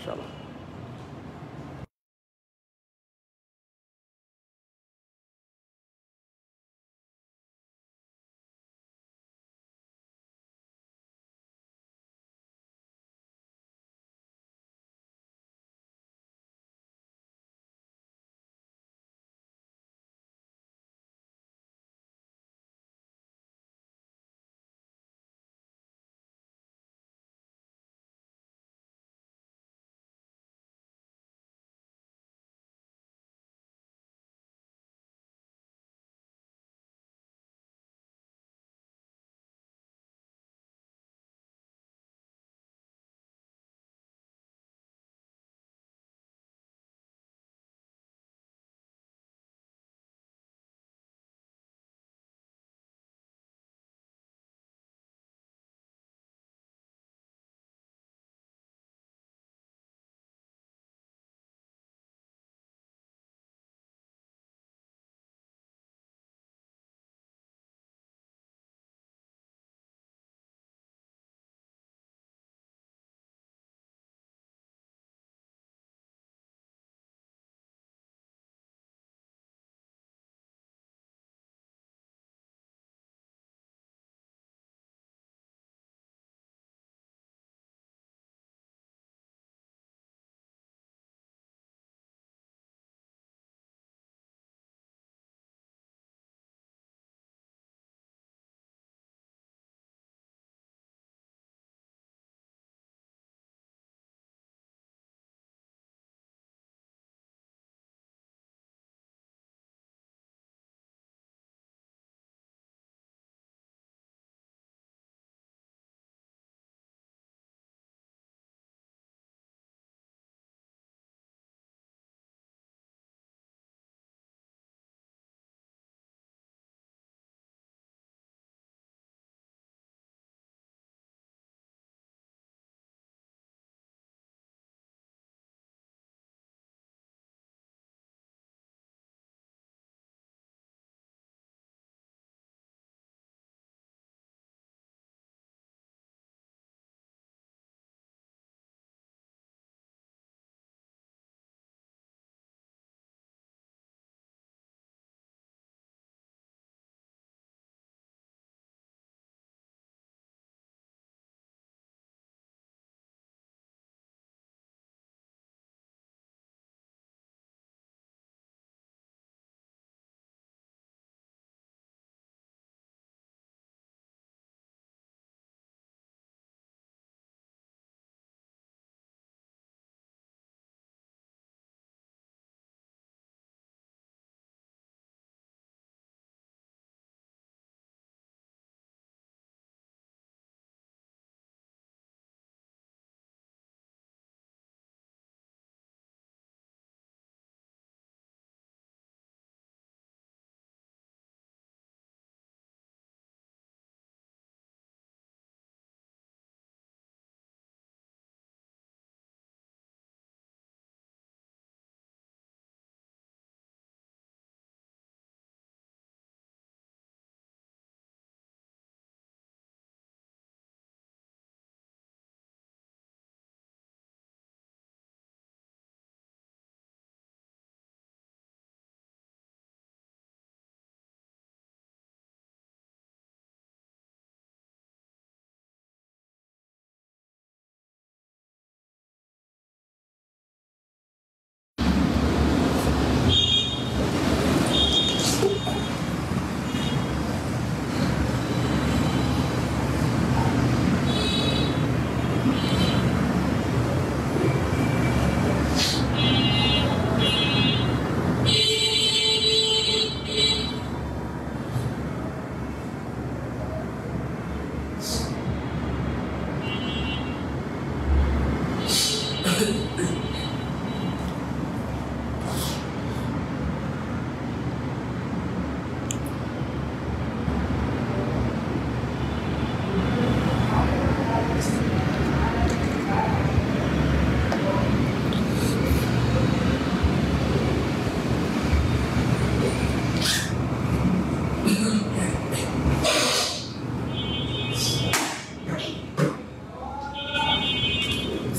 ইনশাআল্লাহ।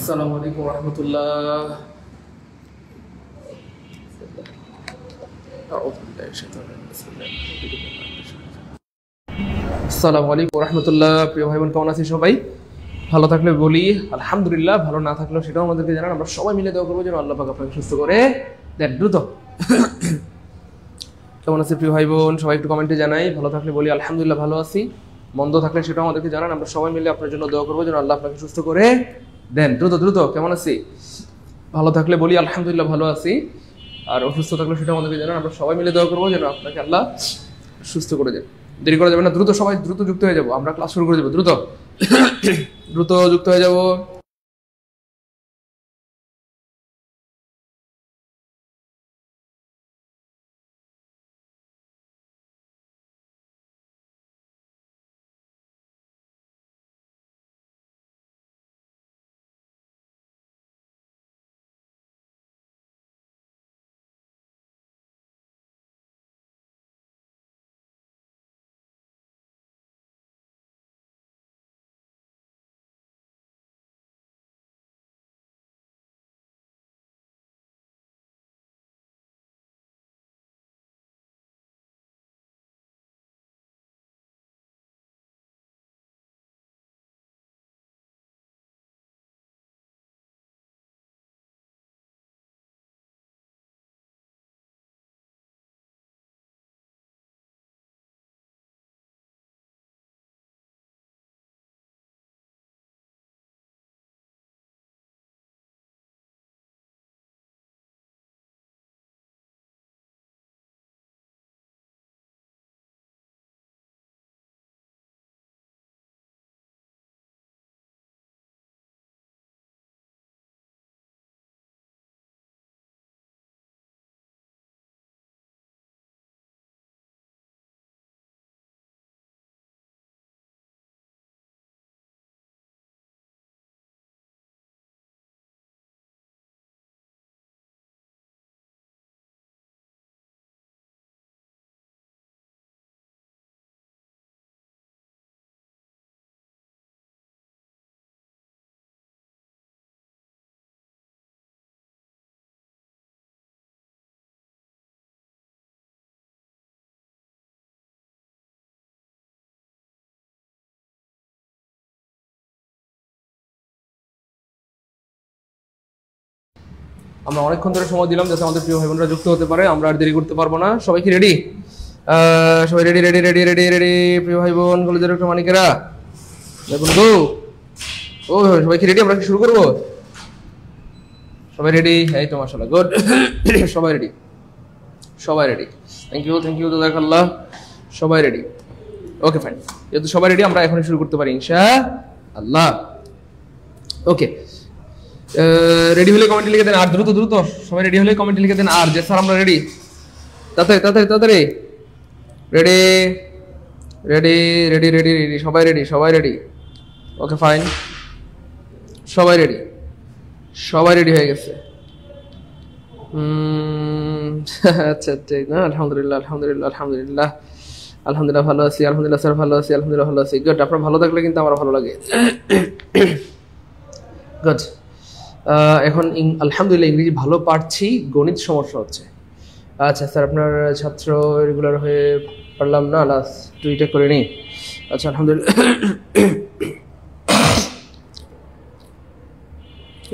আসসালামু আলাইকুম রহমতুল্লাহ। আসসালামু আলাইকুম রহমতুল্লাহ। প্রিয় ভাই বোন, কেমন আছি সবাই? ভালো থাকলে বলি আলহামদুলিল্লাহ, ভালো না থাকলেও সেটাও আমাদেরকে জানান। আমরা সবাই মিলে দোয়া করবো যেন আল্লাহ পাক আপনাকে সুস্থ করে দেন দ্রুত। কেমন আছে প্রিয় ভাই বোন? সবাই একটু কমেন্টে জানাই। ভালো থাকলে বলি আলহামদুলিল্লাহ ভালো আছি, মন্দ থাকলে সেটাও আমাদেরকে জানান। আমরা সবাই মিলে আপনার জন্য দোয়া করবো যেন আল্লাহ আপনাকে সুস্থ করে দেন দ্রুত দ্রুত। কেমন আছি? ভালো থাকলে বলি আলহামদুলিল্লাহ ভালো আছি, আর অসুস্থ থাকলে সেটাও আমাদেরকে জানান। আমরা সবাই মিলে দোয়া করবো যেন আপনাকে আল্লাহ সুস্থ করে দেন। দেরি করা যাবে না, দ্রুত সবাই দ্রুত যুক্ত হয়ে যাবো। আমরা ক্লাস শুরু করে দেবো, দ্রুত দ্রুত যুক্ত হয়ে যাবো। আমরা অনেকক্ষণ ধরে সময় দিলাম যাতে আমাদের প্রিয় ভাই বোনরা যুক্ত হতে পারে। আমরা আর দেরি করতে পারবো না। সবাই কি রেডি? সবাই ready ready ready ready ready প্রিয় ভাই বোন, কলেজের একটু মানিকেরা দেখুন গো। ও সবাই কি রেডি? আমরা কি শুরু করবো? সবাই রেডি? এই তো মাশাআল্লাহ, গুড। সবাই রেডি, সবাই রেডি। Thank you জাযাকাল্লাহ। সবাই রেডি? Okay fine. যেহেতু সবাই রেডি, আমরা এখনই শুরু করতে পারি ইনশাআল্লাহ। ওকে, রেডি হলে কমেন্টে লিখে দেন আর, দ্রুত দ্রুত সবাই রেডি হলে কমেন্টে লিখে দেন আর, যে স্যার আমরা রেডি। তাড়াতাড়ি তাড়াতাড়ি তাড়াতাড়ি। Ready ready ready ready ready সবাই রেডি, সবাই রেডি। ওকে ফাইন, সবাই রেডি, সবাই রেডি হয়ে গেছে। আচ্ছা ঠিক না? আলহামদুলিল্লাহ আলহামদুলিল্লাহ আলহামদুলিল্লাহ আলহামদুলিল্লাহ ভালো আছি, আলহামদুলিল্লাহ স্যার ভালো আছি, আলহামদুলিল্লাহ ভালো আছি। গুড, আপনার ভালো থাকলে কিন্তু আমার ভালো লাগে। গুড। এখন আলহামদুলিল্লাহ ইংরেজি ভালো পারছি, গণিত সমস্যা হচ্ছে। আচ্ছা স্যার, আপনার ছাত্র রেগুলার হয়ে পারলাম না, লাস্ট টুইটে করে নিই। আচ্ছা আলহামদুলিল্লাহ।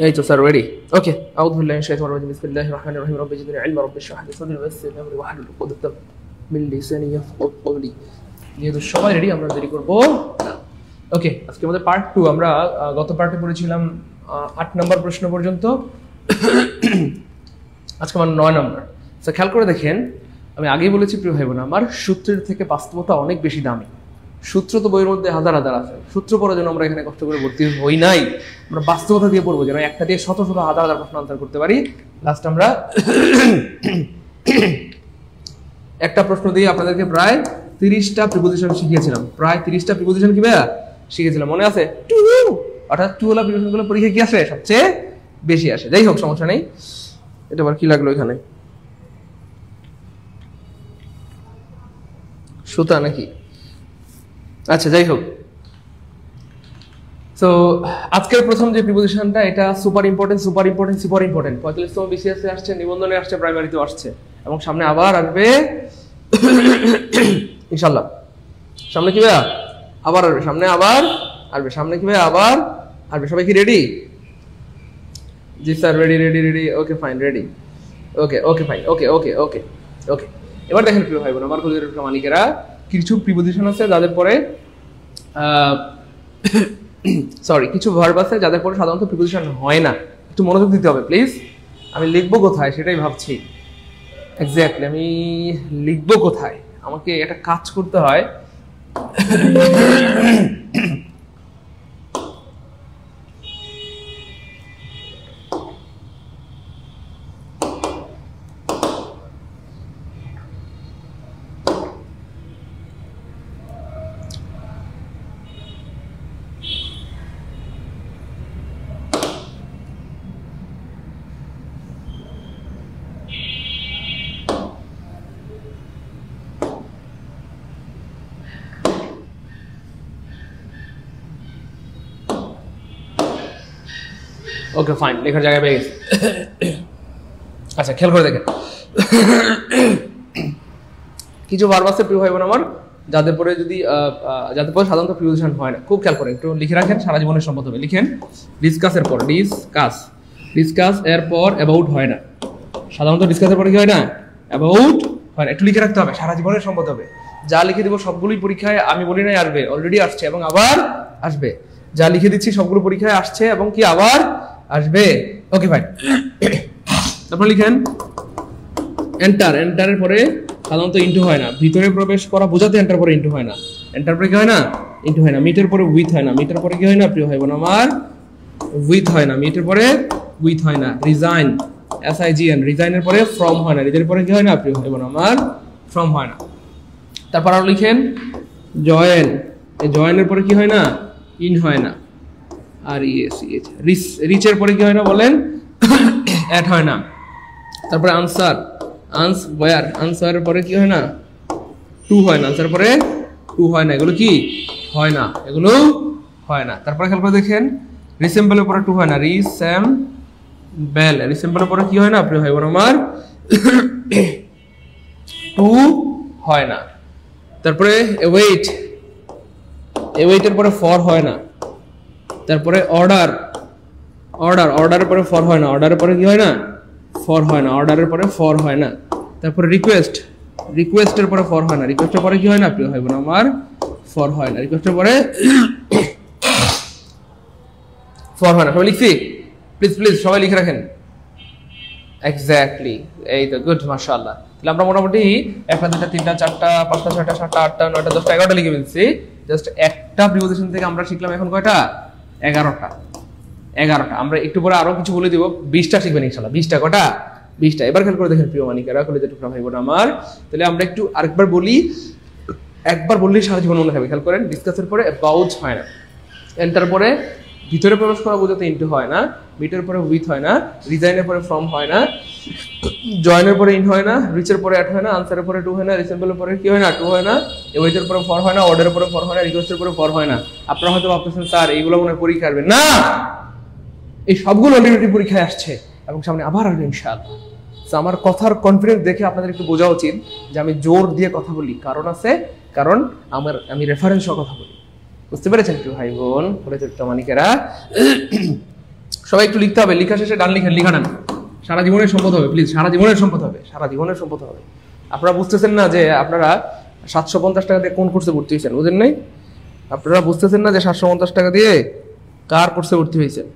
এই তো স্যার রেডি। ওকে, আউযু বিল্লাহি মিনাশ শাইতানির রাজিম, বিসমিল্লাহির রহমানির রহিম, রব্বি জিদনি ইলমা, রব্বি ইশরাহ লি সাদরি ওয়াইসির লি আমরি ওয়াহলুল উকদাতাম মিন লিসানি ইয়াফকাহু কওলি। যেহেতু সবাই রেডি, আমরা দেরি করব না। ওকে, আজকে আমাদের পার্ট 2। আমরা গত পার্টে পড়েছিলাম 8 নম্বর প্রশ্ন পর্যন্ত। আজকে আমার 9 নম্বর। স্যার খেয়াল করে দেখেন, আমি আগেই বলেছি প্রিয় ভাই বোন, আমার সূত্রের থেকে বাস্তবতা অনেক বেশি দামি। সূত্র তো বইয়ের মধ্যে হাজার হাজার আছে, সূত্র পড়ার জন্য আমরা এখানে কষ্ট করে ভর্তি হই নাই। আমরা বাস্তবতা দিয়ে পড়বো, যেন একটা দিয়ে শত শত হাজার হাজার প্রশ্ন আনসার করতে পারি। লাস্ট আমরা একটা প্রশ্ন দিয়ে আপনাদেরকে প্রায় 30টা প্রিপোজিশন শিখিয়েছিলাম। প্রায় 30টা প্রিপোজিশন কি ভাইয়া শিখেছিলাম, মনে আছে? অর্থাৎ টু ওয়ালা প্রিপোজিশনগুলো পরীক্ষায় কি আসে? সবচেয়ে বেশি আসে। যাই হোক, সমস্যা নেই। এটা আবার কি লাগলো এখানে? সুতা নাকি? আচ্ছা যাই হোক, সো আজকের প্রথম যে প্রিপোজিশনটা এটা সুপার ইম্পর্টেন্ট 45তম বিসিএস এ আসছে, নিবন্ধনে আসছে, প্রাইমারিতেও আসছে এবং সামনে আবার আসবে ইনশাআল্লাহ। সামনে কি ভাইয়া আবার আসবে, সামনে আবার আসবে, সামনে কি ভাইয়া আবার আসবে। সবাই কি রেডি? জি sir ready. Okay fine ready. Okay fine okay. এবার দেখেন প্রিয় ভাই বোন আমার কলিজার মালিকেরা, কিছু প্রিপোজিশন আছে যাদের পরে কিছু ভার্ব আছে যাদের পরে সাধারণত প্রিপোজিশন হয় না। একটু মনোযোগ দিতে হবে প্লিজ। আমি লিখবো কোথায় সেটাই ভাবছি। এক্স্যাক্টলি আমি লিখবো কোথায়, আমাকে একটা কাজ করতে হয়। ওকে ফাইন, লেখার জায়গায় পেয়ে গেছি। আচ্ছা খেয়াল করে দেখেন, কিছু ভার্ব আছে প্রিয় ভাই বোন আমার যাদের পরে যাদের পরে সাধারণত প্রিপোজিশন হয় না। খুব খেয়াল করেন, একটু লিখে রাখেন, সারা জীবনের সম্পদ হবে। লিখেন ডিসকাসের পর ডিসকাস এর পর অ্যাবাউট হয় না। সাধারণত ডিসকাসের পরে কি হয় না? অ্যাবাউট হয় না। একটু লিখে রাখতে হবে, সারা জীবনের সম্পদ হবে। যা লিখে দিব সবগুলোই পরীক্ষায়, আমি বলি নাই আসবে, অলরেডি আসছে এবং আবার আসবে। যা লিখে দিচ্ছি সবগুলো পরীক্ষায় আসছে এবং কি আবার আসবে। Okay fine. তারপর লিখেন এন্টারের পরে সাধারণত ইন্টু হয় না। ভিতরে প্রবেশ করা বোঝাতে এন্টার পরে ইন্টু হয় না। এন্টার পরে কি হয় না? ইন্টু হয় না। মিটের পরে উইথ হয় না। মিটের পরে কি হয় না প্রিয় ভাই বোন আমার? উইথ হয় না। মিটের পরে উইথ হয় না। রিজাইন SIGN, রিজাইনের পরে ফ্রম হয় না। রিজাইনের পরে কি হয় না প্রিয় ভাই বোন আমার? ফ্রম হয় না। তারপর আরো লিখেন জয়েন, এই জয়েনের পরে কি হয় না? ইন হয় না। আর রিচের পরে কি হয় না বলেন? অ্যাড হয় না। তারপরে আনসারের পরে কি হয় না? টু হয় না। আনসার পরে টু হয় না। এগুলো কি হয় না? এগুলো হয় না। তারপরে খেয়াল করে দেখেন রিসেম্বলের পরে টু হয় না। রিসেম্বলের পরে কি হয় না প্রিয় ভাই বোন আমার? টু হয় না। তারপরে এওয়েটের পরে ফর হয় না। তারপরে অর্ডারের পরে ফর হয় না। অর্ডারের পরে কি হয় না? ফর হয় না। অর্ডারের পরে ফর হয় না। তারপরে রিকোয়েস্টের পরে ফর হয় না। রিকোয়েস্টের পরে কি হয় না প্রিয় ভাই বোন আমার? ফর হয় না। রিকোয়েস্টের পরে ফর হয় না। সবাই লিখছি? প্লিজ সবাই লিখে রাখেন। এক্স্যাক্টলি, এই তো গুড, মাশাআল্লাহ। তাহলে আমরা মোটামুটি 1 2 3 4 5 6 7 8 9 10 11টা লিখে ফেলছি। জাস্ট একটা প্রিপোজিশন থেকে আমরা শিখলাম এখন কয়টা? 11টা। আমরা একটু পরে আরো কিছু বলে দিব। 20টা শিখবেন ইনশাআল্লাহ। 20টা কটা? 20টা। এবার খেয়াল করে দেখেন প্রিয় মানিকেরা, কলেজের টুকরা ভাই বোন আমার। তাহলে আমরা একটু আরেকবার বলি, একবার বললেই সারা জীবন মনে থাকবে। খেয়াল করেন ডিসকাসের পরে অ্যাবাউট হয় না। এন্টার পরে ভিতরে প্রবেশ করা বোঝাতে ইনটু হয় না। মিটের পরে উইথ হয় না। রিজাইনের পরে ফ্রম হয় না। জয়েনের পরে ইন হয় না। রিচের পরে অ্যাড হয় না। আনসারের পরে টু হয় না। রিসেম্বলের পরে কি হয় না? টু হয় না। এওয়েটের পরে ফর হয় না। অর্ডারের পরে ফর হয় না। রিকোয়েস্টের পরে ফর হয় না। আপনারা হয়তো ভাবতেছেন স্যার এইগুলো মনে হয় পরীক্ষা আসবে না, এই সবগুলো অলরেডি পরীক্ষায় আসছে এবং সামনে আবার আসবে ইনশাআল্লাহ। আমার কথার কনফিডেন্স দেখে আপনাদের একটু বোঝা উচিত যে আমি জোর দিয়ে কথা বলি, কারণ আছে, কারণ আমি রেফারেন্স সহ কথা বলি। বুঝতে পেরেছেন কি ভাই বোন, কলেজের মানিকেরা? সবাই একটু লিখতে হবে, লেখা শেষে ডান লেখা ডান। সারা জীবনের সম্পদ হবে, প্লিজ, সারা জীবনের সম্পদ হবে। আপনারা বুঝতেছেন না যে আপনারা 750 টাকা দিয়ে কোন কোর্সে ভর্তি হয়েছেন, বুঝেন নাই? আপনারা বুঝতেছেন না যে 750 টাকা দিয়ে কার কোর্সে ভর্তি হয়েছেন,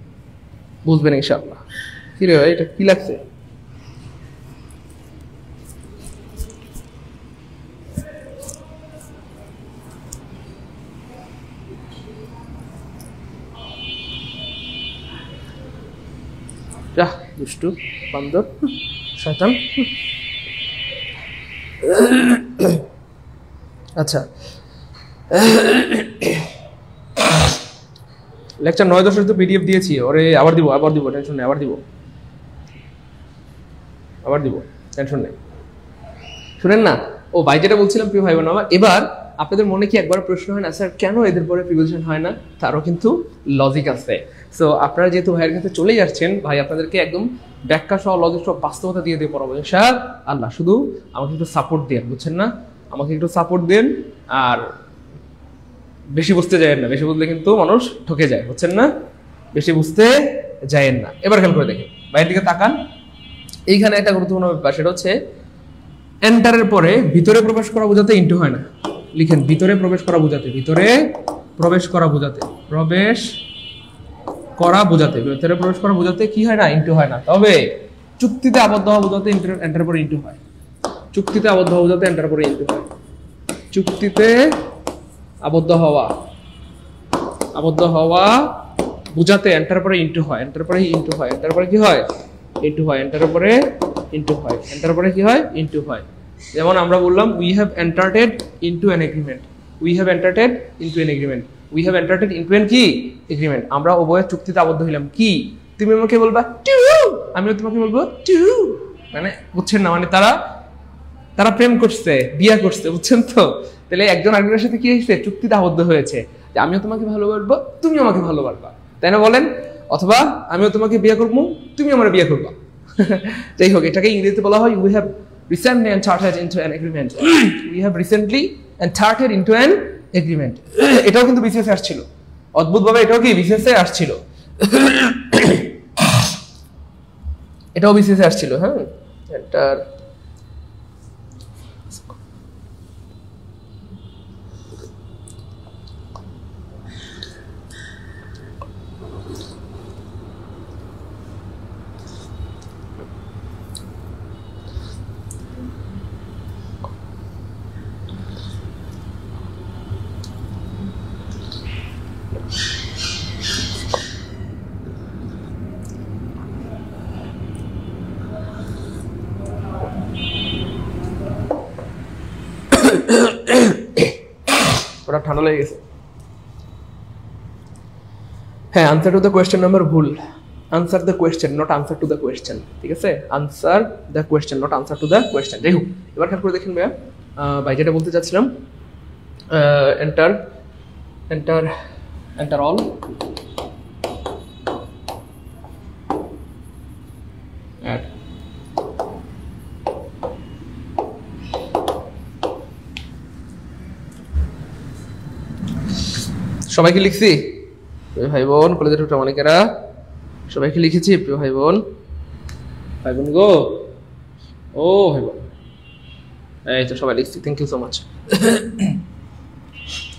বুঝবেন ইনশাআল্লাহ। কি রে ভাই, এটা কি লাগছে? দুষ্টু বান্দর শয়তান। আচ্ছা, লেকচার 9-10 তো পিডিএফ দিয়েছি, ওরে আবার দিব টেনশন নেই, আবার দিব টেনশন নেই। শুনেন না, ও ভাই যেটা বলছিলাম প্রিয় ভাই বোন আমার, এবার আপনাদের মনে কি একবার প্রশ্ন হয় না স্যার কেন এদের পরে প্রিপোজিশন হয় না? তারও কিন্তু লজিক আছে। সো আপনারা যেহেতু ভাইয়ের কাছে চলে যাচ্ছেন, ভাই আপনাদেরকে একদম ব্যাখ্যা সহ লজিক সহ বাস্তবতা দিয়ে দিয়ে পড়াবো ইনশাআল্লাহ। শুধু আমাকে একটু সাপোর্ট দেন, বুঝছেন না? আমাকে একটু সাপোর্ট দেন, আর বেশি বুঝতে যায়েন না, বেশি বুঝলে কিন্তু মানুষ ঠকে যায়, বুঝছেন না? বেশি বুঝতে যায়েন না। এবার খেয়াল করে দেখেন, বাইরের দিকে তাকান। এইখানে একটা গুরুত্বপূর্ণ ব্যাপার, সেটা হচ্ছে এন্টারের পরে ভিতরে প্রবেশ করা বোঝাতে ইন্টু হয় না। লিখেন ভিতরে প্রবেশ করা বোঝাতে, ভিতরে প্রবেশ করা বোঝাতে, প্রবেশ করা বোঝাতে, ভিতরে প্রবেশ করা বোঝাতে কি হয় না? ইন্টু হয় না। তবে চুক্তিতে আবদ্ধ হওয়া বোঝাতে এন্টারের পরে ইন্টু হয়। চুক্তিতে আবদ্ধ হওয়া বোঝাতে এন্টারের পরে ইন্টু হয়। চুক্তিতে আবদ্ধ হওয়া, আবদ্ধ হওয়া বুঝাতে এন্টার পরে ইন্টু হয়, এন্টার পরে ইন্টু হয়, এন্টার পরে কি হয়? ইন্টু হয়, এন্টার পরে ইন্টু হয়, এন্টার পরে কি হয়? ইন্টু হয়। যেমন আমরা বললাম we have entered into an agreement, we have entered into an agreement, we have entered into an কি এগ্রিমেন্ট। আমরা উভয়ে চুক্তিতে আবদ্ধ হইলাম। কি? তুমি আমাকে বলবা টু, আমিও তোমাকে বলবো টু। মানে বুঝছেন না? মানে তারা প্রেম করছে, বিয়ে করছে, বুঝছেন তো? তাহলে একজন আরেকজনের সাথে কি হয়েছে? চুক্তিতে আবদ্ধ হয়েছে যে আমিও তোমাকে ভালোবাসবো, তুমি আমাকে ভালোবাসবা, তাই না বলেন? অথবা আমিও তোমাকে বিয়ে করবো, তুমি আমার বিয়ে করবা। যাই হোক, এটাকে ইংরেজিতে বলা হয় we have recently entered into an agreement. We have recently entered into an agreement. এটাও কিন্তু বিসিএস আসছিল, অদ্ভুতভাবে এটাও কি বিসিএস এ আসছিল, এটাও বিসিএস এ আসছিল। হ্যাঁ, এন্টার ওটা ঠান্ডা লেগে গেছে। হ্যাঁ, answer to the question number ভুল। Answer the question, not answer to the question. ঠিক আছে, answer the question, not answer to the question. যাই হোক, এবার খেয়াল করে দেখেন ভাইয়া, ভাই যেটা বলতে চাচ্ছিলাম, enter enter enter all add সবাইকে লিখছি ভাই বোন, কলেজের ছোট অনেকেরা সবাইকে লিখেছি প্রিয় ভাই বোন, ভাই বোন গো, ও ভাই বোন, এই তো সবাই লিখছি, থ্যাংক ইউ সো মাচ।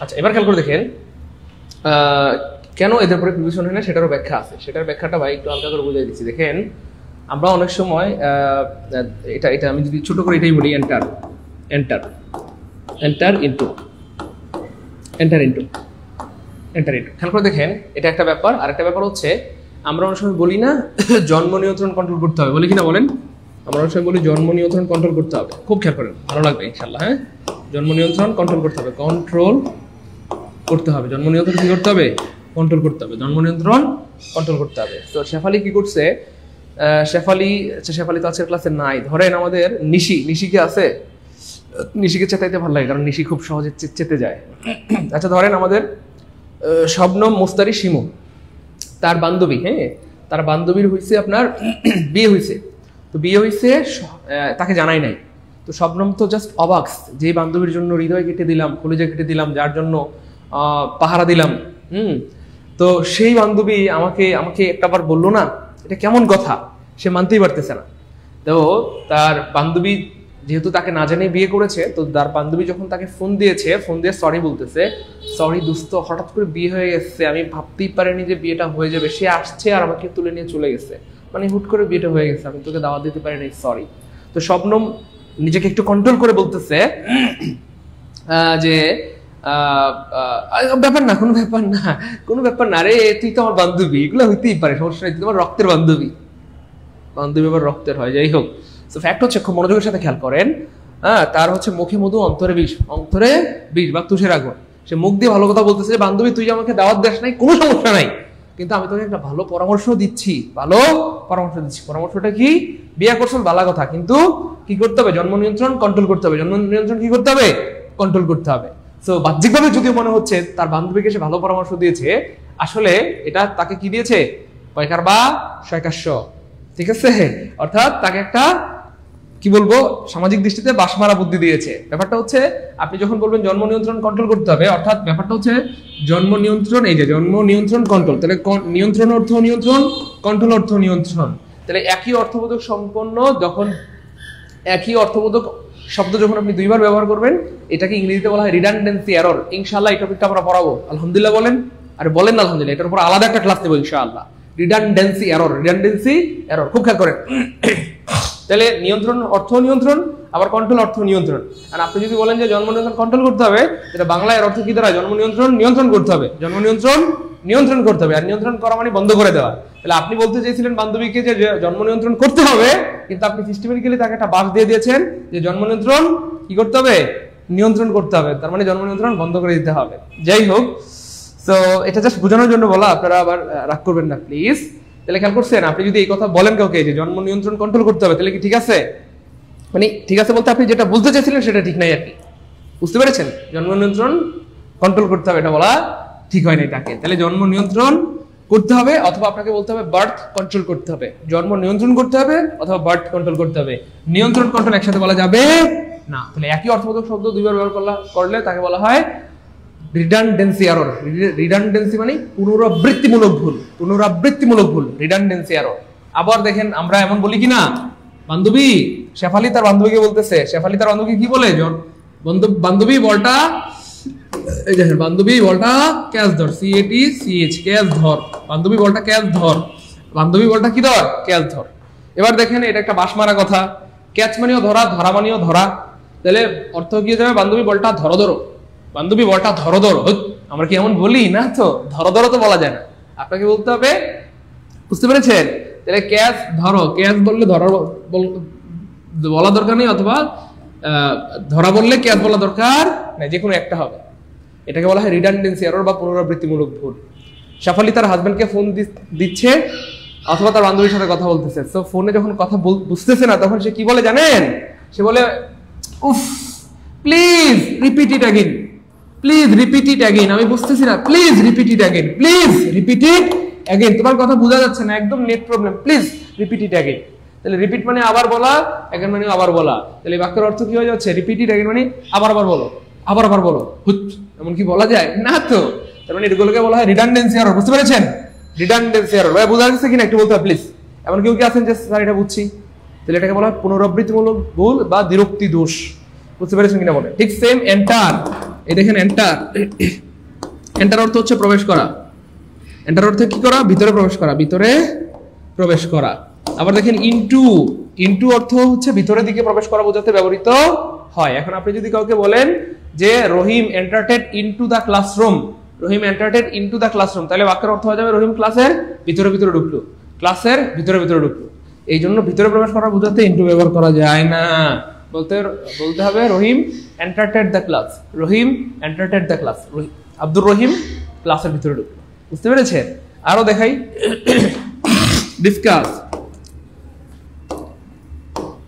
আচ্ছা, এবার খেয়াল করে দেখেন কেন এদের পরে প্রিপোজিশন হয় না, সেটারও ব্যাখ্যা আছে। সেটার ব্যাখ্যাটা ভাই একটু হালকা করে বুঝাই দিচ্ছি। দেখেন, আমরা অনেক সময় এটা আমি যদি ছোট করে এটাই বলি, enter enter enter into enter into enter into. খেয়াল করে দেখেন, এটা একটা ব্যাপার। আর একটা ব্যাপার হচ্ছে, আমরা অনেক সময় বলি না জন্ম নিয়ন্ত্রণ কন্ট্রোল করতে হবে, বলি কিনা বলেন? আমরা অনেক সময় বলি জন্ম নিয়ন্ত্রণ কন্ট্রোল করতে হবে। খুব খেয়াল করেন, ভালো লাগবে ইনশাল্লাহ। হ্যাঁ, জন্ম নিয়ন্ত্রণ কন্ট্রোল করতে হবে, কন্ট্রোল করতে হবে। জন্ম নিয়ন্ত্রণ কি করতে হবে? কন্ট্রোল করতে হবে। জন্ম নিয়ন্ত্রণ কন্ট্রোল করতে হবে। তো শেফালি কি করছে? শেফালি তো আজকের ক্লাসে নাই। ধরেন আমাদের নিশি কি আছে? নিশিকে চেতাইতে ভালো লাগে, কারণ নিশি খুব সহজে চেতে যায়। আচ্ছা, ধরেন আমাদের শবনম, মুস্তারি, শিমু, তার বান্ধবী। হ্যাঁ, তার বান্ধবীর হয়েছে আপনার বিয়ে হয়েছে। তো বিয়ে হয়েছে, তাকে জানাই নাই। তো শবনম তো জাস্ট অবাক, যে বান্ধবীর জন্য হৃদয় কেটে দিলাম, কলিজা কেটে দিলাম, যার জন্য পাহারা দিলাম, তো সেই বান্ধবী আমাকে একটাবার বললো না, এটা কেমন কথা? সে মানতেই পারতেছে না। তো তার বান্ধবী যেহেতু তাকে না জানিয়ে বিয়ে করেছে, তো তার বান্ধবী যখন তাকে ফোন দিয়ে সরি বলতেছে, সরি দোস্ত, হঠাৎ করে বিয়ে হয়ে গেছে, আমি ভাবতেই পারিনি যে বিয়েটা হয়ে যাবে। সে আসছে আর আমাকে তুলে নিয়ে চলে গেছে, মানে হুট করে বিয়েটা হয়ে গেছে, আমি তোকে দাওয়াত দিতে পারিনি, সরি। তো শবনম নিজেকে একটু কন্ট্রোল করে বলতেছে যে ব্যাপার না, কোনো ব্যাপার না রে, তুই তো আমার বান্ধবী, এগুলো হইতেই পারে, সমস্যা নেই, তুই তোমার রক্তের বান্ধবী আবার রক্তের হয়। যাই হোক, তো ফ্যাক্ট হচ্ছে, খুব মনোযোগের সাথে খেয়াল করেন, তার হচ্ছে মুখে মধু অন্তরে বিষ বা তুষের আগুন। সে মুখ দিয়ে ভালো কথা বলতেছে, বান্ধবী তুই আমাকে দাওয়াত দেস নাই, কোনো সমস্যা নাই, কিন্তু আমি তোকে একটা ভালো পরামর্শ দিচ্ছি। পরামর্শটা কি? বিয়ে করছেন ভালো কথা, কিন্তু কি করতে হবে? জন্ম নিয়ন্ত্রণ কন্ট্রোল করতে হবে। জন্ম নিয়ন্ত্রণ কি করতে হবে? কন্ট্রোল করতে হবে। সো বাহ্যিকভাবে যদিও মনে হচ্ছে তার বান্ধবীকে সে ভালো পরামর্শ দিয়েছে, আসলে এটা তাকে কি দিয়েছে? পয়কার বা শয়কাশ্য, ঠিক আছে? অর্থাৎ তাকে একটা কি বলবো, সামাজিক দৃষ্টিতে বাসমারা বুদ্ধি দিয়েছে। ব্যাপারটা হচ্ছে আপনি যখন বলবেন জন্ম নিয়ন্ত্রণ কন্ট্রোল করতে হবে, অর্থাৎ ব্যাপারটা হচ্ছে জন্ম নিয়ন্ত্রণ, এই যে জন্ম নিয়ন্ত্রণ কন্ট্রোল, তাহলে নিয়ন্ত্রণ অর্থ নিয়ন্ত্রণ, কন্ট্রোল অর্থ নিয়ন্ত্রণ। তাহলে একই অর্থবোধক সম্পন্ন যখন একই অর্থবোধক শব্দ যখন আপনি দুইবার ব্যবহার করবেন, এটাকে ইংরেজিতে বলা হয় রিডান্ডেন্সি এরর। ইনশাআল্লাহ এই টপিকটা আমরা পড়াবো, আলহামদুলিল্লাহ বলেন, আরে বলেন না আলহামদুলিল্লাহ, এটার উপর আলাদা একটা ক্লাস নেবো ইনশাআল্লাহ। রিডান্ডেন্সি এরর, রিডান্ডেন্সি এরর, খুব খেয়াল করেন। তাহলে নিয়ন্ত্রণ অর্থ নিয়ন্ত্রণ, আবার কন্ট্রোল অর্থ নিয়ন্ত্রণ। আর আপনি যদি বলেন যে জন্ম নিয়ন্ত্রণ কন্ট্রোল করতে হবে, এটা বাংলায় অর্থ কি দাঁড়ায়? জন্ম নিয়ন্ত্রণ নিয়ন্ত্রণ করতে হবে, জন্ম নিয়ন্ত্রণ নিয়ন্ত্রণ করতে হবে। আর নিয়ন্ত্রণ করা মানে বন্ধ করে দেওয়া। তাহলে আপনি বলতে চেয়েছিলেন বান্ধবীকে যে জন্ম নিয়ন্ত্রণ করতে হবে, কিন্তু আপনি সিস্টেমেটিক্যালি তাকে একটা বাস দিয়ে দিয়েছেন যে জন্ম নিয়ন্ত্রণ কি করতে হবে? নিয়ন্ত্রণ করতে হবে। তার মানে জন্ম নিয়ন্ত্রণ বন্ধ করে দিতে হবে। যাই হোক, তো এটা জাস্ট বোঝানোর জন্য বলা, আপনারা আবার রাগ করবেন না প্লিজ। তাহলে খেয়াল করছেন, আপনি যদি এই কথা বলেন কাউকে যে জন্ম নিয়ন্ত্রণ কন্ট্রোল করতে হবে, তাহলে কি ঠিক আছে? মানে ঠিক আছে বলতে আপনি যেটা বলতে চাইছিলেন সেটা ঠিক নাই আর কি, বুঝতে পেরেছেন? জন্ম নিয়ন্ত্রণ কন্ট্রোল করতে হবে এটা বলা ঠিক হয় নাই তাকে। তাহলে জন্ম নিয়ন্ত্রণ করতে হবে, অথবা আপনাকে বলতে হবে বার্থ কন্ট্রোল করতে হবে। জন্ম নিয়ন্ত্রণ করতে হবে অথবা বার্থ কন্ট্রোল করতে হবে। নিয়ন্ত্রণ কন্ট্রোল একসাথে বলা যাবে না। তাহলে একই অর্থবোধক শব্দ দুইবার ব্যবহার করলে তাকে বলা হয় রিডান্ডেন্সি এরর। রিডান্ডেন্সি মানে পুনরাবৃত্তিমূলক ভুল, পুনরাবৃত্তিমূলক ভুল, রিডান্ডেন্সি এরর। আবার দেখেন আমরা এমন বলি কিনা, বান্ধবী শেফালি তার বান্ধবীকে বলতেছে, শেফালি তার বান্ধবীকে কি বলে? বান্ধবী বলটা, এই দেখেন বান্ধবী বলটা ক্যাচ ধর, CATCH ক্যাচ ধর, বান্ধবী বলটা ক্যাচ ধর, বান্ধবী বলটা কি ধর? ক্যাচ ধর। এবার দেখেন এটা একটা বাসমারা কথা, ক্যাচ মানেও ধরা, ধরা মানেও ধরা। তাহলে অর্থ কি যাবে? বান্ধবী বলটা ধরো ধরো, বান্ধবী বলটা ধরো ধরো। আমরা কি এমন বলি? না তো, ধরো ধরো তো বলা যায় না, আপনাকে বলতে হবে, বুঝতে পেরেছেন? তাহলে ক্যাচ ধরো, ক্যাচ বললে ধরার বলা দরকার নেই, অথবা ধরা বললে ক্যাচ বলা দরকার নেই, যে কোনো একটা হবে। এটাকে বলা হয় রিডান্ডেন্সি এরর বা পুনরাবৃত্তিমূলক ভুল। শেফালি তার হাজবেন্ডকে ফোন দিচ্ছে অথবা তার বান্ধবীর সাথে কথা বলতেছে, তো ফোনে যখন কথা বুঝতেছে না, তখন সে কি বলে জানেন? সে বলে উফ please repeat it again, please repeat it again, আমি বুঝতেছি না, please repeat it again, please repeat it again, তোমার কথা বোঝা যাচ্ছে না, একদম net problem, please repeat it again. তাহলে রিপিট মানে আবার বলা, অ্যাগেন মানে আবার বলা। তাহলে বাক্যের অর্থ কি হয়ে যাচ্ছে? রিপিট ইট অ্যাগেন মানে আবার আবার বলো, আবার আবার বলো, এমন কি বলা যায়? না তো। তার মানে এগুলোকে বলা হয় রিডান্ডেন্সি এরর, বুঝতে পেরেছেন? রিডান্ডেন্সি এরর ভাই বোঝা গেছে কিনা একটু বলতে হবে প্লিজ। এমন কেউ কি আছেন যে স্যার এটা বুঝছি? তাহলে এটাকে বলা হয় পুনরাবৃত্তিমূলক ভুল বা দ্বিরুক্তি দোষ, বুঝতে পেরেছেন কিনা বলেন? ঠিক সেম এন্টার, এই দেখেন এন্টার, এন্টার অর্থ হচ্ছে প্রবেশ করা, এন্টার অর্থ কি করা? ভিতরে প্রবেশ করা, ভিতরে প্রবেশ করা। আবার দেখেন ইনটু, ইনটু অর্থ হচ্ছে ভিতরের দিকে প্রবেশ করা বোঝাতে ব্যবহৃত হয়। এখন আপনি যদি কাউকে বলেন যে Rahim entered into the classroom, Rahim entered into the classroom, তাহলে বাক্যের অর্থ হয়ে যাবে রহিম ক্লাসের ভিতরে ভিতরে ঢুকলো, ক্লাসের ভিতরে ভিতরে ঢুকলো। এই জন্য ভিতরে প্রবেশ করা বোঝাতে ইনটু ব্যবহার করা যায় না, বলতে হবে Rahim entered the class, Rahim entered the class, Abdur Rahim ক্লাসের ভিতরে ঢুকলো, বুঝতে পেরেছেন? আরো দেখাই, ডিসকাস।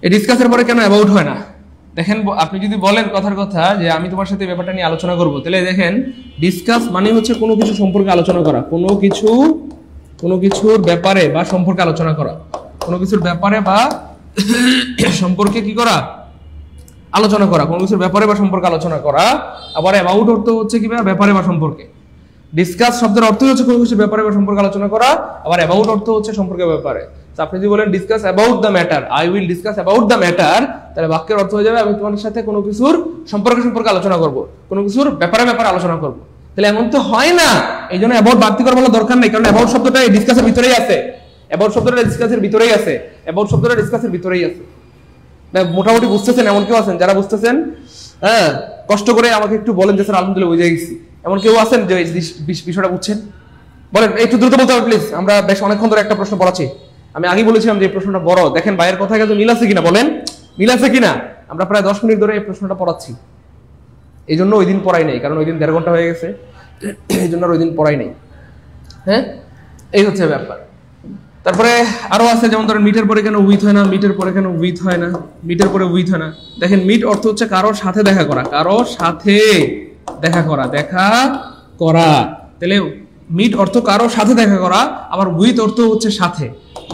এই ডিসকাসের পরে কেন অ্যাবাউট হয় না? দেখেন আপনি যদি বলেন কথার কথা যে আমি তোমার সাথে ব্যাপারটা নিয়ে আলোচনা করব, তাহলে দেখেন ডিসকাস মানে হচ্ছে কোনো কিছু সম্পর্কে আলোচনা করা, কোনো কিছুর ব্যাপারে বা সম্পর্কে আলোচনা করা, কোনো কিছুর ব্যাপারে বা সম্পর্কে কি করা? আলোচনা করা, কোনো কিছুর ব্যাপারে বা সম্পর্কে আলোচনা করা। আবার অ্যাবাউট অর্থ হচ্ছে কি ব্যাপারে বা সম্পর্কে। ডিসকাস শব্দের অর্থ হচ্ছে কোনো কিছুর ব্যাপারে বা সম্পর্কে আলোচনা করা, আবার অ্যাবাউট অর্থ হচ্ছে সম্পর্কে ব্যাপারে। আপনি যদি বলেন discuss about the matter, I will discuss about the matter, তাহলে বাক্যের অর্থ হয়ে যাবে আমি তোমার সাথে কোনো কিছুর সম্পর্কে আলোচনা করব, কোনো কিছুর ব্যাপারে আলোচনা করব। তাহলে এমন তো হয় না, এই জন্য অ্যাবাউট বাড়তি করার বলা দরকার নেই, কারণ অ্যাবাউট শব্দটা এই ডিসকাসের ভিতরেই আছে, অ্যাবাউট শব্দটা ডিসকাসের ভিতরেই আছে, অ্যাবাউট শব্দটা ডিসকাসের ভিতরেই আছে। মোটামুটি বুঝতেছেন? এমন কেউ আছেন যারা বুঝতেছেন? হ্যাঁ, কষ্ট করে আমাকে একটু বলেন যে স্যার আলহামদুলিল্লাহ বুঝে গেছি। এমন কেউ আছেন যে বিষয়টা বুঝছেন? বলেন, একটু দ্রুত বলতে হবে প্লিজ, আমরা বেশ অনেকক্ষণ ধরে একটা প্রশ্ন পড়াচ্ছি। আমি আগে বলেছিলাম যে এই প্রশ্নটা বড়, দেখেন ভাইয়ের কথা কিন্তু মিল আছে কিনা, বলেন মিল আছে কিনা? আমরা প্রায় 10 মিনিট ধরে এই প্রশ্নটা পড়াচ্ছি, এই জন্য ওই দিন পড়াই নাই, কারণ ওই দিন 1.5 ঘন্টা হয়ে গেছে, এই জন্য আর ওই দিন পড়াই নাই। হ্যাঁ, এই হচ্ছে ব্যাপার। তারপরে আরো আছে, যেমন ধরেন মিটের পরে কেন উইথ হয় না, মিটের পরে কেন উইথ হয় না, মিটের পরে উইথ হয় না। দেখেন মিট অর্থ হচ্ছে কারোর সাথে দেখা করা, কারোর সাথে দেখা করা, দেখা করা। তাহলে মিট অর্থ কারো সাথে দেখা করা, আবার উইথ অর্থ হচ্ছে সাথে।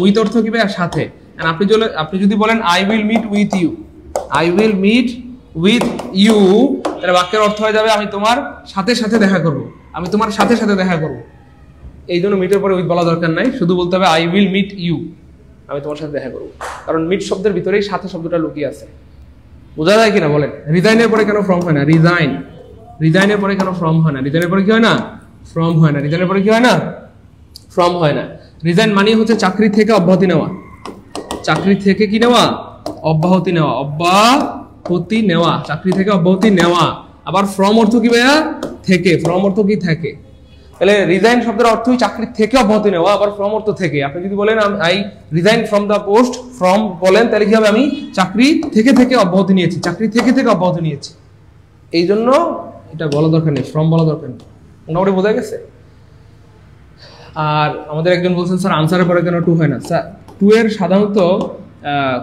উইথ অর্থ কি ভাই? সাথে। আপনি যদি বলেন I will meet with you, I will meet with you, তাহলে বাক্যের অর্থ হয়ে যাবে আমি তোমার সাথে সাথে দেখা করব, আমি তোমার সাথে সাথে দেখা করব। এই জন্য মিটের পরে উইথ বলা দরকার নাই, শুধু বলতে হবে আই উইল মিট ইউ, আমি তোমার সাথে দেখা করব। কারণ মিট শব্দের ভিতরেই সাথে শব্দটা লুকিয়ে আছে। বোঝা যায় কিনা বলেন? রিজাইনের পরে কেন ফ্রম হয় না? রিজাইনের পরে কেন ফ্রম হয় না? রিজাইনের পরে কি হয় না? ফ্রম হয় না। রিজাইনের পরে কি হয় না? ফ্রম হয় না। রিজাইন মানে হচ্ছে চাকরি থেকে অব্যাহতি নেওয়া। চাকরি থেকে কি নেওয়া? অব্যাহতি নেওয়া। অব্যাহতি নেওয়া, চাকরি থেকে অব্যাহতি নেওয়া। আবার ফ্রম অর্থ কি ভাইয়া? থেকে। ফ্রম অর্থ কি? থেকে। তাহলে রিজাইন শব্দের অর্থই চাকরি থেকে অব্যাহতি নেওয়া, আবার ফ্রম অর্থ থেকে। আপনি যদি বলেন I resign from the post, from বলেন, তাহলে কি হবে? আমি চাকরি থেকে থেকে অব্যাহতি নিয়েছি, চাকরি থেকে থেকে অব্যাহতি নিয়েছি। এই জন্য এটা বলা দরকার নেই, ফ্রম বলা দরকার নেই। মোটামুটি বোঝা গেছে? আর আমাদের একজন বলছেন স্যার আনসারের পরে কেন টু হয় না? স্যার টু এর সাধারণত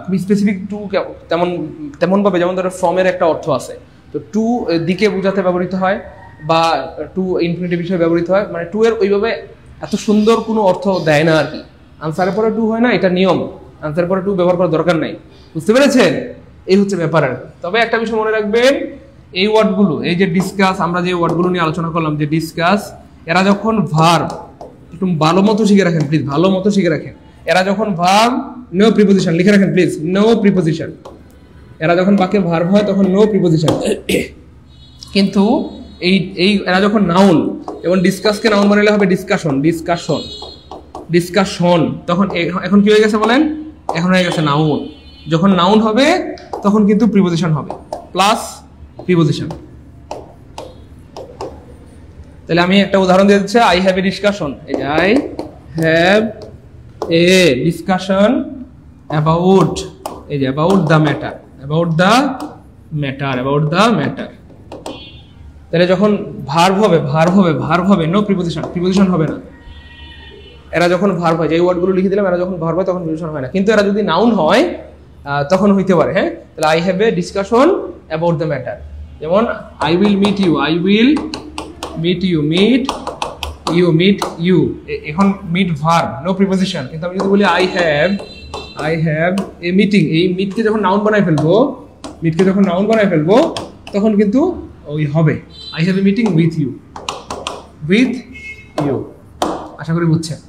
খুব স্পেসিফিক টু তেমন ভাবে, যেমন ধরো ফ্রমের একটা অর্থ আছে, তো টু দিকে বোঝাতে ব্যবহৃত হয়, বা টু ইনফিনিটিভ হিসেবে ব্যবহৃত হয়। মানে টু এর ওইভাবে এত সুন্দর কোনো অর্থ দেয় না আর কি। আনসারের পরে টু হয় না, এটা নিয়ম। আনসারের পরে টু ব্যবহার করার দরকার নাই। বুঝতে পেরেছেন? এই হচ্ছে ব্যাপার আর কি। তবে একটা বিষয় মনে রাখবেন, এই ওয়ার্ডগুলো, এই যে ডিসকাস, আমরা যে ওয়ার্ডগুলো নিয়ে আলোচনা করলাম, যে ডিসকাস, এরা যখন ভার্ব, একটু ভালো মতো শিখে রাখেন প্লিজ, ভালো মতো শিখে রাখেন। এরা যখন ভার্ব, নো প্রিপোজিশন, লিখে রাখেন প্লিজ, নো প্রিপোজিশন। এরা যখন বাক্যে ভার্ব হয় তখন নো প্রিপোজিশন। কিন্তু এরা যখন নাউন, যেমন ডিসকাসকে নাউন বানালে হবে ডিসকাশন, ডিসকাশন, ডিসকাশন, তখন এখন কি হয়ে গেছে বলেন? এখন হয়ে গেছে নাউন। যখন নাউন হবে তখন কিন্তু প্রিপোজিশন হবে, প্লাস প্রিপোজিশন। তাহলে আমি একটা উদাহরণ দিয়ে দিচ্ছি, আই হ্যাভ এ ডিসকাশন। এই যে I have a discussion about, এই যে about the matter, about the matter, about the matter. তাহলে যখন ভার্ব হবে, নো প্রিপোজিশন, প্রিপোজিশন হবে না। এরা যখন ভার্ব হয়, যে ওয়ার্ডগুলো লিখে দিলাম, এরা যখন ভার্ব হয় তখন প্রিপোজিশন হয় না। কিন্তু এরা যদি নাউন হয় তখন হইতে পারে। হ্যাঁ, তাহলে I have a discussion about the matter. যেমন I will meet you, I will meet you, meet you. এখন মিট ভার্ব, নো প্রিপোজিশন। কিন্তু আমি যদি বলি আই হ্যাভ এ মিটিং, এই মিটকে যখন নাউন বানায় ফেলবো, তখন কিন্তু ওই হবে I have a meeting with you, আশা করি বুঝছেন।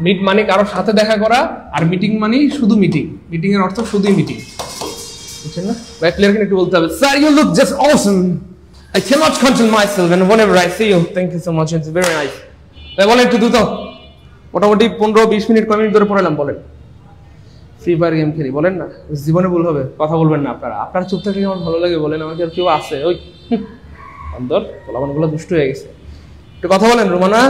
মিট মানে কারোর সাথে দেখা করা, আর মিটিং মানে শুধু মিটিং। মিটিং এর অর্থ শুধুই মিটিং, বুঝছেন না ভাই? ক্লিয়ার কিনা একটু বলতে হবে। Sir you look just awesome, I cannot control myself and whenever I see you, thank you so much, it's very nice. ভাই বলেন একটু দ্রুত, মোটামুটি 15-20 মিনিট, কয় মিনিট ধরে পড়ালাম বলেন? ফ্রি ফায়ার গেম খেলি, বলেন না। জীবনে ভুল হবে, কথা বলবেন না আপনারা। আপনারা চুপ থাকলে আমার ভালো লাগে, বলেন। আমাকে আর কেউ আছে ওই অন্তর পোলাপানগুলো দুষ্ট হয়ে গেছে, একটু কথা বলেন। রুমানা,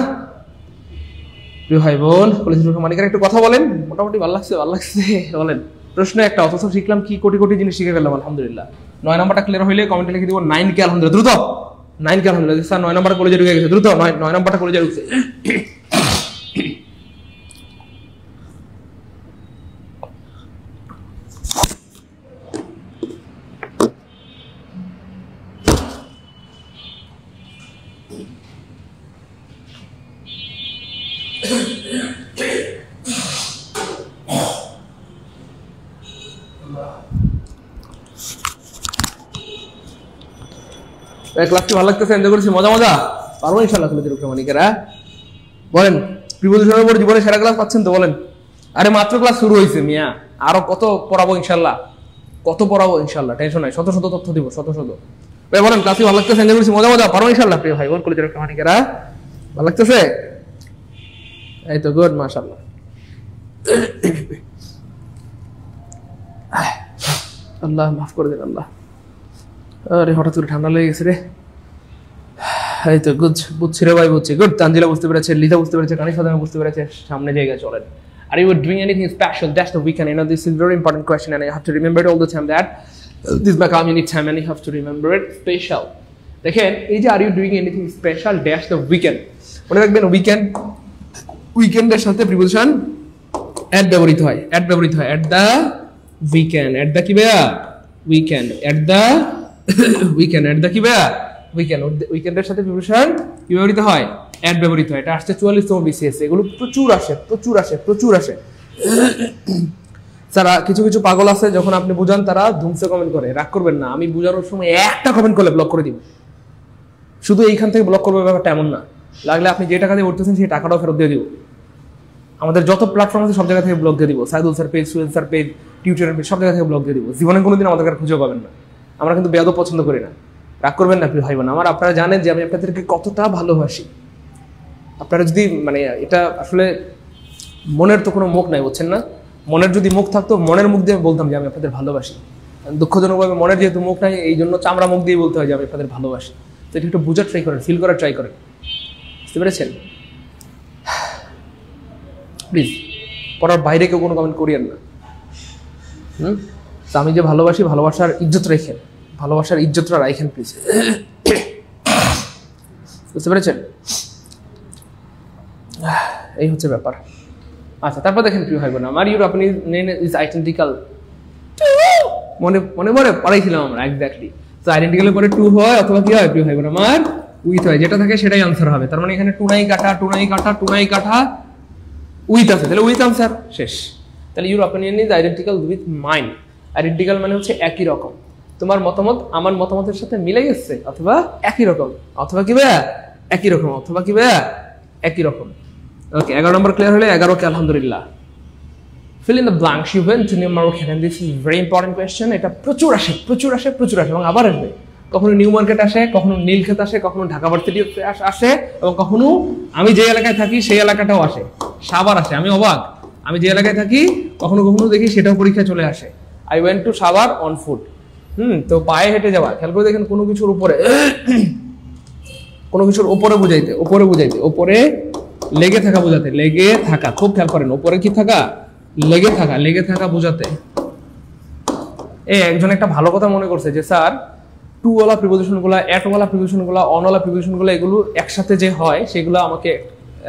প্রিয় ভাই বোন, কলেজের মানিকার একটু কথা বলেন। মোটামুটি ভালো লাগছে বলেন। প্রশ্ন একটা, অথচ শিখলাম কি কোটি কোটি জিনিস শিখে ফেললাম আলহামদুলিল্লাহ। 9 নাম্বারটা ক্লিয়ার হইলে কমেন্টে লিখে দিব 9 কে আলহামদুলিল্লাহ, দ্রুত 9 কে আলহামদুলিল্লাহ। স্যার 9 নাম্বার কলেজে ঢুকে গেছে, দ্রুত 9 নাম্বারটা কলেজে ঢুকছে। ক্লাসটি ভালো লাগতেছে, এনজয় করেছি, মজা পারবো ইনশাআল্লাহ। কলেজের মানিকেরা বলেন, প্রিপোজিশনের উপর জীবনে সেরা ক্লাস পাচ্ছেন তো বলেন? আরে মাত্র ক্লাস শুরু হয়েছে মিয়া, আরো কত পড়াবো ইনশাআল্লাহ, টেনশন নাই। শত তথ্য দিব, শত। ভাই বলেন, ক্লাসটি ভালো লাগতেছে, এনজয় করেছি, মজা পারবো ইনশাআল্লাহ। প্রিয় ভাই বোন, কলেজের মানিকেরা ভালো লাগতেছে? এই তো গুড, মাশাআল্লাহ। আল্লাহ মাফ করে দেন, আল্লাহ। আরে হঠাৎ করে ঠান্ডা লেগে গেছে রে। এই তো বুঝছি রে ভাই, বুঝছি। গুড। তানজিলা বুঝতে পেরেছে, লিদা বুঝতে পেরেছে, কানিস ফাতেমা বুঝতে পেরেছে। সামনে জায়গায় চলেন। Are you doing anything special? That's the weekend. You know, this is a very important question and I have to remember it all the time, that this is my community time and you have to remember it special. দেখেন, এই যে are you doing anything special dash the weekend, মনে রাখবেন উইকেন্ডের সাথে preposition at ব্যবহৃত হয়, at the weekend, at the কি ভাইয়া? weekend, at the weekend at the কি ভাইয়া উইকেন্ড, উইকেন্ডের সাথে প্রিপোজিশন কি ব্যবহৃত হয়? এট ব্যবহৃত হয়। এটা আসছে 44তম বিসিএস। এগুলো প্রচুর আসে প্রচুর আসে প্রচুর আসে। যারা কিছু কিছু পাগল আছে, যখন আপনি বুঝান তারা ধুমসে কমেন্ট করে, রাগ করবেন না, আমি বুঝানোর সময় একটা কমেন্ট করলে ব্লক করে দিব। শুধু এইখান থেকে ব্লক করবে ব্যাপারটা এমন না, লাগলে আপনি যে টাকা দিয়ে উঠতেছেন সেই টাকাটাও ফেরত দিয়ে দিব। আমাদের যত প্ল্যাটফর্ম আছে সব জায়গা থেকে ব্লক দিয়ে দিব, Saidul sir page, Suyel sir page, tutor page, সব জায়গা থেকে ব্লক দিয়ে দিব। জীবনে কোনোদিন আমাদের কাছে খুঁজে পাবেন না। আমরা কিন্তু বেয়াদব পছন্দ করি না, রাগ করবেন না প্রিয় ভাই বোন আমার। আপনারা জানেন যে আমি আপনাদেরকে কতটা ভালোবাসি। আপনারা যদি মানে এটা আসলে মনের তো কোনো মুখ নাই, বুঝছেন না? মনের যদি মুখ থাকতো, মনের মুখ দিয়ে বলতাম যে আমি আপনাদের ভালোবাসি। দুঃখজনকভাবে মনের যেহেতু মুখ নাই, এই জন্য চামড়া মুখ দিয়ে বলতে হয় যে আমি আপনাদের ভালোবাসি। তো এটা একটু বোঝার ট্রাই করেন, ফিল করার ট্রাই করেন, বুঝতে পেরেছেন? প্লিজ পড়ার বাইরে কেউ কোনো কমেন্ট করিয়েন না। তো আমি যে ভালোবাসি, ভালোবাসার ইজ্জত রেখেন, ভালোবাসার ইজ্জতটা রাখেন প্লিজ, বুঝতে পেরেছেন? এই হচ্ছে ব্যাপার। আচ্ছা, তারপর দেখেন প্রিয় ভাই বোন আমার, ইউরোপিয়ান নেম ইজ আইডেন্টিক্যাল। মনে মনে মনে পড়াইছিলাম আমরা এক্স্যাক্টলি। তো আইডেন্টিক্যালের পরে টু হয় অথবা কি হয় প্রিয় ভাই বোন আমার? উইথ হয়। যেটা থাকে সেটাই আনসার হবে। তার মানে এখানে টুনাই কাটা টুনাই কাটা টুনাই কাটা উইথ আছে, তাহলে উইথ আনসার শেষ। তাহলে your opinion is identical with mind. Identical মানে হচ্ছে একই রকম, তোমার মতামত আমার মতামতের সাথে মিলে গেছে, অথবা একই রকম, অথবা কি ভাইয়া একই রকম, অথবা কি ভাইয়া একই রকম। ওকে, 11 নম্বর ক্লিয়ার হলে 11 কে আলহামদুলিল্লাহ। fill in the blanks you went to New Market, and this is very important question. এটা প্রচুর আসে প্রচুর আসে প্রচুর আসে এবং আবার আসবে। কখনো নিউ মার্কেট আসে, কখনো নীলক্ষেত আসে, কখনো ঢাকা ভার্সিটি আসে, এবং কখনো আমি যে এলাকায় থাকি সেই এলাকাটাও আসে, সাভার আসে। আমি অবাক, আমি যে এলাকায় থাকি কখনো কখনো দেখি সেটাও পরীক্ষায় চলে আসে। I went to Savar on foot. তো পায়ে হেঁটে যাওয়া, খেয়াল করে দেখেন কোনো কিছুর উপরে, কোনো কিছুর উপরে বুঝাইতে, উপরে বুঝাইতে, উপরে লেগে থাকা বোঝাতে, লেগে থাকা, খুব খেয়াল করেন, উপরে কি থাকা, লেগে থাকা, লেগে থাকা বোঝাতে। একজন একটা ভালো কথা মনে করছে যে স্যার টু ওয়ালা প্রিপোজিশন গুলা, এট ওয়ালা প্রিপোজিশন গুলা, অন ওয়ালা প্রিপোজিশন গুলা, এগুলো একসাথে যে হয় সেগুলো আমাকে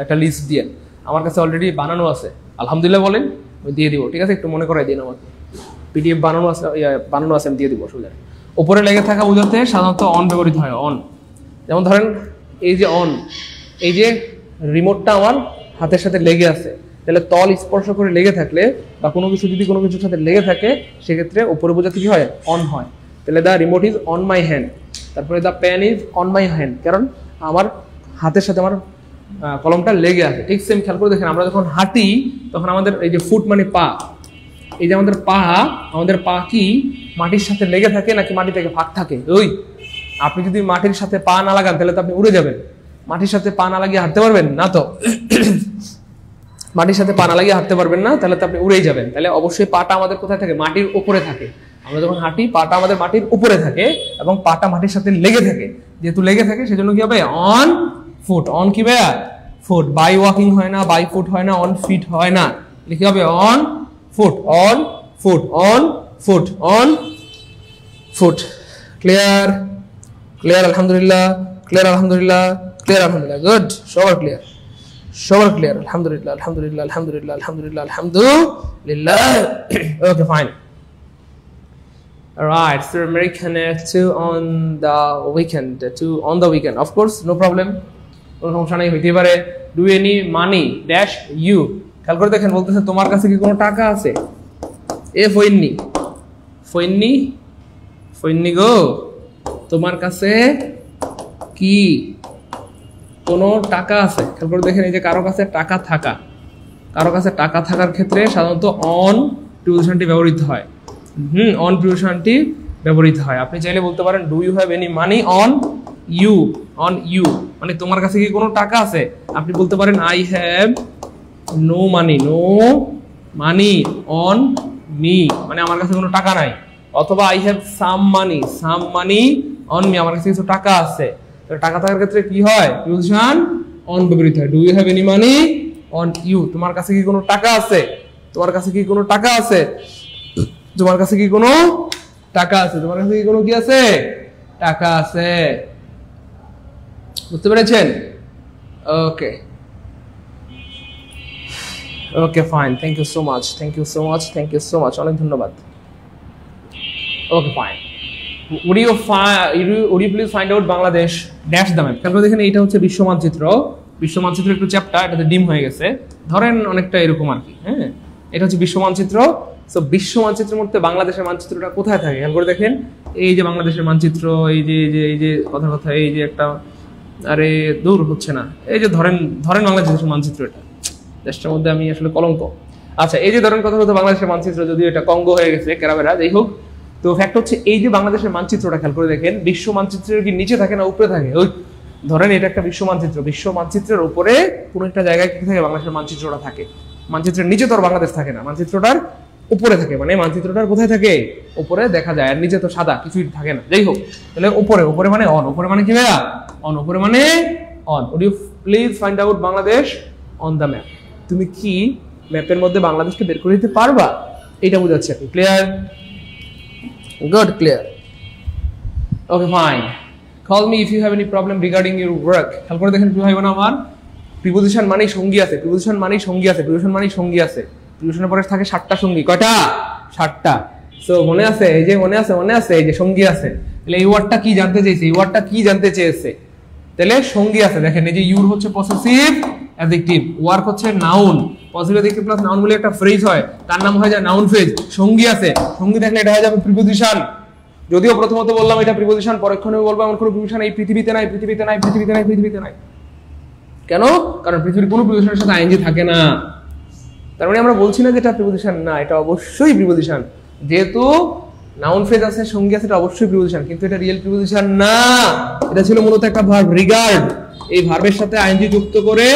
একটা লিস্ট দিয়ে, আমার কাছে অলরেডি বানানো আছে। আলহামদুলিল্লাহ বলেন, আমি দিয়ে দিব, ঠিক আছে? একটু মনে করাই দিন আমাকে, পিডিএফ বানানো আছে, বানানো আছে, আমি দিয়ে দিব, অসুবিধা নেই। উপরে লেগে থাকা বোঝাতে সাধারণত অন ব্যবহৃত হয়, অন। যেমন ধরেন এই যে অন, এই যে রিমোটটা আমার হাতের সাথে লেগে আছে, তাহলে তল স্পর্শ করে লেগে থাকলে বা কোনো কিছু যদি কোনো কিছুর সাথে লেগে থাকে সেক্ষেত্রে উপরে বোঝাতে কি হয়, অন হয়। তাহলে the remote is on my hand, তারপরে the pen is on my hand, কারণ আমার হাতের সাথে আমার কলমটা লেগে আছে। ঠিক সেম খেয়াল করে দেখেন, আমরা যখন হাঁটি তখন আমাদের এই যে ফুট মানে পা, এই যে আমাদের পা কি মাটির সাথে লেগে থাকে নাকি মাটি থেকে ফাঁক থাকে? ওই আপনি যদি মাটির সাথে পা না লাগান তাহলে তো আপনি উড়ে যাবেন। মাটির সাথে পা না লাগিয়ে হাঁটতে পারবেন না, তো মাটির সাথে পা না লাগিয়ে হাঁটতে পারবেন না, তাহলে তো আপনি উড়েই যাবেন। তাহলে অবশ্যই পাটা আমাদের কোথায় থাকে, মাটির উপরে থাকে। আমরা যখন হাঁটি পাটা আমাদের মাটির উপরে থাকে এবং পাটা মাটির সাথে লেগে থাকে। যেহেতু লেগে থাকে সেজন্য কি হবে, অন ফুট। অন কি ভাইয়া, ফুট। বাই ওয়াকিং হয় না, বাই ফুট হয় না, অন ফিট হয় না, লিখে হবে on foot, on foot, on foot, on foot. Clear? Clear আলহামদুলিল্লাহ, ক্লিয়ার আলহামদুলিল্লাহ, ক্লিয়ার আলহামদুলিল্লাহ, গুড, সবার ক্লিয়ার, সবার ক্লিয়ার, আলহামদুলিল্লাহ, আলহামদুলিল্লাহ, আলহামদুলিল্লাহ, আলহামদুলিল্লাহ, আলহামদুলিল্লাহ। ওকে, fine. Right, so American two on the weekend, two on the weekend, of course, no problem, কোনো সমস্যা নেই, হইতে পারে। Do any money dash you, খেয়াল করে দেখেন, বলতেছে তোমার কাছে কি কোনো টাকা আছে? এ ফইন্নি, ফইন্নি, ফইন্নি গো, তোমার কাছে কি কোনো টাকা আছে? খেয়াল করে দেখেন, এই যে কারো কাছে টাকা থাকা, কারো কাছে টাকা থাকার ক্ষেত্রে সাধারণত অন প্রিপোজিশনটি ব্যবহৃত হয়। অন প্রিপোজিশনটি ব্যবহৃত হয়। আপনি চাইলে বলতে পারেন do you have any money on you, on you মানে তোমার কাছে কি কোনো টাকা আছে? আপনি বলতে পারেন I have no money, no money on me, মানে আমার কাছে কোনো টাকা নাই। অথবা I have some money, some money on me, আমার কাছে কিছু টাকা আছে। টাকা থাকার ক্ষেত্রে কি হয়, প্রিপোজিশন অন ব্যবহৃত হয়। Do you have any money on you, তোমার কাছে কি কোনো টাকা আছে? তোমার কাছে কি কোনো টাকা আছে? তোমার কাছে কি কোনো টাকা আছে? তোমার কাছে কি কোনো কি আছে, টাকা আছে। বুঝতে পেরেছেন? Okay, okay, fine, thank you so much, thank you so much, thank you so much, অনেক ধন্যবাদ। Okay, fine. would you please find out Bangladesh dash the map? তারপর দেখেন এইটা হচ্ছে বিশ্ব মানচিত্র একটু চ্যাপ্টার, এটাতে ডিম হয়ে গেছে, ধরেন অনেকটা এরকম আর কি। হ্যাঁ, এটা হচ্ছে বিশ্ব মানচিত্র। সো বিশ্ব মানচিত্রের মধ্যে বাংলাদেশের মানচিত্রটা কোথায় থাকে খেয়াল করে দেখেন। এই যে বাংলাদেশের মানচিত্র, এই যে কথা এই যে একটা, আরে দূর হচ্ছে না, এই যে ধরেন বাংলাদেশের মানচিত্র, এটা দেশটার মধ্যে আমি আসলে কলঙ্ক। আচ্ছা, এই যে ধরেন কথা বাংলাদেশের মানচিত্র, যদিও এটা কঙ্গো হয়ে গেছে, কেরাবেরা, যাই হোক। তো ফ্যাক্ট হচ্ছে এই যে বাংলাদেশের মানচিত্রটা খেয়াল করে দেখেন, বিশ্ব মানচিত্রের কি নিচে থাকে না উপরে থাকে? ওই ধরেন এটা একটা বিশ্ব মানচিত্রের উপরে কোন একটা জায়গায় কি থাকে, বাংলাদেশের মানচিত্রটা থাকে। মানচিত্রের নিচে তো আর বাংলাদেশ থাকে না, মানচিত্রটার উপরে থাকে, মানে মানচিত্রটার কোথায় থাকে? উপরে দেখা যায়, আর নিচে তো সাদা কিছুই থাকে না। যাই হোক, তাহলে উপরে মানে অন, উপরে মানে কি ভাইয়া? অন, উপরে মানে on. would you please find out Bangladesh on the map? তুমি কি ম্যাপের মধ্যে বাংলাদেশকে বের করে দিতে পারবা? এটা বোঝাচ্ছে। Clear? Good, clear. Okay, fine. Call me if you have any problem regarding your work. খেয়াল করে দেখেন, ভাই বোন আমার, প্রিপোজিশন মানেই সঙ্গী আছে, প্রিপোজিশন মানেই সঙ্গী আছে। প্রিপোজিশনের পরে থাকে 7টা সঙ্গী। কয়টা? 7টা। সো মনে আছে এই যে সঙ্গী আছে। তাহলে এই ওয়ার্ডটা কি জানতে চেয়েছে? তাহলে সঙ্গী আছে। দেখেন এই যে ইউর হচ্ছে পসেসিভ অ্যাডজেক্টিভ, ওয়ার্ক হচ্ছে noun, possessive adjective plus noun বলে একটা ফ্রেজ হয়, তার নাম হয়ে যায় নাউন ফ্রেজ। সঙ্গী আছে, সঙ্গী থাকলে এটা হয়ে যাবে প্রিপোজিশন। যদিও প্রথমত বললাম এটা প্রিপোজিশন, পরক্ষণে বলবো এমন কোনো প্রিপোজিশন এই পৃথিবীতে নাই। কেন? কারণ পৃথিবীর কোনো প্রিপোজিশনের সাথে আইএনজি থাকে না। তার মানে আমরা বলছি না যে এটা প্রিপোজিশন না, এটা অবশ্যই প্রিপোজিশন। যেহেতু নাউন ফ্রেজ আছে, সঙ্গী আছে, এটা অবশ্যই প্রিপোজিশন, কিন্তু এটা রিয়েল প্রিপোজিশন না। এটা ছিল মূলত একটা ভার্ব, রিগার্ড। এই ভার্বের সাথে আইএনজি যুক্ত করে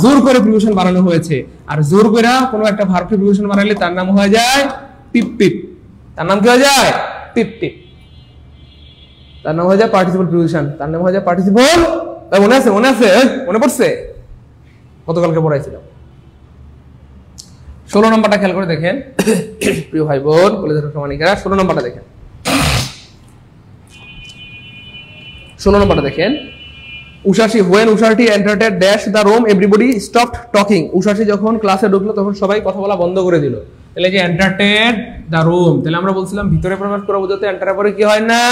জোর করে প্রিপোজিশন বানানো হয়েছে। আর জোর করে কোনো একটা ভার্বকে প্রিপোজিশন বানালে তার নাম হয়ে যায় পিপ। তার নাম কি হয়ে যায়? পিপ। তার নাম হয়ে যায় পার্টিসিপল প্রিপোজিশন, তার নাম হয়ে যায় পার্টিসিপল। মনে পড়ছে? গতকালকে পড়াইছিলাম। 16 নম্বরটা খেয়াল করে দেখেন প্রিয় ভাই বোন, কলেজের সমানিকেরা, 16 নম্বরটা দেখেন। 16 নম্বরটা দেখেন। উষাশী, when Ushashi entered dash the room everybody stopped talking. উষাশী যখন ক্লাসে ঢুকলো তখন সবাই কথা বলা বন্ধ করে দিল। তাহলে যে entered the room, তাহলে আমরা বলছিলাম ভিতরে প্রবেশ করা বোঝাতে এন্টার পরে কি হয় না?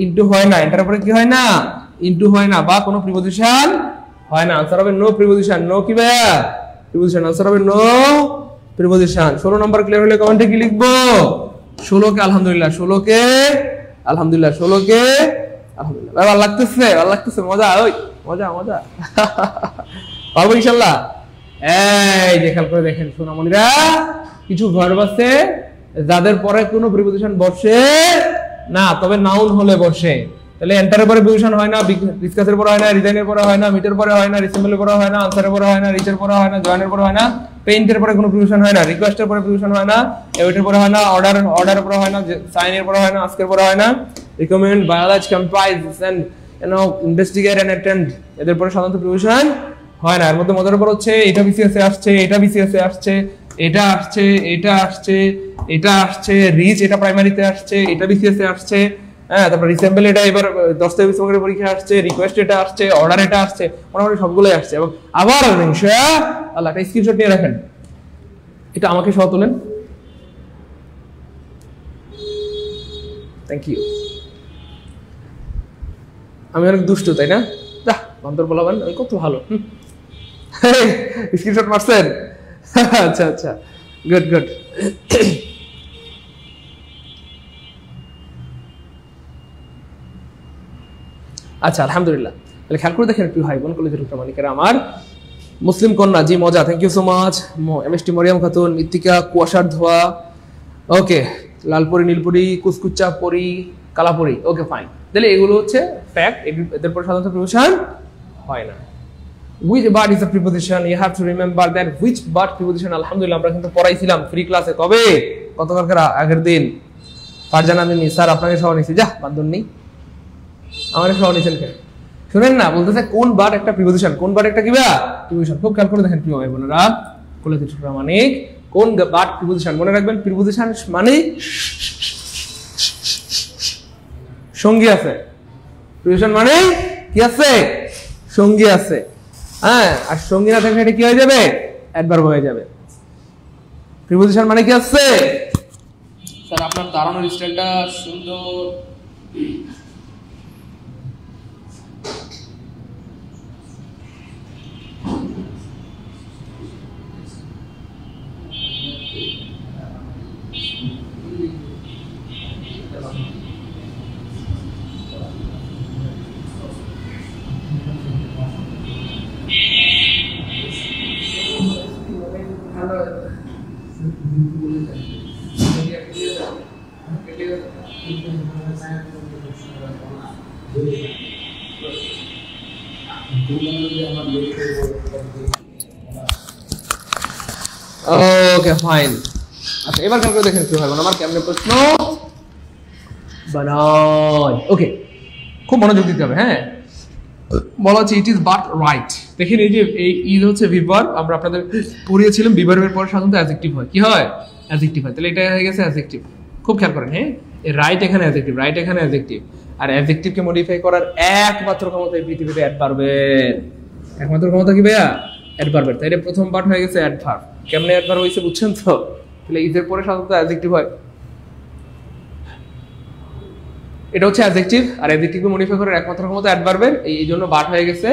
ইনটু হয় না। এন্টার পরে কি হয় না? ইনটু হয় না, বা কোনো প্রিপোজিশন হয় না। আনসার হবে নো প্রিপোজিশন। নো কি ভাইয়া? প্রিপোজিশন। আনসার হবে নো প্রিপোজিশন। 16 নম্বর ক্লিয়ার হলে কমেন্টে কি লিখবো? 16 কে আলহামদুলিল্লাহ, 16 কে আলহামদুলিল্লাহ, 16 কে আলহামদুলিল্লাহ। ভালো লাগতেছে, মজা পারবো ইনশাআল্লাহ। এই যে খেয়াল করে দেখেন সোনামণিরা, কিছু ভার্ব আছে যাদের পরে কোনো প্রিপোজিশন বসে না, তবে নাউন হলে বসে। তাহলে এন্টারের পরে প্রিপোজিশন হয় না, ডিসকাসের পরে হয় না, রিজাইনের পরে হয় না, মিটের পরে হয় না, রিসেম্বলের পরে হয় না, আনসারের পরে হয় না, রিচের পরে হয় না, জয়েনের পরে হয় না, পেইন্টের পরে কোনো প্রিপোজিশন হয় না, রিকোয়েস্টের পরে প্রিপোজিশন হয় না, এওয়েটের পরে হয় না, অর্ডারের পরে হয় না, সাইনের পরে হয় না, আস্কের পরে হয় না, রিকমেন্ড, বায়োলজ, comprise and investigate and attend, এদের পরে সাধারণত প্রিপোজিশন হয় না। এর মধ্যে মজার ব্যাপার হচ্ছে এটা বিসিএস এ আসছে, এটা বিসিএস এ আসছে, এটা আসছে, এটা আসছে, এটা আসছে, রিচ এটা প্রাইমারিতে আসছে, এটা বিসিএস এ আসছে। হ্যাঁ, তারপর রিসেম্বল এটা এবার 10 থেকে 20 মার্কের পরীক্ষা আসছে, রিকোয়েস্ট এটা আসছে, অর্ডার এটা আসছে, মোটামুটি সবগুলোই আসছে। এবং আবার ইনশাআল্লাহ একটা স্ক্রিনশট নিয়ে রাখেন, এটা আমাকে সহ তোলেন। Thank you. আমি অনেক দুষ্টু তাই না? বান্দর বলাবেন আমি কত ভালো। স্ক্রিনশট মারছেন? আচ্ছা, গুড। আচ্ছা, আলহামদুলিল্লাহ। তাহলে খেয়াল করে দেখেন প্রিয় ভাই বোন, কলেজের প্রমাণিকেরা আমার, মুসলিম কন্যা, জি মজা, thank you so much. MST Mariam Khatun, মৃত্তিকা, কুয়াশার ধোয়া, ওকে, লালপরি, নীলপরি, কুচকুচা পরি, কালাপরি, ওকে ফাইন। তাহলে এগুলো হচ্ছে ফ্যাক্ট, এদের পর সাধারণত প্রিপোজিশন হয় না। which but is a preposition, you have to remember that which but preposition। আলহামদুলিল্লাহ আমরা কিন্তু পড়াইছিলাম ফ্রি ক্লাসে, কবে? গতকালকে আগের দিন। ফারজানা মিমি স্যার আপনাকে সহ নিছি, যা বান্দর নেই, আমার সহ নিছেন কেন? শুনেন না, বলতেছে কোন বাট একটা প্রিপোজিশন, কোন বাট একটা কিবা প্রিপোজিশন। খুব খেয়াল করে দেখেন প্রিয় ভাই বোনেরা, কলেজের ছোটরা, মানে কোন বাট প্রিপোজিশন। মনে রাখবেন প্রিপোজিশন মানে সঙ্গী আছে, প্রিপোজিশন মানে কি আছে? সঙ্গী আছে। হ্যাঁ, আর সঙ্গী না থাকলে এটা কি হয়ে যাবে? অ্যাডভার্ব হয়ে যাবে। প্রিপোজিশন মানে কি আছে? স্যার আপনার দাঁড়ানোর স্টাইলটা সুন্দর, ওকে ফাইন। আচ্ছা এবার কালকে দেখেন কি হয় আমার কেমনে প্রশ্ন বানাই। ওকে খুব মনোযোগ দিতে হবে। হ্যাঁ বলা হচ্ছে ইট ইজ বাট রাইট। দেখেন এই যে এই ইজ হচ্ছে ভিভার, আমরা আপনাদের পড়িয়েছিলাম ভিভারের পর সাধারণত অ্যাডজেক্টিভ হয়। কি হয়? অ্যাডজেক্টিভ হয়। তাহলে এটা হয়ে গেছে অ্যাডজেক্টিভ। খুব খেয়াল করেন। হ্যাঁ এই রাইট এখানে অ্যাডজেক্টিভ, রাইট এখানে অ্যাডজেক্টিভ। আর অ্যাডজেক্টিভকে মডিফাই করার একমাত্র ক্ষমতা এই পৃথিবীতে অ্যাডভার্বের। একমাত্র ক্ষমতা কি ভাইয়া? অ্যাডভার্বের। তাই এটা প্রথম পার্ট হয়ে গেছে অ্যাডভার্ব। কেমনে অ্যাডভার্ব হয়েছে বুঝছেন তো? তাহলে ইজের পরে সাধারণত অ্যাডজেক্টিভ হয়। এটা হচ্ছে অ্যাডজেক্টিভ, আর অ্যাডজেক্টিভকে মডিফাই করার একমাত্র ক্ষমতা অ্যাডভার্বের। এই জন্য বাট হয়ে গেছে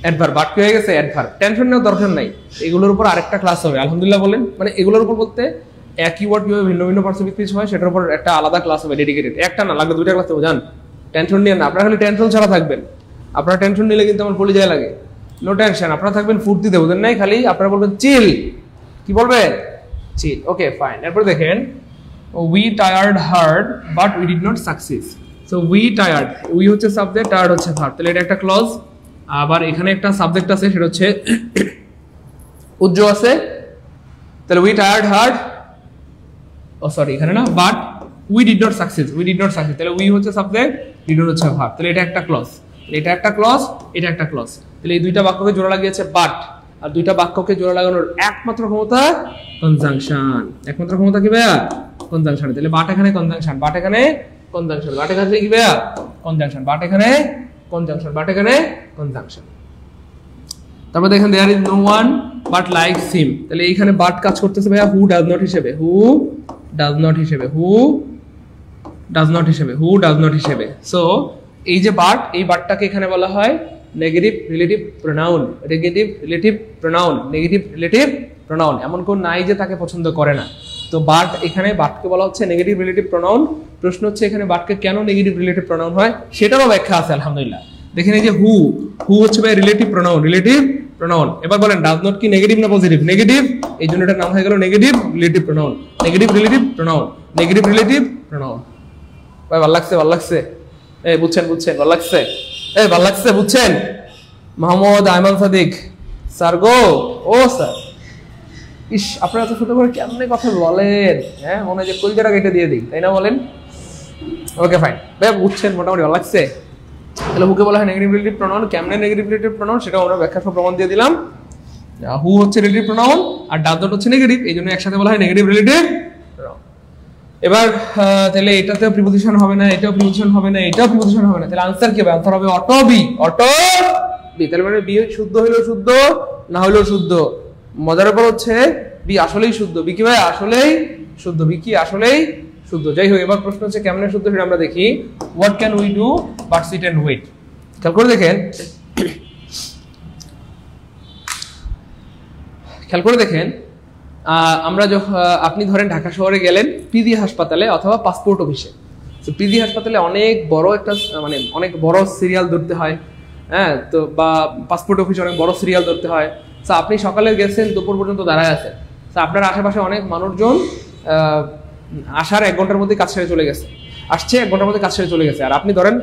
অ্যাডভার্ব। বাট কি হয়ে গেছে? অ্যাডভার্ব। টেনশন নেওয়ার দরকার নাই, এগুলোর উপর আরেকটা ক্লাস হবে আলহামদুলিল্লাহ বলেন। মানে এগুলোর উপর বলতে একই ওয়ার্ড কিভাবে ভিন্ন ভিন্ন পার্সেন্টেজ পিচ হয় সেটার উপর একটা আলাদা ক্লাস হবে ডেডিকেটেড। একটা না লাগলে দুইটা ক্লাস হবে, জান। টেনশন নিয়ে না, আপনারা খালি টেনশন ছাড়া থাকবেন। আপনারা টেনশন নিলে কিন্তু আমার পরিচয় লাগে। নো টেনশন, আপনারা থাকবেন ফুর্তিতে, বুঝেন নাই? খালি আপনারা বলবেন চিল। কি বলবেন? চিল। Okay fine. এরপর দেখেন we tired hard but we did not succeed. so we tired, we হচ্ছে সাবজেক্ট, tired হচ্ছে ভার্ব। তাহলে এটা একটা ক্লজ। আবার এখানে একটা সাবজেক্ট আছে, সেটা হচ্ছে উজ্জ আছে। তাহলে we tired hard, ও সরি এখানে না, but we did not succeed, we did not succeed। তাহলে we হচ্ছে সাবজেক্ট, did not হচ্ছে ভার্ব। তাহলে এটা একটা ক্লজ, এটা একটা ক্লজ, এটা একটা ক্লজ। তাহলে এই দুইটা বাক্যকে জোড়া লাগিয়েছে বাট, আর দুইটা বাক্যকে জোড়া লাগানোর একমাত্র ক্ষমতা কনজাংশন। একমাত্র ক্ষমতা কি ভাইয়া? কনজাংশন। তাহলে বাট এখানে কনজাংশন, বাট এখানে কনজাংশন, বাট এখানে কি ভাইয়া? কনজাংশন, বাট এখানে কনজাংশন, বাট এখানে কনজাংশন। তারপর দেখেন there is no one but likes him. তাহলে এইখানে বাট কাজ করতেছে ভাইয়া হু ডাজ নট হিসেবে, হু ডাজ নট হিসেবে, হু ডাজ নট হিসেবে, হু ডাজ নট হিসেবে। সো এই যে বাট, এই বাটটাকে এখানে বলা হয় negative relative pronoun. Negative relative pronoun, negative relative pronoun. এমন কোন নাই যে তাকে পছন্দ করে না। তো বাট, এখানে বাটকে বলা হচ্ছে নেগেটিভ রিলেটিভ প্রোনাউন। প্রশ্ন হচ্ছে এখানে বাটকে কেন নেগেটিভ রিলেটিভ প্রোনাউন হয় সেটারও ব্যাখ্যা আছে আলহামদুলিল্লাহ। দেখেন এই যে হু, হু হচ্ছে ভাই রিলেটিভ প্রোনাউন, রিলেটিভ প্রোনাউন। এবার বলেন ডাজ নট কি নেগেটিভ না পজিটিভ? নেগেটিভ। এই জন্য এটার নাম হয়ে গেল negative relative pronoun, negative relative pronoun, negative relative pronoun. ভাই ভালো লাগছে? ভালো লাগছে? এই বুঝছেন? বুঝছেন? ভালো লাগছে? এই ভালো লাগছে? বুঝছেন? মোহাম্মদ আয়মান সাদিক স্যার গো, ও স্যার, ইস আপনারা এত ছোট করে কেমনে কথা বলেন? হ্যাঁ মনে হয় যে কলজাটা কেটে দিয়ে দিই, তাই না বলেন? ওকে ফাইন ভাই, বুঝছেন মোটামুটি? ভালো লাগছে? তাহলে হুকে বলা হয় নেগেটিভ রিলেটিভ প্রোনাউন। কেমনে নেগেটিভ রিলেটিভ প্রোনাউন সেটাও আমরা ব্যাখ্যা সহ প্রমাণ দিয়ে দিলাম। হু হচ্ছে রিলেটিভ প্রোনাউন আর ডাজ নট হচ্ছে নেগেটিভ, এই জন্য একসাথে বলা হয় নেগেটিভ রিলেটিভ প্রোনাউন। এবার তাহলে এটাতেও প্রিপোজিশন হবে না, এটাও প্রিপোজিশন হবে না, এটাও প্রিপোজিশন হবে না। তাহলে আনসার কি হবে? আনসার হবে অটো বি, অটো বি। তাহলে মানে বি শুদ্ধ হইলেও শুদ্ধ, না হইলেও শুদ্ধ। মজার ব্যাপার হচ্ছে বি আসলেই শুদ্ধ। বি কি ভাই? আসলেই শুদ্ধ। বি কি? আসলেই শুদ্ধ। যাই হোক, এবার প্রশ্ন হচ্ছে কেমনে শুদ্ধ সেটা আমরা দেখি। What can we do but sit and wait. খেয়াল করে দেখেন, খেয়াল করে দেখেন, আমরা যখন আপনি ধরেন ঢাকা শহরে গেলেন পিজি হাসপাতালে অথবা পাসপোর্ট অফিসে। তো পিজি হাসপাতালে অনেক বড় একটা মানে অনেক বড় সিরিয়াল ধরতে হয়। হ্যাঁ, তো বা পাসপোর্ট অফিসে অনেক বড় সিরিয়াল ধরতে হয়। তো আপনি সকালে গেছেন, দুপুর পর্যন্ত দাঁড়ায় আছেন। তো আপনার আশেপাশে অনেক মানুষজন আসার 1 ঘন্টার মধ্যে কাজ সেরে চলে গেছে, আসছে 1 ঘন্টার মধ্যে কাজ সেরে চলে গেছে, আর আপনি ধরেন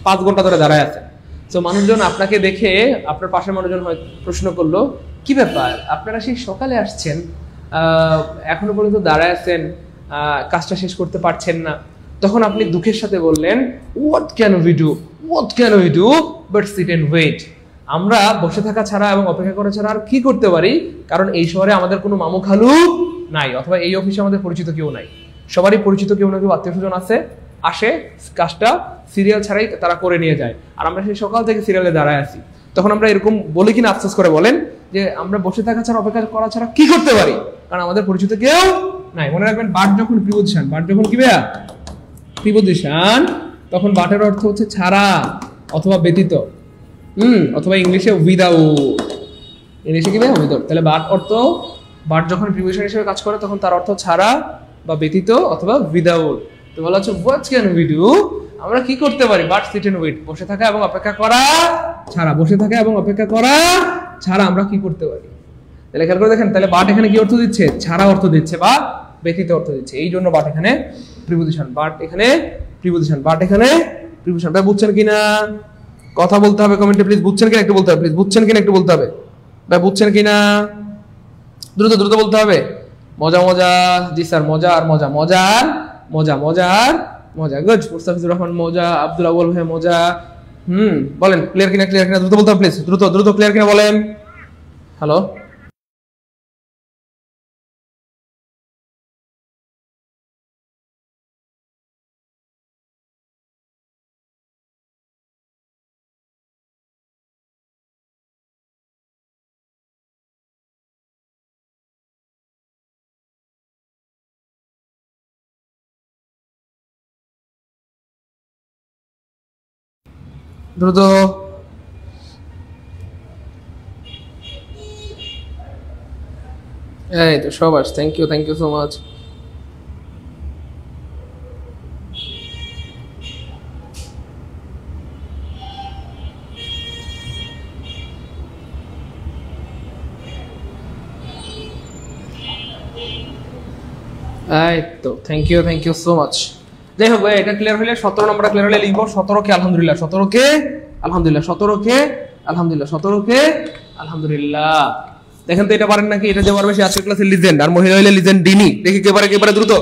5 ঘন্টা ধরে দাঁড়ায় আছেন। তো মানুষজন আপনাকে দেখে, আপনার পাশের মানুষজন হয়তো প্রশ্ন করলো, কি ব্যাপার আপনারা সেই সকালে আসছেন, এখনো পর্যন্ত দাঁড়ায় আছেন, কাজটা শেষ করতে পারছেন না। তখন আপনি দুঃখের সাথে বললেন, what can we do, what can we do but sit and wait. আমরা বসে থাকা ছাড়া এবং অপেক্ষা করা ছাড়া আর কি করতে পারি? কারণ এই শহরে আমাদের কোনো মামু খালু নাই, অথবা এই অফিসে আমাদের পরিচিত কেউ নাই। সবারই পরিচিত কেউ না কেউ আত্মীয় স্বজন আছে, আসে, কাজটা সিরিয়াল ছাড়াই তারা করে নিয়ে যায়, আর আমরা সেই সকাল থেকে সিরিয়ালে দাঁড়ায় আছি। তখন আমরা এরকম বলি কিনা আফসোস করে বলেন যে আমরা বসে থাকা ছাড়া অপেক্ষা করা ছাড়া কি করতে পারি, কারণ আমাদের পরিচিত কেউ নাই। মনে রাখবেন, বাট যখন প্রিপোজিশন, বাট যখন কি ভাইয়া? প্রিপোজিশন, তখন বাটের অর্থ হচ্ছে ছাড়া অথবা ব্যতীত, অথবা ইংলিশে উইদাউট। ইংলিশে কি ভাই? উইদাউট। তাহলে বাট অর্থ, বাট যখন প্রিপোজিশন হিসেবে কাজ করে তখন তার অর্থ ছাড়া বা ব্যতীত অথবা উইদাউট। তো বলা হচ্ছে হোয়াট ক্যান উই ডু, আমরা কি করতে পারি? বাট সিট এন্ড ওয়েট, বসে থাকা এবং অপেক্ষা করা ছাড়া, বসে থাকা এবং অপেক্ষা করা ছাড়া আমরা কি করতে পারি? তাহলে খেয়াল করে দেখেন, তাহলে বাট এখানে কি অর্থ দিচ্ছে? ছাড়া অর্থ দিচ্ছে বা ব্যতীত অর্থ দিচ্ছে। এই জন্য বাট এখানে প্রিপোজিশন, বাট এখানে প্রিপোজিশন, বাট এখানে প্রিপোজিশন। ভাই বুঝছেন কিনা? কথা বলতে হবে কমেন্টে প্লিজ। বুঝছেন কিনা একটু বলতে হবে প্লিজ। বুঝছেন কিনা একটু বলতে হবে ভাই। বুঝছেন কিনা? দ্রুত দ্রুত বলতে হবে। মজা মজা, জি স্যার, মজা আর মজা, মজার মজা, মজার মজা। গুড। মুস্তাফিজুর রহমান মজা, আব্দুল আউয়াল ভাই মজা। বলেন ক্লিয়ার কিনা? ক্লিয়ার কিনা? দ্রুত বলতে হবে প্লিজ। দ্রুত দ্রুত ক্লিয়ার কিনা বলেন। হ্যালো, দ্রুত। এই তো সবাস, thank you, thank you so much. এই তো থ্যাংক ইউ সো মাচ। যাই হোক ভাই, এটা ক্লিয়ার হলে 17 নম্বরটা ক্লিয়ার হলে লিখবো 17 কে আলহামদুলিল্লাহ, 17 কে আলহামদুলিল্লাহ, 17 কে আলহামদুলিল্লাহ, 17 কে আলহামদুলিল্লাহ। দেখেন তো এটা পারেন নাকি? এটা যে পারবে সে আজকের ক্লাসে লিজেন্ড, আর মহিলা হইলে লিজেন্ড ডিনি। দেখি কে পারে, কে পারে, দ্রুত।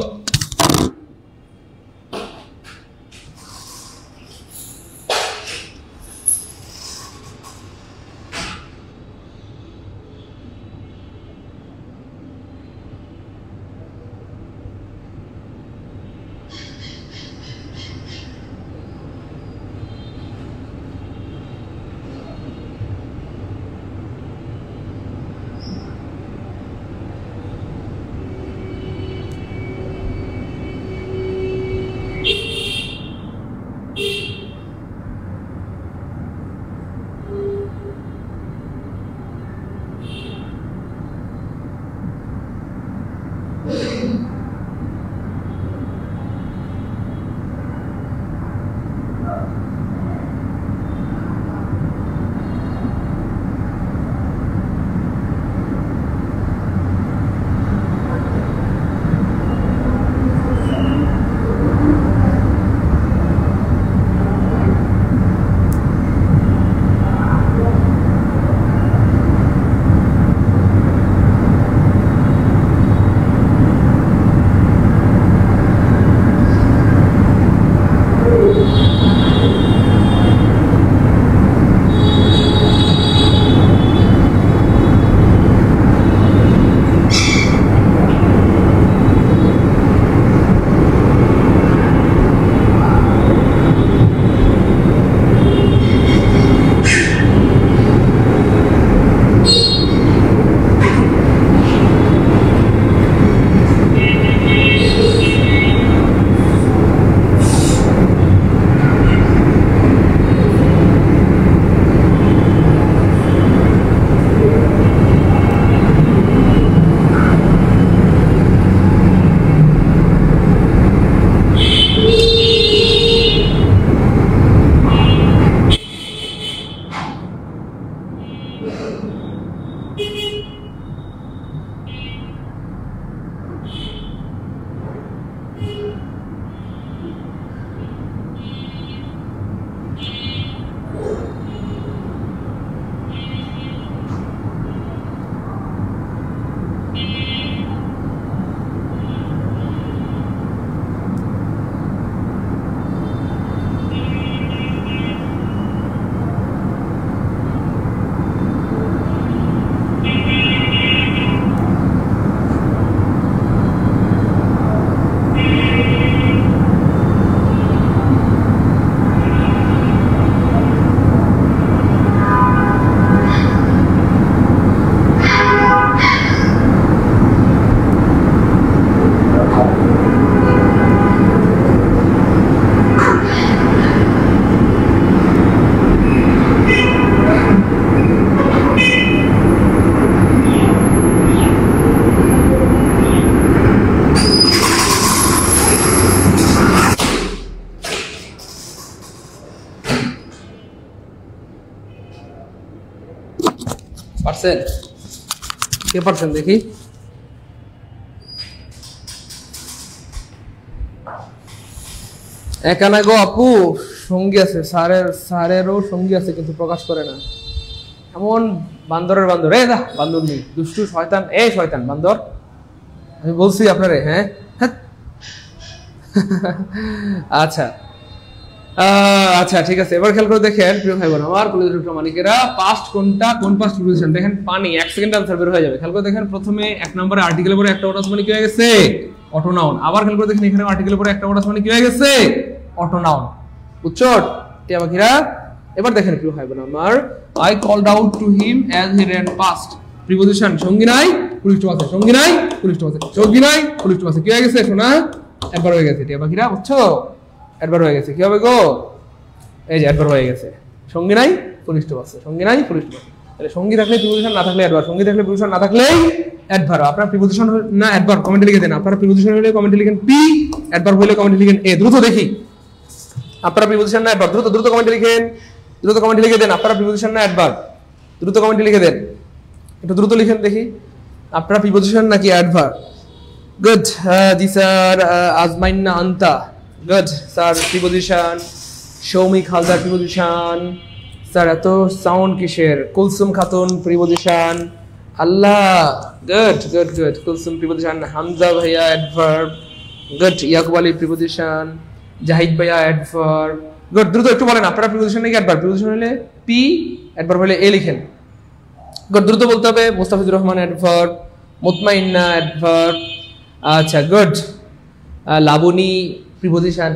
পারছেন? কে পারছেন দেখি? একা না গো আপু, সঙ্গী আছে, স্যারেরও সঙ্গী আছে কিন্তু প্রকাশ করে না। এমন বান্দরের বান্দর, এ দা বান্দর নেই, দুষ্টু শয়তান, এই শয়তান বান্দর, আমি বলছি আপনারে। হ্যাঁ আচ্ছা আচ্ছা ঠিক আছে, এবার খেয়াল করে দেখেন প্রিয় ভাই বোন আমার কলেজের মালিকেরা, পাস্ট কোনটা, কোন পাস্ট প্রিপোজিশন দেখেন, পানি 1 সেকেন্ড আনসার বের হয়ে যাবে। খেয়াল করে দেখেন প্রথমে 1 নম্বরে আর্টিকেলের পরে একটা ওয়ার্ড মানে কি হয়ে গেছে? Auto noun. আবার খেয়াল করে দেখেন এখানে আর্টিকেলের পরে একটা ওয়ার্ড মানে কি হয়ে গেছে? Auto noun. বুঝছো টিয়া বাকিরা? এবার দেখেন প্রিয় ভাই বোন আমার, I called out to him as he ran past, preposition সঙ্গী নাই পুলিশ আছে, সঙ্গী নাই পুলিশ আছে, সঙ্গী নাই পুলিশ আছে, কি হয়ে গেছে শোনা? একবার হয়ে গেছে টিয়া বাকিরা, বুঝছো? একবার হয়ে গেছে, কি হবে গো? এই যে একবার হয়ে গেছে, সঙ্গী নাই পুলিশ আছে, সঙ্গী নাই পুলিশ আছে। তাহলে সঙ্গী থাকলে প্রিপোজিশন, না থাকলে অ্যাডভার্ব, সঙ্গী থাকলে প্রিপোজিশন, না থাকলে অ্যাডভার্ব। আপনারা প্রিপোজিশন না অ্যাডভার্ব কমেন্টে লিখে দেন। আপনারা প্রিপোজিশন হলে কমেন্টে লিখেন পি, অ্যাডভার্ব হলে কমেন্টে লিখেন এ। দ্রুত দেখি আপনারা প্রিপোজিশন না অ্যাডভার্ব, দ্রুত দ্রুত কমেন্টে লিখেন, দ্রুত কমেন্টে লিখে দেন। আপনারা প্রিপোজিশন না অ্যাডভার্ব, দ্রুত কমেন্টে লিখে দেন, একটু দ্রুত লিখেন দেখি আপনারা প্রিপোজিশন নাকি অ্যাডভার্ব। গুড, দিস আর আজমাইন্না আন্তা, good sir preposition. Soumik Haldar preposition. Sir এত সাউন্ড কিসের? Kulsum Khatun preposition. Allah, good good good, Kulsum preposition. Hamza ভাইয়া adverb, good. Yakub Ali preposition. Zahid ভাইয়া অ্যাডভার্ব, গুড। দ্রুত একটু বলেন আপনারা প্রিপোজিশন নাকি অ্যাডভার্ব? প্রিপোজিশন হলে পি, অ্যাডভার্ব হলে এ লিখেন। গুড, দ্রুত বলতে হবে। মুস্তাফিজুর রহমান অ্যাডভার্ব। মুতমাইন্না অ্যাডভার্ব। আচ্ছা good. Laboni preposition.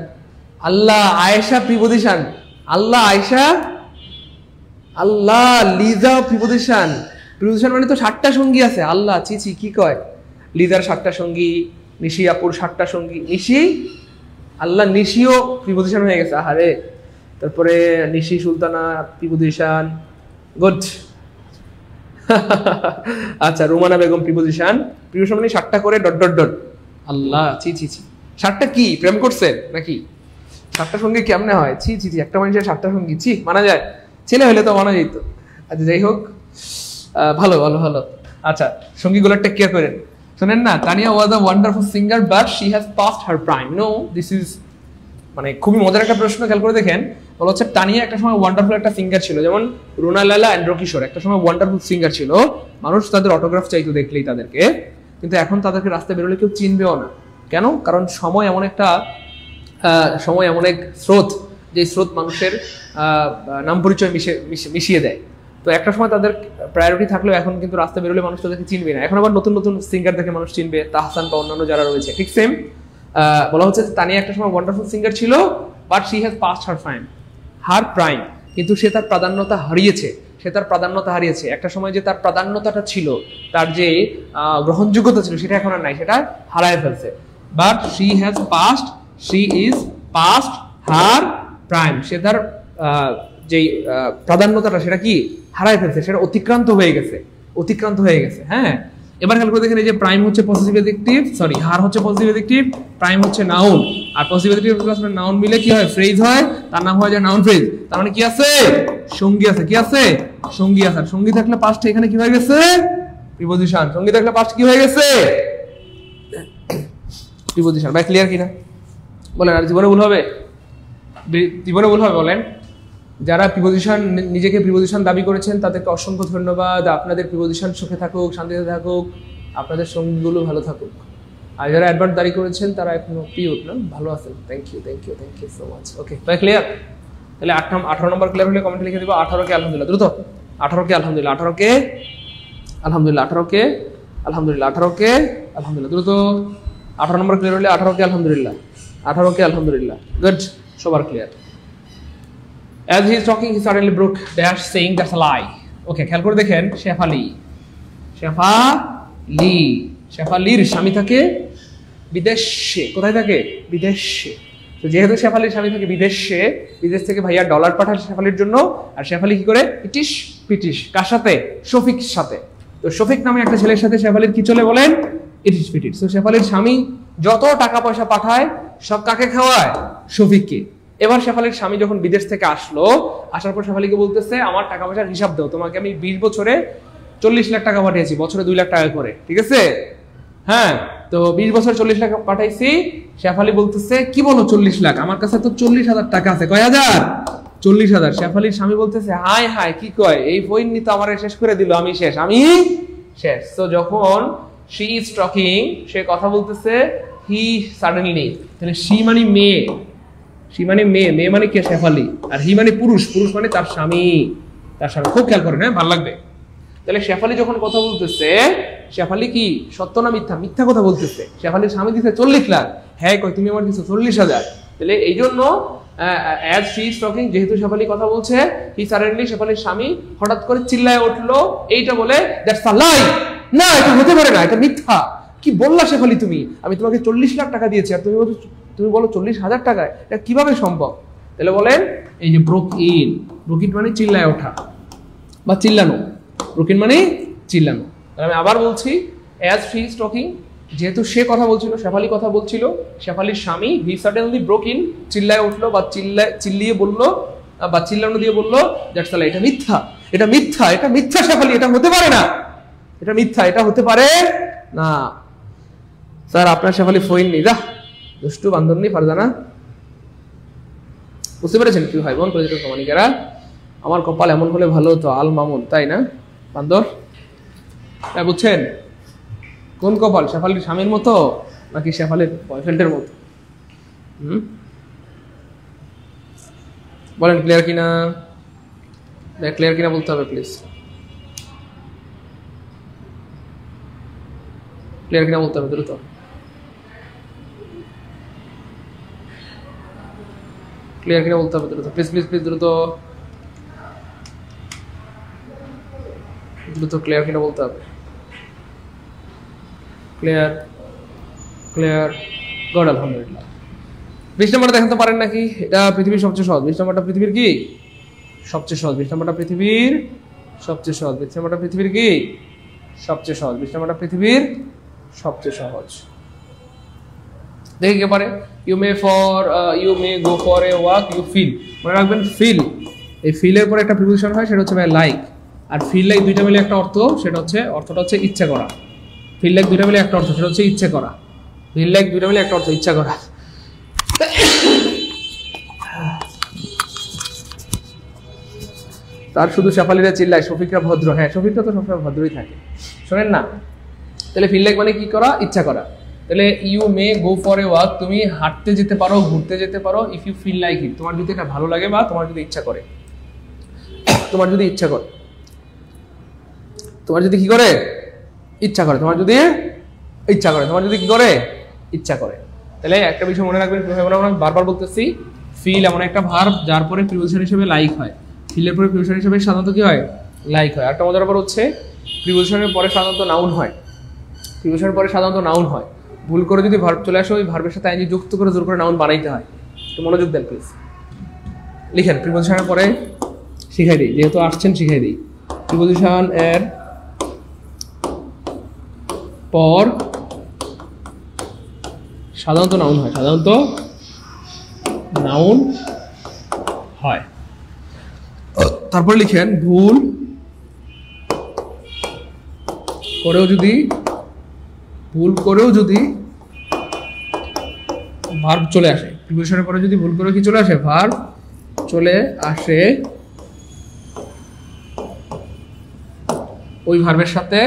Allah, Ayesha preposition. Allah, Ayesha. আল্লাহ, লিজা প্রিপোজিশন। প্রিপোজিশন মানে তো 7টা সঙ্গী আছে। আল্লাহ, চিচি কি কয়? লিজার 7টা সঙ্গী, নিশি আপুর 7টা সঙ্গী। নিশি, আল্লাহ নিশিও প্রিপোজিশন হয়ে গেছে, আহারে। তারপরে নিশি সুলতানা প্রিপোজিশন, গুড। আচ্ছা, রুমানা বেগম প্রিপোজিশন। প্রিপোজিশন মানে 7টা করে ডট ডট ডট। আল্লাহ, ছি ছি ছি। 7টা কি প্রেম করছেন নাকি? 7টা সঙ্গী কেমনে হয়? ছি ছি ছি, একটা মানুষের 7টা সঙ্গী, ছি, মানা যায়? ছেলে হলে তো মানা যেত। আচ্ছা যাই হোক, ভালো ভালো ভালো। আচ্ছা, সঙ্গীগুলো টেক কেয়ার করেন। শোনেন না, Tania was a wonderful singer but she has passed her prime. No, this is মানে খুবই মজার একটা প্রশ্ন। খেয়াল করে দেখেন, বলা হচ্ছে তানিয়া একটা সময় ওয়ান্ডারফুল একটা সিঙ্গার ছিল, যেমন রুনা লালা অ্যান্ড রকিশোর একটা সময় ওয়ান্ডারফুল সিঙ্গার ছিল। মানুষ তাদের অটোগ্রাফ চাইতো দেখলেই তাদেরকে, কিন্তু এখন তাদেরকে রাস্তায় বেরোলে কেউ চিনবেও না। কেন? কারণ সময় এমন এক স্রোত, যে স্রোত মানুষের নাম পরিচয় মিশিয়ে দেয়। তো একটা সময় তাদের প্রায়োরিটি থাকলেও এখন কিন্তু রাস্তায় বেরোলে মানুষ তাদেরকে চিনবে না। এখন আবার নতুন নতুন সিঙ্গার দেখে মানুষ চিনবে, তাহসান বা অন্যান্য যারা রয়েছে। ঠিক সেম বলা হচ্ছে তানিয়া একটা সময় ওয়ান্ডারফুল সিঙ্গার ছিল, but she has passed her prime, কিন্তু সে তার প্রাধান্যতা হারিয়েছে। একটা সময় যে তার প্রাধান্যতাটা ছিল, তার যে গ্রহণযোগ্যতা ছিল, সেটা এখন আর নাই, সেটা হারায় ফেলছে। But she is past her prime, সে তার যেই প্রাধান্যতাটা সেটা কি হারায় ফেলছে, সেটা অতিক্রান্ত হয়ে গেছে। হ্যাঁ, এবার খেয়াল করে দেখেন, এই যে প্রাইম হচ্ছে পজিটিভ অ্যাডজেক্টিভ, সরি হার হচ্ছে পজিটিভ অ্যাডজেক্টিভ, প্রাইম হচ্ছে নাউন, আর পজিটিভ অ্যাডজেক্টিভ প্লাস নাউন মিলে কি হয়? ফ্রেজ হয়, তার নাম হয়ে যায় নাউন ফ্রেজ। তার মানে কি আছে? সঙ্গী আছে। কি আছে? সঙ্গী আছে। আর সঙ্গী থাকলে পাস্ট এখানে কি হয়ে গেছে? প্রিপোজিশন। সঙ্গী থাকলে পাস্ট কি হয়ে গেছে? প্রিপোজিশন। ভাই ক্লিয়ার কিনা বলেন? আর জীবনে ভুল হবে? বলেন। যারা প্রিপোজিশন, নিজেকে প্রিপোজিশন দাবি করেছেন, তাদেরকে অসংখ্য ধন্যবাদ। আপনাদের প্রিপোজিশন সুখে থাকুক, শান্তিতে থাকুক, আপনাদের সঙ্গীগুলো ভালো থাকুক। আর যারা অ্যাডভার্ব দাবি করেছেন তারা এখনো পিওর না, ভালো আছেন। Thank you so much. Okay ভাই ক্লিয়ার? তাহলে 18 নম্বর ক্লিয়ার হলে কমেন্টে লিখে দিব 18 কে আলহামদুলিল্লাহ। দ্রুত 18 কে আলহামদুলিল্লাহ, 18 কে আলহামদুলিল্লাহ, 18 কে আলহামদুলিল্লাহ, 18 কে আলহামদুলিল্লাহ। দ্রুত 18 নম্বর ক্লিয়ার হলে 18 কে আলহামদুলিল্লাহ, 18 কে আলহামদুলিল্লাহ। গুড, সবার clear. As he is talking, he suddenly broke dash saying that's a lie. Okay, খেয়াল করে দেখেন, শেফালির স্বামী থাকে বিদেশে। কোথায় থাকে? বিদেশে। তো যেহেতু শেফালির স্বামী থাকে বিদেশে, বিদেশ থেকে ভাইয়া ডলার পাঠায় শেফালির জন্য, আর শেফালি কি করে? ইটিশ পিটিশ। কার সাথে? শফিক সাথে। তো শফিক নামে একটা ছেলের সাথে শেফালির কি চলে বলেন? ইটিশ পিটিশ। তো শেফালির স্বামী যত টাকা পয়সা পাঠায় সব কাকে খাওয়ায়? শফিককে। এবার শেফালির স্বামী যখন বিদেশ থেকে আসার পর শেফালিকে বলতেছে, আমার টাকা পয়সার হিসাব দাও, তোমাকে আমি 20 বছরে 40 লাখ টাকা পাঠিয়েছি, বছরে 2 লাখ টাকা করে, ঠিক আছে? হ্যাঁ, তো 20 বছর 40 লাখ পাঠাইছি। শেফালি বলতেছে কি বলো 40 লাখ, আমার কাছে তো 40,000 টাকা আছে। কয় হাজার? 40,000। শেফালির স্বামী বলতেছে হাই হাই কি কয়, এই ফইন্নি তো আমারে শেষ করে দিল, আমি শেষ, আমি শেষ। তো যখন she is talking, সে কথা বলতেছে, he suddenly, তাহলে she মানে মেয়ে, she মানে মেয়ে, মেয়ে মানে কে? শেফালি। আর he মানে পুরুষ, পুরুষ মানে তার স্বামী, তার স্বামী। খুব খেয়াল করেন, হ্যাঁ, ভালো লাগবে। তাহলে শেফালি যখন কথা বলতেছে, শেফালি কি সত্য না মিথ্যা? মিথ্যা কথা বলতেছে। শেফালির স্বামী দিতে 40 লাখ, হ্যাঁ কই তুমি আমার দিছো 40,000। তাহলে এই জন্য as she is talking, যেহেতু শেফালি কথা বলছে, he suddenly, শেফালির স্বামী হঠাৎ করে চিল্লায় উঠলো, এইটা বলে that's a lie, না এটা হতে পারে না, এটা মিথ্যা। কি বললা শেফালি তুমি? আমি তোমাকে 40 লাখ টাকা দিয়েছি আর তুমি বলো 40,000 টাকায়, এটা কিভাবে সম্ভব? তাহলে বলেন এই যে ব্রোক ইন, ব্রোক ইন মানে চিল্লায় ওঠা বা চিল্লানো, ব্রোক ইন মানে চিল্লানো। তাহলে আমি আবার বলছি, as she is talking, যেহেতু সে কথা বলছিল, শেফালি কথা বলছিল, শেফালির স্বামী he suddenly broke in, চিল্লায় উঠলো বা চিল্লিয়ে বললো বা চিল্লানো দিয়ে বললো দ্যাটস আ লাই, এটা মিথ্যা, এটা মিথ্যা, এটা মিথ্যা শেফালি, এটা হতে পারে না, এটা মিথ্যা, এটা হতে পারে না। স্যার আপনার শেফালি ফইন নেই, যা দুষ্টু বান্ধব নেই ফারজানা। বুঝতে পেরেছেন কি ভাই বোন, প্রতিটা সমানিকেরা? আমার কপাল এমন হলে ভালো হতো, আল মামুন, তাই না বান্দর? হ্যাঁ, বুঝছেন কোন কপাল? শেফালির স্বামীর মতো নাকি শেফালির বয়ফ্রেন্ডের মতো? বলেন ক্লিয়ার কিনা? ক্লিয়ার কিনা বলতে হবে প্লিজ, ক্লিয়ার কিনা বলতে হবে দ্রুত। ক্লিয়ার কিনা বলতে হবে দ্রুত, প্লিজ প্লিজ প্লিজ, দ্রুত দ্রুত ক্লিয়ার কিনা বলতে হবে। ক্লিয়ার ক্লিয়ার, গড আলহামদুলিল্লাহ। 20 নম্বরটা দেখাতে পারেন নাকি? এটা পৃথিবীর সবচেয়ে সহজ। 20 নম্বরটা পৃথিবীর কি সবচেয়ে সহজ? 20 নম্বরটা পৃথিবীর সবচেয়ে সহজ। 20 নম্বরটা পৃথিবীর কি সবচেয়ে সহজ? 20 নম্বরটা পৃথিবীর সবচেয়ে সহজ। দেখে কে পারে? You may go for a walk, you feel. মনে রাখবেন ফিল, এই ফিলের পরে একটা প্রিপোজিশন হয়, সেটা হচ্ছে লাইক। আর ফিল লাইক দুইটা মিলে একটা অর্থ, সেটা হচ্ছে অর্থটা হচ্ছে ইচ্ছা করা। ফিল লাইক দুইটা মিলে একটা অর্থ, সেটা হচ্ছে ইচ্ছা করা। ফিল লাইক দুইটা মিলে একটা অর্থ, ইচ্ছা করা। তার শুধু শেফালিরা চিল্লায়, শফিকরা ভদ্র। হ্যাঁ, শফিকরা তো সবসময় ভদ্রই থাকে, শোনেন না? তাহলে ফিল লাইক মানে কি করা? ইচ্ছা করা। তাহলে you may go for a walk, তুমি হাঁটতে যেতে পারো, ঘুরতে যেতে পারো, if you feel like it, তোমার যদি এটা ভালো লাগে বা তোমার যদি ইচ্ছা করে, তোমার যদি ইচ্ছা করে, তোমার যদি কি করে? ইচ্ছা করে, তোমার যদি ইচ্ছা করে, তোমার যদি কি করে? ইচ্ছা করে। তাহলে একটা বিষয় মনে রাখবেন, আমি বারবার বলতেছি, ফিল এমন একটা ভার্ব যার পরে প্রিপোজিশন হিসেবে লাইক হয়। ফিলের পরে প্রিপোজিশন হিসেবে সাধারণত কি হয়? লাইক হয়। একটা মজার ব্যাপার হচ্ছে, প্রিপোজিশনের পরে সাধারণত নাউন হয়, প্রিপোজিশনের পরে সাধারণত নাউন হয়। ভুল করে যদি ভার্ব চলে আসে, ওই ভার্বের সাথে আইনজি যুক্ত করে জোর করে নাউন বানাইতে হয়। তো মনোযোগ দেন প্লিজ, লিখেন প্রিপোজিশনের পরে, শিখাই দিই, যেহেতু আসছেন শিখাই দিই। প্রিপোজিশন এর পর সাধারণত নাউন হয়, সাধারণত নাউন হয়। তারপরে লিখেন ভুল করেও যদি ভার্ব চলে আসে, প্রিপোজিশনের পরে যদি ভুল করে কি চলে আসে? ভার্ব চলে আসে, ওই ভার্বের সাথে,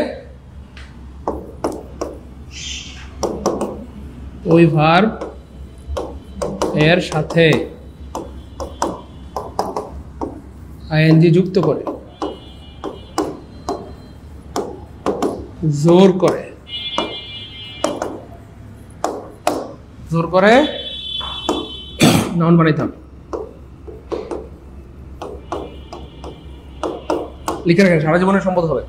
ওই ভার্ব এর সাথে আইএনজি যুক্ত করে, জোর করে নাউন বানাইতে হবে। লিখে রাখেন, সারা জীবনের সম্পদ হবে।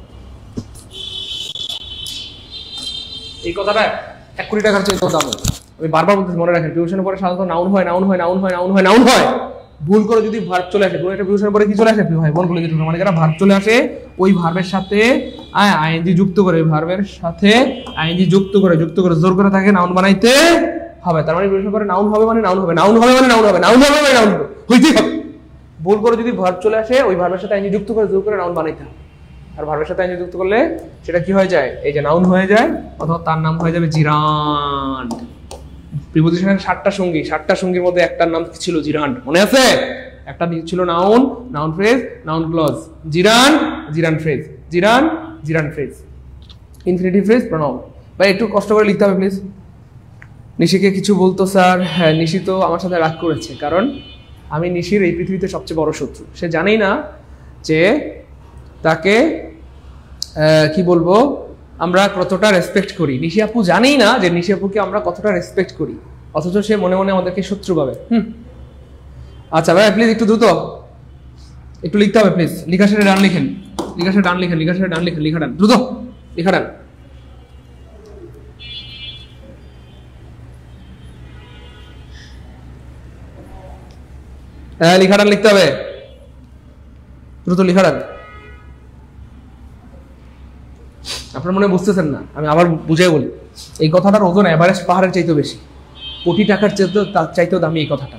এই কথাটা 1 কোটি টাকার চেয়ে দাম। আমি বারবার বলতেছি, মনে রাখেন, প্রিপোজিশনের পরে সাধারণত নাউন হয়, নাউন হয়, নাউন হয়, নাউন হয়, নাউন হয়। ভুল করে যদি ভার্ব চলে আসে, কোনো একটা প্রিপোজিশনের পরে কি চলে আসে? ভাই বোন বলে দিতে, মানে যারা ভার্ব চলে আসে, ওই ভার্বের সাথে আইএনজি যুক্ত করে, ভার্বের সাথে আইএনজি যুক্ত করে জোর করে তাকে নাউন বানাইতে হবে। তার মানে প্রিপোজিশনের পরে নাউন হবে মানে নাউন হবে, নাউন হবে মানে নাউন হবে, নাউন হবে মানে নাউন হবে, হইতেই হবে। ভুল করে যদি ভার্ব চলে আসে, ওই ভার্বের সাথে আইএনজি যুক্ত করে জোর করে নাউন বানাইতে হবে। আর ভার্বের সাথে আইনজি যুক্ত করলে সেটা কি হয়ে যায়, এই যে নাউন হয়ে যায়, অথবা তার নাম হয়ে যাবে জিরান্ড। প্রিপোজিশনের 7টা সঙ্গী, 7টা সঙ্গীর মধ্যে একটার নাম ছিল জিরান্ড, মনে আছে? একটা ছিল noun, noun phrase, noun clause, gerund, gerund phrase, gerund, gerund phrase, infinitive phrase, pronoun. ভাই একটু কষ্ট করে লিখতে হবে প্লিজ। নিশিকে কিছু বলতো স্যার। হ্যাঁ, নিশি তো আমার সাথে রাগ করেছে, কারণ আমি নিশির এই পৃথিবীতে সবচেয়ে বড় শত্রু। সে জানেই না যে তাকে কি বলবো আমরা কতটা রেসপেক্ট করি। নিশি আপু জানেই না যে নিশি আপুকে আমরা কতটা রেসপেক্ট করি, অথচ সে মনে মনে আমাদেরকে শত্রু ভাবে। আচ্ছা ভাই প্লিজ একটু দ্রুত একটু লিখতে হবে প্লিজ। লিখার সাথে ডান লিখেন, লিখার সাথে ডান লিখেন, লিখার সাথে ডান লিখেন, লিখা ডান, দ্রুত লিখা ডান। হ্যাঁ লিখা ডান লিখতে হবে, দ্রুত লিখা ডান। আপনার মনে বুঝতেছেন না, আমি আবার বুঝাই বলি। এই কথাটার ওজন এভারেস্ট পাহাড়ের চাইতেও বেশি, কোটি টাকার চাইতেও দামি এই কথাটা,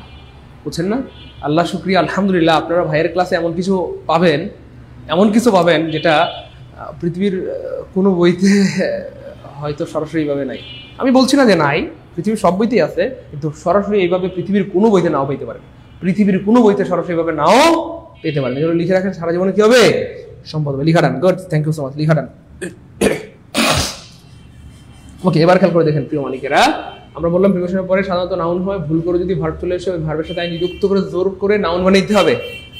বুঝছেন না? আল্লাহ শুকরিয়া, আলহামদুলিল্লাহ আপনারা ভাইয়ের ক্লাসে এমন কিছু পাবেন যেটা পৃথিবীর কোনো বইতে হয়তো সরাসরিভাবে নাই। আমি বলছি না যে নাই, পৃথিবীর সব বইতেই আছে, কিন্তু সরাসরি এইভাবে পৃথিবীর কোনো বইতে নাও পেতে পারেন, পৃথিবীর কোনো বইতে সরাসরিভাবে নাও পেতে পারেন। এগুলো লিখে রাখেন, সারা জীবনে কি হবে, সম্পদ হবে। লিখা done, good, thank you so much, লিখা ডান। ওকে, এবার খেয়াল করে দেখেন প্রিয় মালিকেরা, আমরা বললাম প্রিপোজিশনের পরে সাধারণত নাউন হয়, ভুল করে যদি ভার্ব চলে আসে ওই ভার্বের সাথে আইনজি যুক্ত করে জোর করে নাউন বানাইতে হবে।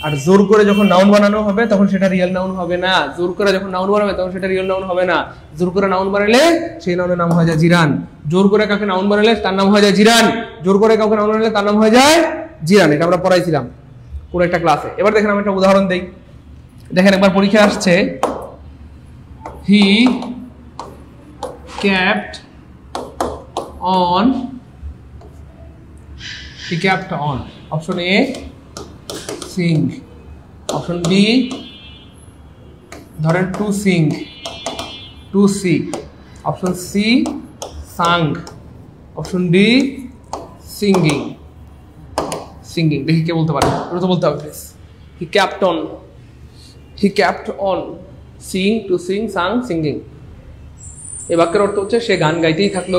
আর জোর করে যখন নাউন বানানো হবে তখন সেটা রিয়েল নাউন হবে না। জোর করে যখন নাউন বানাবে তখন সেটা রিয়েল নাউন হবে না। জোর করে নাউন বানালে সেই নাউনের নাম হয়ে যায় জিরান। জোর করে কাউকে নাউন বানালে তার নাম হয়ে যায় জিরান। জোর করে কাউকে নাউন বানালে তার নাম হয়ে যায় জিরান। এটা আমরা পড়াইছিলাম পুরো একটা ক্লাসে। এবার দেখেন আমি একটা উদাহরণ দেই। দেখেন একবার পরীক্ষা আসছে, হি kept on. Option A, sing. Option B, ধরেন to sing, to see. Option C, sang. Option D, singing. দেখি কে বলতে পারে, ওটা তো বলতে হবে please. He kept on sing, to sing, sang, singing. এই বাক্যের অর্থ হচ্ছে সে গান গাইতেই থাকলো।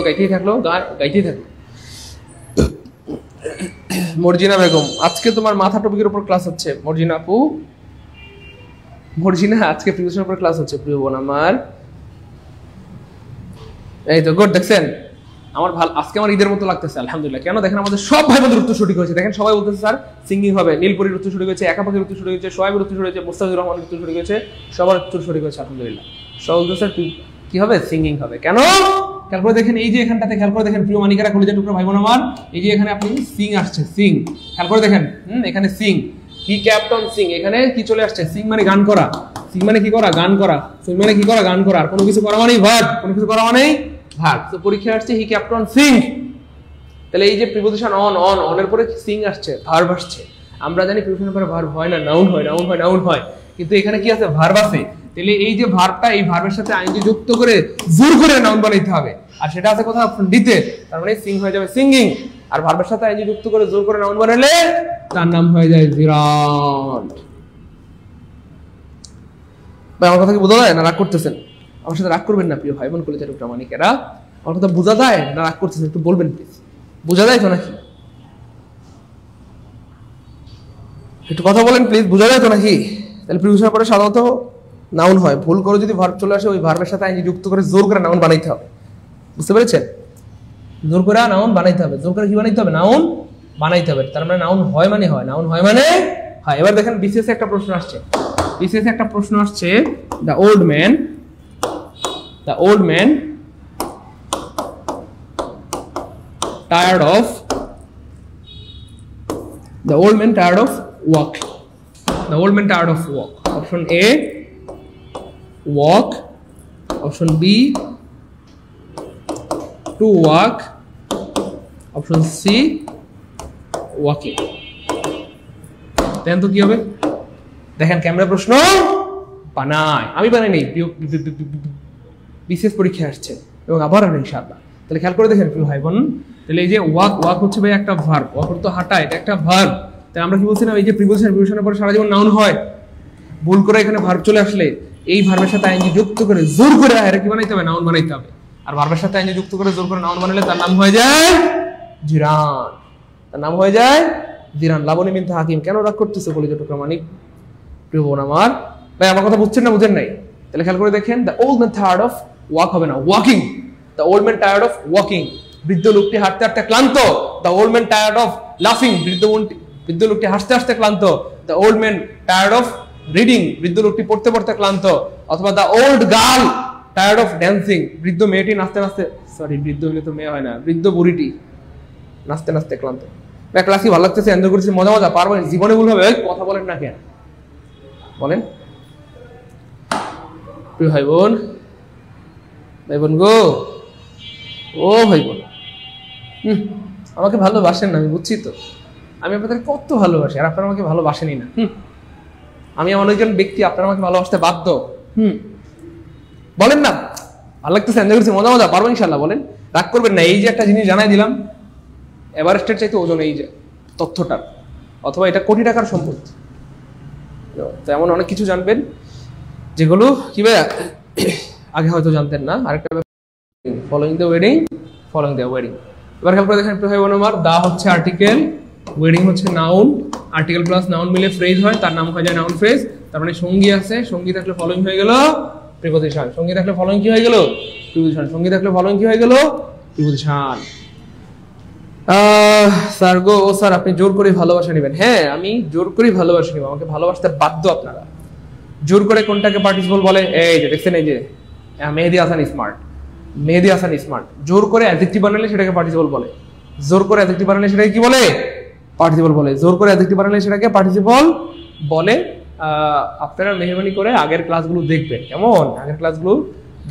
মর্জিনা বেগম, আজকে তোমার মাথা টপিকের উপর ক্লাস হচ্ছে। মর্জিনা আপু, মর্জিনা আজকে প্রিভিয়াসের উপর ক্লাস হচ্ছে প্রিয় বোন আমার। এই তো গুড, দেখছেন আমার ভালো, আজকে আমার ঈদের মতো লাগতেছে আলহামদুলিল্লাহ। কেন দেখেন আমাদের সব ভাই বোনদের উত্তর সঠিক হয়েছে। দেখেন সবাই বলতেছে স্যার সিঙ্গিং হবে। নীলপরির উত্তর সঠিক হয়েছে, একা পাখির উত্তর সঠিক হয়েছে, সোহাইবের উত্তর সঠিক হয়েছে, মুস্তাফিজুর রহমানের উত্তর সঠিক হয়েছে, সবার উত্তর সঠিক হয়েছে আলহামদুলিল্লাহ। সবাই বলতেছে কি হবে, সিঙ্গিং হবে। কেন খেয়াল করে দেখেন, এই যে এখানটাতে খেয়াল করে দেখেন প্রিয় মানিকারা, কলেজের টুকরো ভাই বোন আমার, এই যে এখানে আপনি সিং আসছে, সিং খেয়াল করে দেখেন, এখানে সিং, হি ক্যাপ্ট অন সিং, এখানে কি চলে আসছে, সিং মানে গান করা, সিং মানে কি করা, গান করা, সিং মানে কি করা, গান করা, আর কোনো কিছু করা মানেই ভার্ব, কোনো কিছু করা মানেই ভার্ব। তো পরীক্ষা আসছে হি ক্যাপ্ট অন সিং, তাহলে এই যে প্রিপোজিশন অন এর পরে সিং আসছে, ভার্ব আসছে। আমরা জানি প্রিপোজিশনের পরে ভার্ব হয় না, নাউন হয়, কিন্তু এখানে কি আছে, ভার্ব আছে। তাহলে এই যে ভার্বটা, এই ভার্বের সাথে আইনজি যুক্ত করে জোর করে নাউন বানাইতে হবে, আর সেটা আছে কোথাও অপশন ডিতে। তার মানে সিং হয়ে যাবে সিঙ্গিং, আর ভার্বের সাথে আইনজি যুক্ত করে জোর করে নাউন বানালে তার নাম হয়ে যায় জিরান্ড। ভাই আমার কথা কি বোঝা যায় না? রাগ করতেছেন? আমার সাথে রাগ করবেন না প্রিয় ভাই বোন কলেজের প্রামাণিকেরা, আমার কথা বোঝা যায় না? রাগ করতেছেন একটু বলবেন প্লিজ, বোঝা যায় তো নাকি? একটু কথা বলেন প্লিজ, বোঝা যায় তো নাকি? তাহলে প্রিপোজিশনের পরে সাধারণত নাউন হয়, ভুল করে যদি ভার্ব চলে আসে ওই ভার্বের সাথে আইনজি যুক্ত করে জোর করে নাউন বানাইতে হবে। বুঝতে পেরেছেন? জোর করে নাউন বানাইতে হবে, জোর করে কি বানাইতে হবে, নাউন বানাইতে হবে। তার মানে নাউন হয় মানে হয়, নাউন হয় মানে হয়। এবার দেখেন বিসিএস একটা প্রশ্ন আসছে, the old man tired of walk. Option A, walk. Option B, to walk. Option C, walking. দেখেন তো কি হবে, দেখেন ক্যামেরা প্রশ্ন বানায়, আমি বানাই নেই, বিশেষ পরীক্ষা আসছে এবং আবার ইনশাআল্লাহ। তাহলে খেয়াল করে দেখেন প্রিয় ভাই বোন, তাহলে এই যে ওয়াক হচ্ছে ভাই একটা ভার্ব, ওয়াক তো হাঁটা, এটা একটা ভার্ব। তাই আমরা কি বলছিলাম, এই যে প্রিপোজিশনের পরে সারা জীবন নাউন হয়, ভুল করে এখানে ভার্ব চলে আসলে এই ভার্বের সাথে আইএনজি যুক্ত করে জোর করে কি বানাইতে হবে, নাউন বানাইতে হবে। আর ভার্বের সাথে আইএনজি যুক্ত করে জোর করে নাউন বানালে তার নাম হয়ে যায় জিরান, তার নাম হয়ে যায় জিরান। লাবণী বিনতে হাকিম, কেন রাগ করতেছে কলিজা টুকরা মানিক? প্রিয় বোন আমার, ভাই আমার কথা বুঝছেন না বুঝেন নাই? তাহলে খেয়াল করে দেখেন, the old man tired of walk হবে না, walking. The old man tired of walking, বৃদ্ধ লোকটি হাঁটতে হাঁটতে ক্লান্ত। The old man tired of লাফিং, বৃদ্ধ লোকটি হাসতে হাসতে ক্লান্ত। The old man tired of reading, বৃদ্ধ লোকটি পড়তে পড়তে ক্লান্ত। অথবা the old girl tired of dancing, বৃদ্ধ মেয়েটি নাচতে নাচতে, সরি বৃদ্ধ হলে তো মেয়ে হয় না, বৃদ্ধ বুড়িটি নাচতে নাচতে ক্লান্ত। ক্লাস কি ভালো লাগতেছে, এনজয় করছি, মজা মজা পারবেন, জীবনে ভুল হবে, কথা বলেন না কেন বলেন? প্রিয় ভাই বোন, ভাই বোন গো, ও ভাই বোন, আমাকে ভালোবাসেন না, আমি বুঝছি তো, আমি আপনাদের কত ভালোবাসি, আর আপনারা আমাকে ভালোবাসেনই না। আমি এমন একজন ব্যক্তি, আপনারা আমাকে ভালোবাসতে বাধ্য। বলেন না, ভালো লাগতেছে, এনজয় করছি, মজা মজা পারবো ইনশাল্লাহ, বলেন, রাগ করবেন না। এই যে একটা জিনিস জানাই দিলাম, এভারেস্টের চাইতে ওজন এই যে তথ্যটা, অথবা এটা কোটি টাকার সম্পদ। তো এমন অনেক কিছু জানবেন যেগুলো কি ভাই আগে হয়তো জানতেন না। আরেকটা following the wedding, following the wedding. এবার খেয়াল করে দেখেন প্রিয় ভাই বোন আমার, দা হচ্ছে আর্টিকেল, ওয়েডিং হচ্ছে নাউন, আর্টিকেল প্লাস নাউন মিলে ফ্রেজ হয়, তার নাম হয়ে যায় নাউন ফ্রেজ। তার মানে সঙ্গী আছে, সঙ্গী থাকলে ফলোইং হয়ে গেল প্রিপজিশন, সঙ্গী থাকলে ফলোইং কি হয়ে গেল প্রিপজিশন, সঙ্গী থাকলে ফলোইং কি হয়ে গেল প্রিপজিশন। স্যার গো, ও স্যার আপনি জোর করে ভালোবাসা নেবেন? হ্যাঁ, আমি জোর করে ভালোবাসা নিব, আমাকে ভালোবাসতে বাধ্য আপনারা। জোর করে কোনটাকে পার্টিসিপল বলে? এই যে দেখছেন, এই যে মেহেদি হাসান স্মার্ট, মেহেদি হাসান স্মার্ট, জোর করে অ্যাডজেক্টিভ বানালে সেটাকে পার্টিসিপল বলে। জোর করে অ্যাডজেক্টিভ বানালে সেটাকে কি বলে? পার্টিসিপল বলে। জোর করে অ্যাডজেক্টিভ বানালে সেটাকে পার্টিসিপল বলে। আপনারা মেহরবানি করে আগের ক্লাসগুলো দেখবেন, কেমন? আগের ক্লাসগুলো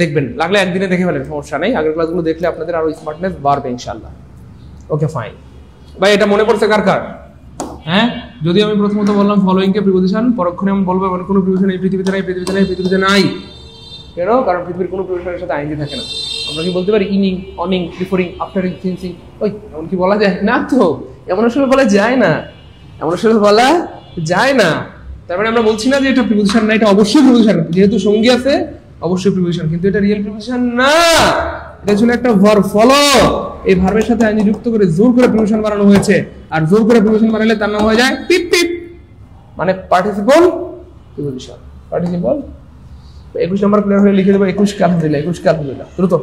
দেখবেন, লাগলে একদিনে দেখে ফেলেন, সমস্যা নেই। আগের ক্লাসগুলো দেখলে আপনাদের আরো স্মার্টনেস বাড়বে ইনশাআল্লাহ। ওকে ফাইন ভাই, এটা মনে পড়ছে কার কার? হ্যাঁ, যদি আমি প্রথমত বললাম ফলোইং কে প্রিপজিশন, পরক্ষণে আমি বলবো এমন কোনো প্রিপজিশন এই পৃথিবীতে নাই, পৃথিবীতে নাই, পৃথিবীতে নাই। কেন? কারণ পৃথিবীর কোনো প্রিপজিশনের সাথে আইএনজি থাকে না। আমরা কি বলতে পারি ইনিং, অনিং, প্রিফারিং, আফটারিং, সিন্সিং? ওই এমন কি বলা যায় না তো, এমন আসলে বলা যায় না, এমন আসলে বলা যায় না। তার মানে আমরা বলছি না যে এটা প্রিপজিশন না, এটা অবশ্যই প্রিপজিশন, যেহেতু সঙ্গী আছে অবশ্যই প্রিপজিশন, কিন্তু এটা রিয়েল প্রিপজিশন না, এটা ছিল একটা ভার্ব। ফলো, এই ভার্বের সাথে আইএনজি যুক্ত করে জোর করে প্রিপজিশন বানানো হয়েছে, আর জোর করে প্রিপজিশন বানালে তার নাম হয়ে যায় পিপ পিপ, মানে পার্টিসিপল প্রিপজিশন, পার্টিসিপল। 21 নম্বর ক্লিয়ার হয়ে লিখে দেবো 21 কে আলহামদুলিল্লাহ, 21 কে আলহামদুলিল্লাহ, দ্রুত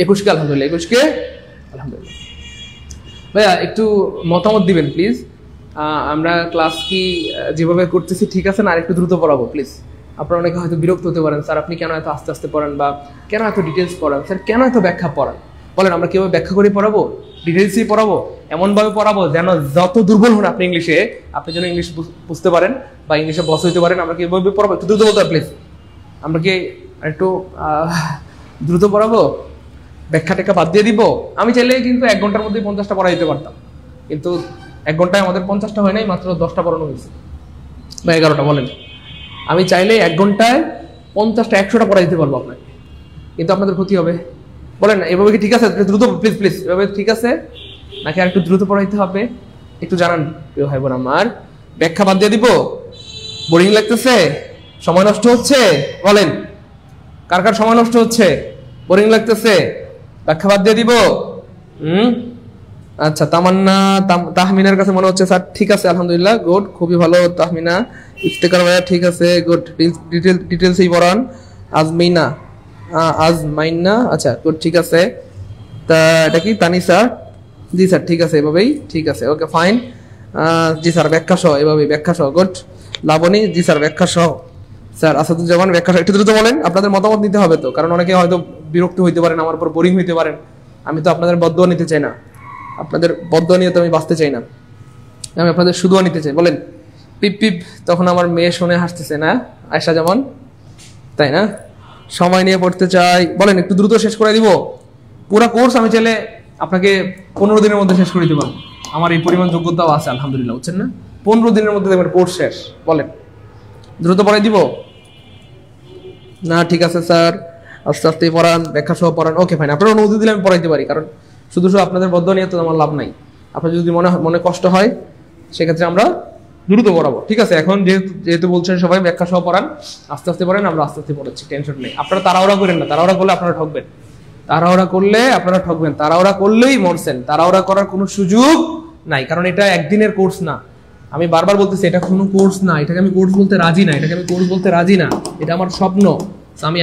21 কে আলহামদুলিল্লাহ, 21 কে আলহামদুলিল্লাহ। ভাইয়া একটু মতামত দিবেন প্লিজ, আমরা ক্লাস কি যেভাবে করতেছি ঠিক আছে না, আর একটু দ্রুত পড়াবো প্লিজ? আপনারা অনেকে হয়তো বিরক্ত হতে পারেন, স্যার আপনি কেন এত আস্তে আস্তে পড়ান, বা কেন এত ডিটেলস পড়ান, স্যার কেন এত ব্যাখ্যা পড়ান? বলেন, আমরা কিভাবে ব্যাখ্যা করে পড়াবো? ডিটেলসই পড়াবো, এমনভাবে পড়াবো যেন যত দুর্বল হন আপনি ইংলিশে, আপনি যেন ইংলিশ বুঝতে পারেন বা ইংলিশে বস হইতে পারেন। আমরা কিভাবে পড়াবো? একটু দ্রুত বলতে হবে প্লিজ। আমরা কি একটু দ্রুত পড়াবো? ব্যাখ্যা টেখ্যা বাদ দিয়ে দিব? আমি চাইলে কিন্তু 1 ঘন্টার মধ্যে 50টা পড়া দিতে পারতাম, কিন্তু 1 ঘন্টায় আমাদের 50টা হয় নাই, মাত্র 10টা পড়ানো হয়েছে বা 11টা। বলেন, আমি চাইলে 1 ঘন্টায় 50টা 100টা পড়া দিতে পারবো আপনাকে, কিন্তু আপনাদের ক্ষতি হবে। বলেন, এভাবে কি ঠিক আছে? দ্রুত প্লিজ প্লিজ, এভাবে ঠিক আছে নাকি আর একটু দ্রুত পড়াইতে হবে? একটু জানান প্রিয় ভাই বোন আমার। ব্যাখ্যা বাদ দিয়ে দিব? বোরিং লাগতেছে? সময় নষ্ট হচ্ছে? বলেন, কার কার সময় নষ্ট হচ্ছে, বোরিং লাগতেছে? ব্যাখ্যা বাদ দিয়ে দিব? আচ্ছা, তামান্না, তাহমিনার কাছে মনে হচ্ছে স্যার ঠিক আছে আলহামদুলিল্লাহ, গুড, খুবই ভালো তাহমিনা। ইফতেখার ভাইয়া ঠিক আছে, গুড, ডিটেলসই পড়ান। আজমাইনা, আজমাইনা, আচ্ছা গুড, ঠিক আছে। তা এটা কি তানিসা? জি স্যার ঠিক আছে, এভাবেই ঠিক আছে, ওকে ফাইন। জি স্যার ব্যাখ্যা সহ, এভাবেই ব্যাখ্যা সহ, গুড। লাবণী, জি স্যার ব্যাখ্যা সহ। স্যার আসাদুজ্জামান ব্যাখ্যা সহ। একটু দ্রুত বলেন, আপনাদের মতামত নিতে হবে তো, কারণ অনেকে হয়তো বিরক্ত হইতে পারেন, আমার উপর বোরিং হইতে পারেন। আমি তো আপনাদের বদদোয়া নিতে চাই না, আপনাদের বদদোয়া নিয়ে তো আমি বাঁচতে চাই না, আমি আপনাদের শুধুও নিতে চাই। বলেন, পিপ পিপ, তখন আমার মেয়ে শুনে হাসতেছে না আয়শা যেমন, তাই না? সময় নিয়ে পড়তে চাই। বলেন, একটু দ্রুত শেষ করে দিব? পুরো কোর্স আমি চাইলে আপনাকে 15 দিনের মধ্যে শেষ করে দিতে পারবো, আমার এই পরিমাণ যোগ্যতাও আছে আলহামদুলিল্লাহ, বুঝছেন না? 15 দিনের মধ্যে দেখবেন কোর্স শেষ। বলেন, দ্রুত পড়াই দিব না? ঠিক আছে স্যার, আস্তে আস্তে পড়ান, ব্যাখ্যা সহ পড়ান, ওকে ফাইন। আপনারা অনুমতি দিলে আমি পড়াইতে পারি, কারণ শুধু শুধু আপনাদের বদ্ধ নিয়ে তো আমার লাভ নাই। আপনার যদি মনে কষ্ট হয় সেক্ষেত্রে আমরা দ্রুত পড়াবো, ঠিক আছে? এখন যেহেতু বলছেন সবাই ব্যাখ্যা সহ পড়ান, আস্তে আস্তে পড়েন, আমরা আস্তে আস্তে পড়াচ্ছি, টেনশন নেই। আপনারা তাড়াহুড়া করেন না, তাড়াহুড়া করলে আপনারা ঠকবেন, তাড়াহুড়া করলে আপনারা ঠকবেন, তাড়াহুড়া করলেই মরছেন, তাড়াহুড়া করার কোনো সুযোগ নাই, কারণ এটা একদিনের কোর্স না। আমি বারবার বলতেছি এটা কোনো কোর্স না, এটাকে আমি কোর্স বলতে রাজি না, এটাকে আমি কোর্স বলতে রাজি না, এটা আমার স্বপ্ন। আমি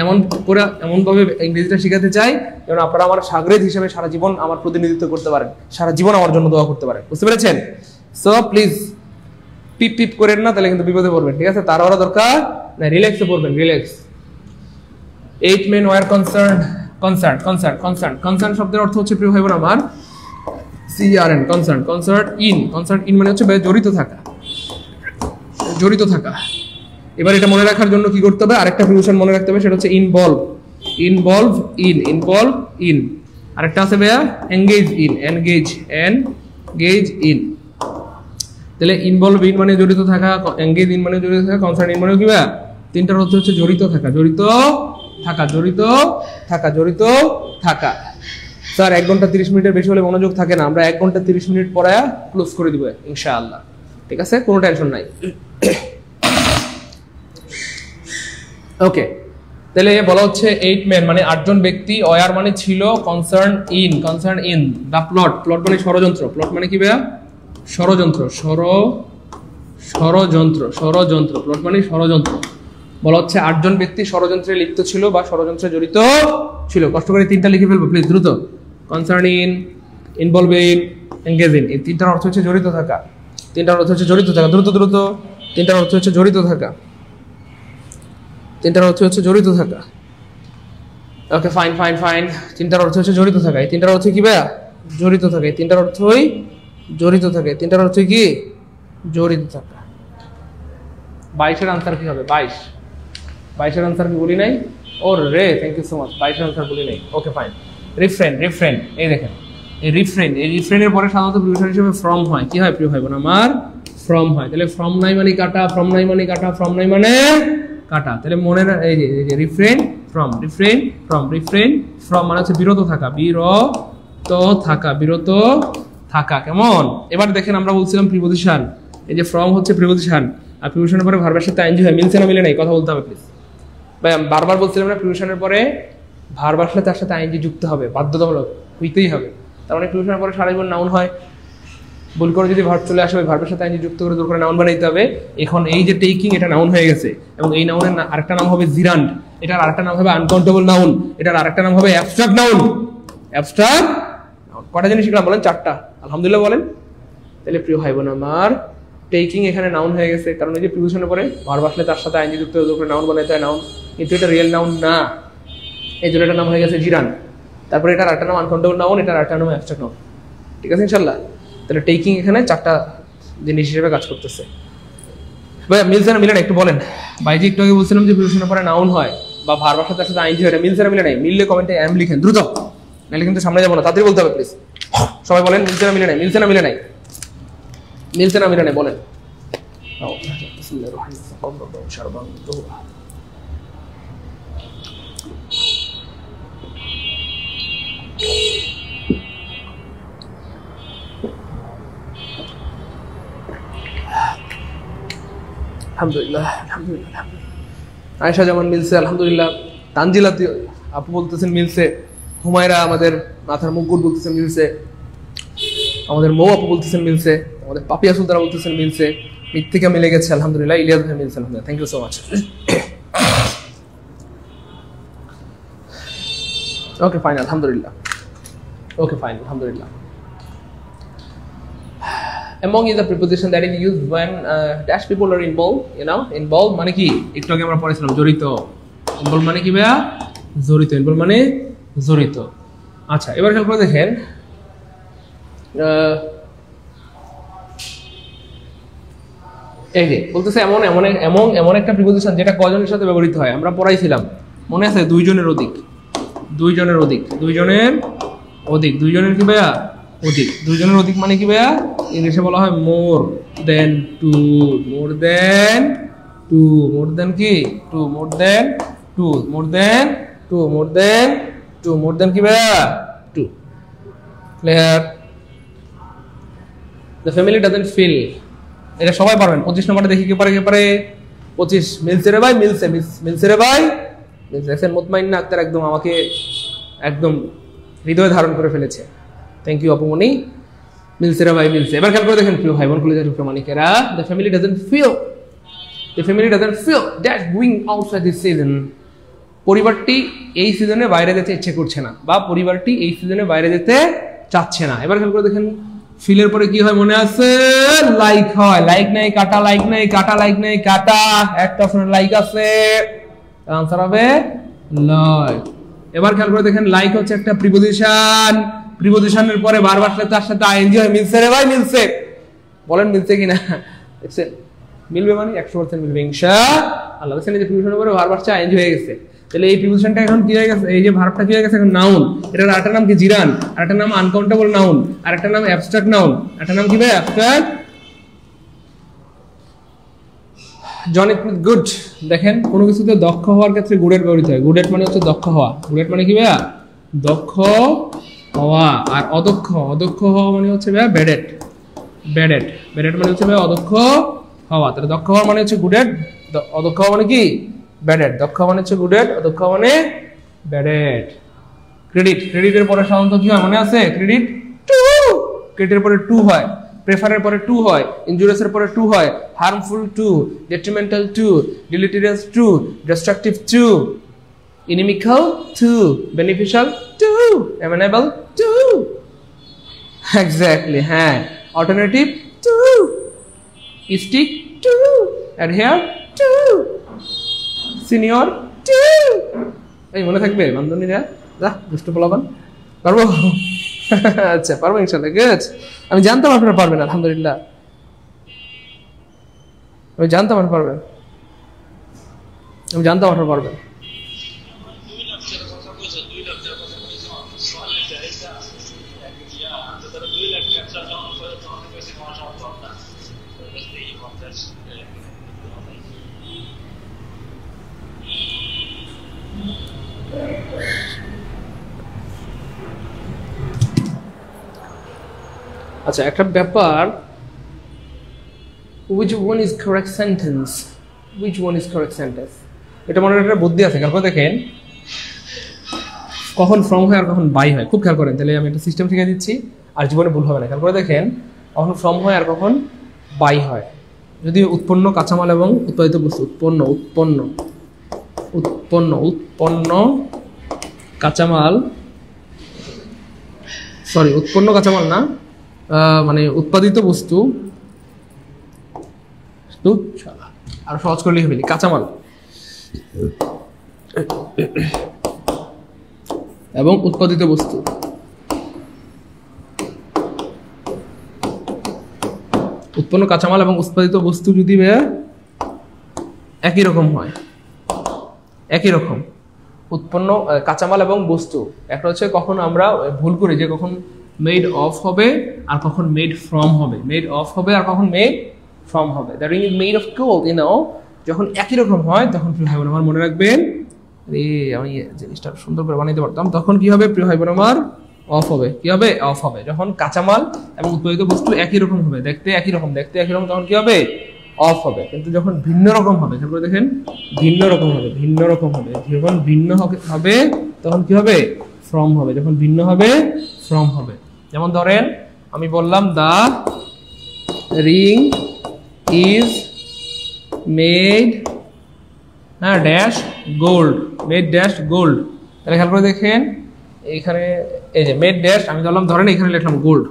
এমনভাবে ইংরেজিটা শেখাতে চাই যেন আপনারা আমার সাগরেদ হিসেবে সারা জীবন আমার প্রতিনিধিত্ব করতে পারেন, সারা জীবন আমার জন্য দোয়া করতে পারেন, বুঝতে পেরেছেন? সো প্লিজ পিপ পিপ করেন না, তাহলে কিন্তু বিপদে পড়বেন, ঠিক আছে? তাড়াহুড়া দরকার না, রিল্যাক্সে পড়বেন, রিল্যাক্স। 8 men were concerned শব্দের অর্থ হচ্ছে প্রিয় ভাই বোন আমার CRN, concerned in মানে হচ্ছে জড়িত থাকা, জড়িত থাকা। এবার এটা মনে রাখার জন্য কি করতে হবে? আরেকটা প্রিপোজিশন মনে রাখতে হবে, সেটা হচ্ছে ইনভলভ ইন। আরেকটা আছে ভাইয়া এনগেজ ইন। তাহলে ইনভলভ ইন মানে জড়িত থাকা, এনগেজ ইন মানে জড়িত থাকা, কনসার্ন ইন মানে কি ভাইয়া? তিনটার অর্থ হচ্ছে জড়িত থাকা। স্যার 1 ঘন্টা 30 মিনিটের বেশি হলে মনোযোগ থাকে না, আমরা 1 ঘন্টা 30 মিনিট পরে ক্লোজ করে দিব ইনশাআল্লাহ, ঠিক আছে? কোনো টেনশন নাই। ওকে, তাহলে বলা হচ্ছে 8 men মানে 8 জন ব্যক্তি, অয়ার মানে ছিল, কনসার্ন ইন দা প্লট মানে ষড়যন্ত্র, প্লট মানে কি ভাইয়া? ষড়যন্ত্র, প্লট মানে ষড়যন্ত্র। বলা হচ্ছে 8 জন ব্যক্তি ষড়যন্ত্রে লিপ্ত ছিল বা ষড়যন্ত্রে জড়িত ছিল। কষ্ট করে 3টা লিখে ফেলবো প্লিজ, দ্রুত। Concern in, involve in, engage in, এই 3টার অর্থ হচ্ছে জড়িত থাকা। দ্রুত। 3টার অর্থ হচ্ছে জড়িত থাকা। ওকে, ফাইন। 3টার অর্থ হচ্ছে জড়িত থাকা। এই 3টার অর্থ কি ভাইয়া? জড়িত থাকা। এই 3টার অর্থই জড়িত থাকে। 3টার অর্থ কি? জড়িত থাকা। 22-এর আনসার কি হবে? 22-এর আনসার কি বলি নাই? ওর রে, থ্যাংক ইউ সো মাচ। 22-এর আনসার বলি নাই। ওকে, ফাইন। রিফ্রেন, এই দেখেন, এই রিফ্রেনের পরে সাধারণত প্রিপোজিশন হিসেবে ফ্রম হয়। কি হয় প্রিয় ভাই বোন আমার? ফ্রম হয়। তাহলে ফ্রম নাই মানে কাটা, তাহলে মনে না, এই যে রিফ্রেন ফ্রম মানে হচ্ছে বিরত থাকা, কেমন? এবার দেখেন, আমরা বলছিলাম প্রিপোজিশন, এই যে ফ্রম হচ্ছে প্রিপোজিশন, আর প্রিপোজিশনের পরে ভার্বের সাথে আইএনজি হয়, মিলছে না মিলে নাই? কথা বলতে হবে প্লিজ ভাই। বারবার বলছিলাম না, প্রিপোজিশনের পরে ভার্ব আসলে তার সাথে আইএনজি যুক্ত হবে, বাধ্যতামূলক হইতেই হবে। তার মানে প্রিপোজিশনের পরে সারা জীবন নাউন হয়, ভুল করে যদি ভার্ব চলে আসে, ভার্বের সাথে আইএনজি যুক্ত করে দূর করে নাউন বানাইতে হবে। এখন এই যে টেকিং, এটা নাউন হয়ে গেছে, এবং এই নাউনের আরেকটা নাম হবে জিরান্ড, এটার আরেকটা নাম হবে আনকাউন্টেবল নাউন, এটার আরেকটা নাম হবে অ্যাবস্ট্রাক্ট নাউন। কটা জিনিস শিখলাম বলেন? 4টা, আলহামদুলিল্লাহ বলেন। তাহলে প্রিয় ভাই বোন আমার, টেকিং এখানে নাউন হয়ে গেছে, কারণ এই যে প্রিপোজিশনের পরে ভার্ব আসলে তার সাথে আইএনজি যুক্ত করে নাউন বানাইতে হয়, নাউন, কিন্তু এটা রিয়েল নাউন না, এই জন্য এটার নাম হয়ে গেছে জিরান্ড। তারপরে এটার আরেকটা নাম আনকাউন্টেবল নাউন, এটার আরেকটা নাম অ্যাবস্ট্রাক্ট নাউন, ঠিক আছে ইনশাআল্লাহ? তাহলে টেকিং এখানে 4টা জিনিস হিসেবে কাজ করতেছে। ভাই মিলছে না মিলে না একটু বলেন? ভাইজি একটু আগে বলছিলাম যে প্রিপোজিশনের পরে নাউন হয় বা ভার্ব আসলে তার সাথে আইএনজি হয়, এটা মিলছে না মিলে নাই? মিললে কমেন্টে এম লিখেন দ্রুত, নাহলে কিন্তু সামনে যাবো না, তাড়াতাড়ি বলতে হবে প্লিজ। সবাই বলেন মিলছে না মিলে নাই? বলেন। আলহামদুলিল্লাহ। আয়েশা জামান মিলছে, আলহামদুলিল্লাহ। তানজিলা আপু বলতেছেন মিলছে, হুমায়রা আমাদের মাথার মুকুট বলতেছেন মিলছে, আমাদের মৌ আপু বলতেছেন মিলছে, আমাদের পাপিয়া সুলতানা বলতেছেন মিলছে, মৃত্তিকা মিলে গেছে আলহামদুলিল্লাহ, ইলিয়াস ভাই মিলছে আলহামদুলিল্লাহ, thank you so much. Okay fine, আলহামদুলিল্লাহ। Among is a preposition that is used when dash people are involved, involved মানে কি? একটু আগে আমরা পড়েছিলাম জড়িত। involved মানে কি ভাইয়া? জড়িত। involved মানে জড়িত। আচ্ছা, এবার খেয়াল করে দেখেন, এই যে বলতেছে এমন একটা প্রিপোজিশন যেটা কজনের সাথে ব্যবহৃত হয়, আমরা পড়াইছিলাম, মনে আছে? 2 জনের অধিক। 2 জনের কি ভাইয়া? অধিক। 2 জনের অধিক মানে কি ভাইয়া? ইংলিশে বলা হয় মোর দেন টু। মোর দেন কি ভাইয়া? 2। Clear? The family doesn't feel, এটা সবাই পারবেন। 25 নম্বরটা দেখি কে পারে 25 মিলছে রে ভাই, মিলছে রে ভাই, দেখছেন মুতমাইন্না আক্তার একদম আমাকে একদম হৃদয়ে ধারণ করে ফেলেছে। থ্যাংক ইউ আপুমনি, মিলছে রে ভাই মিলছে। এবার খেয়াল করে দেখেন প্রিয় ভাই বোন কলেজের প্রামাণিকেরা, the family doesn't feel that going outside this season, পরিবারটি এই সিজনে বাইরে যেতে ইচ্ছে করছে না বা পরিবারটি এই সিজনে বাইরে যেতে চাচ্ছে না। এবার খেয়াল করে দেখেন ফিলের পরে কি হয় মনে আছে? লাইক হয়। লাইক নাই কাটা, লাইক নাই কাটা, লাইক নাই কাটা, একটা অপশনে লাইক আছে, आंसर হবে লাইক। এবার খেয়াল করে দেখেন লাইক হচ্ছে একটা প্রিপোজিশন, প্রিপোজিশনের পরে বারবার তার সাথে আইএনজি হয়। মিলছে রে ভাই মিলছে, বলেন মিলছে কিনা? দেখছেন মিলবে মানে 100% মিলবে ইনশাআল্লাহ। দেখছেন এই যে প্রিপোজিশনের পরে বারবার আইএনজি হয়ে গেছে, তাহলে এই প্রিপোজিশনটা এখন কি হয়ে গেছে? এই যে ভার্বটা কি হয়ে গেছে এখন নাউন। এটার আরেকটা নাম কি? জিরান। আরেকটা নাম আনকাউন্টেবল নাউন, আরেকটা নাম অ্যাবস্ট্রাক্ট নাউন, একটা নাম কি ভাই? Abstract. John it with good. দেখেন কোনো কিছুতে দক্ষ হওয়ার ক্ষেত্রে গুডেট ব্যবহৃত হয়। গুডেট মানে হচ্ছে দক্ষ হওয়া। গুডেট মানে কি ভাইয়া? দক্ষ হওয়া। আর অদক্ষ হওয়া মানে হচ্ছে ভাইয়া ব্যাডেট। ব্যাডেট মানে হচ্ছে ভাইয়া অদক্ষ হওয়া। তাহলে দক্ষ হওয়া মানে হচ্ছে গুডেট, অদক্ষ হওয়া মানে কি? ব্যাডেট। দক্ষ মানে হচ্ছে গুডেট, অদক্ষ মানে ব্যাডেট। ক্রেডিটের পরে সাধারণত কি হয় মনে আছে? ক্রেডিটের পরে টু হয়, প্রেফারের পরে টু হয়, ইনজুরিয়াসের পরে টু হয়, harmful to, detrimental to, deleterious to, destructive to, inimical to, beneficial to, amenable to. Exactly, হ্যাঁ। Alternative to, stick to, adhere to, senior to. এই মনে থাকবে বান্ধবীরা? যা দুষ্ট পোলাপান, পারবো? আচ্ছা পারবো ইনশাআল্লাহ। গুড। আমি জানতাম আপনারা পারবেন, আলহামদুলিল্লাহ আমি জানতাম আপনারা পারবেন, আমি জানতাম আপনারা পারবেন। আচ্ছা একটা ব্যাপার, which one is correct sentence? এটা মনে একটা বুদ্ধি আছে, খেয়াল করে দেখেন কখন ফ্রম হয় আর কখন বাই হয়, খুব খেয়াল করেন। তাহলে আমি একটা সিস্টেম শিখিয়ে দিচ্ছি আর জীবনে ভুল হবে না। খেয়াল করে দেখেন কখন ফ্রম হয় আর কখন বাই হয়। যদি উৎপন্ন কাঁচামাল এবং উৎপাদিত বস্তু, উৎপন্ন কাঁচামাল, উৎপন্ন কাঁচামাল না, মানে উৎপাদিত বস্তু, আর সহজ করে লিখে ফেলি, কাঁচামাল এবং উৎপাদিত বস্তু, উৎপন্ন কাঁচামাল এবং উৎপাদিত বস্তু যদি একই রকম হয়, একই রকম উৎপন্ন কাঁচামাল এবং বস্তু, একটা হচ্ছে কখন আমরা ভুল করি যে কখন মেড অফ হবে আর কখন মেড ফ্রম হবে, মেড অফ হবে আর কখন মেড ফ্রম হবে। The ring is made of gold, যখন একই রকম হয় তখন প্রিয় ভাই বোন আমার মনে রাখবেন, আমি জিনিসটা সুন্দর করে বানাইতে পারতাম, তখন কি হবে প্রিয় ভাই বোন আমার? অফ হবে। কি হবে? অফ হবে। যখন কাঁচামাল এবং উৎপাদিত বস্তু একই রকম হবে, দেখতে একই রকম, তখন কি হবে? অফ হবে। কিন্তু যখন ভিন্ন রকম হবে, তারপরে দেখেন ভিন্ন রকম হবে, যখন ভিন্ন হবে তখন কি হবে? ফ্রম হবে। যখন ভিন্ন হবে ফ্রম হবে। যেমন ধরেন আমি বললাম the ring is made dash gold, made dash gold. তাহলে খেয়াল করে দেখেন এখানে এই যে মেড ড্যাশ, আমি ধরেন এখানে লিখলাম গোল্ড।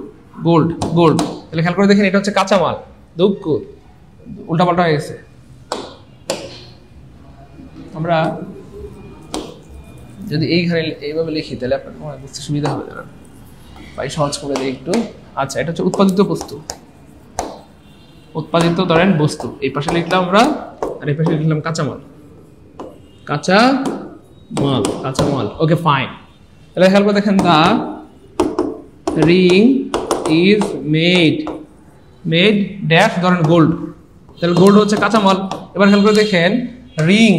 তাহলে খেয়াল করে দেখেন এটা হচ্ছে কাঁচামাল, দুঃখ উল্টাপাল্টা হয়ে গেছে। আমরা যদি এইখানে এইভাবে লিখি তাহলে আপনার বুঝতে সুবিধা হবে, জানেন ভাই, সহজ করে দিই একটু। আচ্ছা এটা হচ্ছে উৎপাদিত বস্তু, উৎপাদিত ধরেন বস্তু, এই পাশে লিখলাম আমরা আর এই পাশে লিখলাম কাঁচামাল, কাঁচামাল। Okay fine. তাহলে খেয়াল করে দেখেন দা রিং ইজ মেড ড্যাশ ধরেন গোল্ড, তাহলে গোল্ড হচ্ছে কাঁচামাল। এবার খেয়াল করে দেখেন রিং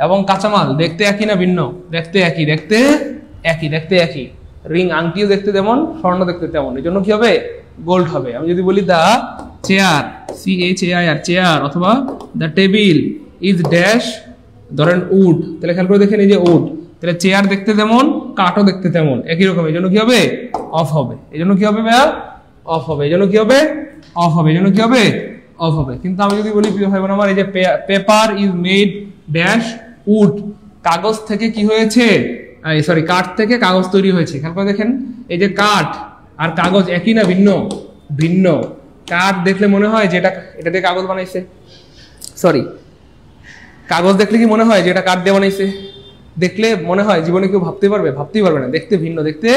এবং কাঁচামাল দেখতে একই না ভিন্ন? দেখতে একই। রিং আংটিও দেখতে তেমন, স্বর্ণ দেখতে তেমন, এই জন্য কি হবে? গোল্ড হবে। আমি যদি বলি দা চেয়ার CHAIR চেয়ার অথবা দ্য টেবিল ইজ ড্যাশ ধরেন উড, তাহলে খেয়াল করে দেখেন এই যে উড, তাহলে চেয়ার দেখতে যেমন কাঠও দেখতে তেমন একই রকম, এই জন্য কি হবে অফ হবে, এই জন্য কি হবে ভাইয়া অফ হবে, এই জন্য কি হবে অফ হবে, এই জন্য কি হবে অফ হবে। কিন্তু আমি যদি বলি প্রিয় ভাই বোন আমার এই যে paper is made dash would, কাগজ থেকে কি হয়েছে সরি কাঠ থেকে কাগজ তৈরি হয়েছে। খেয়াল করে দেখেন এই যে কাঠ আর কাগজ একই না ভিন্ন? ভিন্ন। কাঠ দেখলে মনে হয় যে এটা দিয়ে কাগজ বানাইছে, সরি কাগজ দেখলে কি মনে হয় যে এটা কাঠ দিয়ে বানাইছে? দেখলে মনে হয় জীবনে কেউ ভাবতে পারবে? ভাবতেই পারবে না। দেখতে ভিন্ন, দেখতে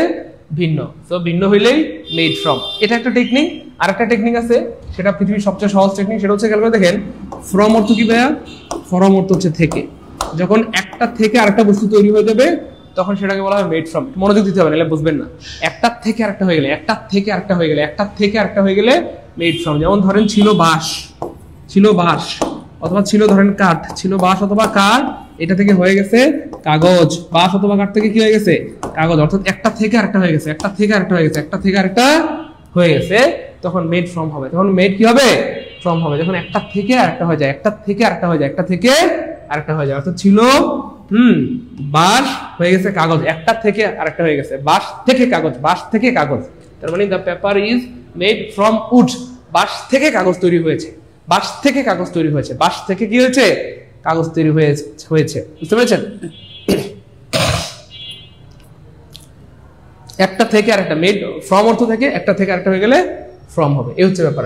ভিন্ন, তো ভিন্ন হইলেই মেড ফ্রম। এটা একটা টেকনিক। আর একটা টেকনিক আছে, সেটা পৃথিবীর সবচেয়ে সহজ টেকনিক, সেটা হচ্ছে খেয়াল করে দেখেন ফ্রম অর্থ কি ভাইয়া? ফ্রম অর্থ হচ্ছে থেকে। যখন একটা থেকে আরেকটা বস্তু তৈরি হয়ে যাবে তখন সেটাকে বলা হয় মেড ফ্রম। মনোযোগ দিতে হবে নাহলে বুঝবেন না। একটা থেকে আরেকটা হয়ে গেলে, একটা থেকে আরেকটা হয়ে গেলে, একটা থেকে আরেকটা হয়ে গেলে মেড ফ্রম। যেমন ধরেন ছিল বাঁশ, ছিল বাঁশ অথবা ছিল ধরেন কাঠ, ছিল বাঁশ অথবা কাঠ, এটা থেকে হয়ে গেছে কাগজ। বাঁশ অথবা কাঠ থেকে কি হয়ে গেছে? কাগজ। অর্থাৎ একটা থেকে আরেকটা হয়ে গেছে, একটা থেকে আরেকটা হয়ে গেছে, একটা থেকে আরেকটা হয়ে গেছে, তখন মেড ফ্রম হবে। তখন মেড কি হবে? ফ্রম হবে। যখন একটা থেকে আরেকটা হয়ে যায়, একটা থেকে আরেকটা হয়ে যায়, একটা থেকে আরেকটা হয়ে যায়। অর্থাৎ ছিল বাঁশ হয়ে গেছে কাগজ, একটা থেকে আরেকটা হয়ে গেছে বাঁশ থেকে কাগজ, বাঁশ থেকে কাগজ। তার মানে the paper is made from would, বাঁশ থেকে কাগজ তৈরি হয়েছে, বাঁশ থেকে কাগজ তৈরি হয়েছে, বাঁশ থেকে কি হয়েছে? কাগজ তৈরি হয়েছে। বুঝতে পেরেছেন? একটা থেকে আরেকটা, মেড ফ্রম অর্থ থেকে একটা থেকে আরেকটা হয়ে গেলে ফ্রম হবে। এই হচ্ছে ব্যাপার।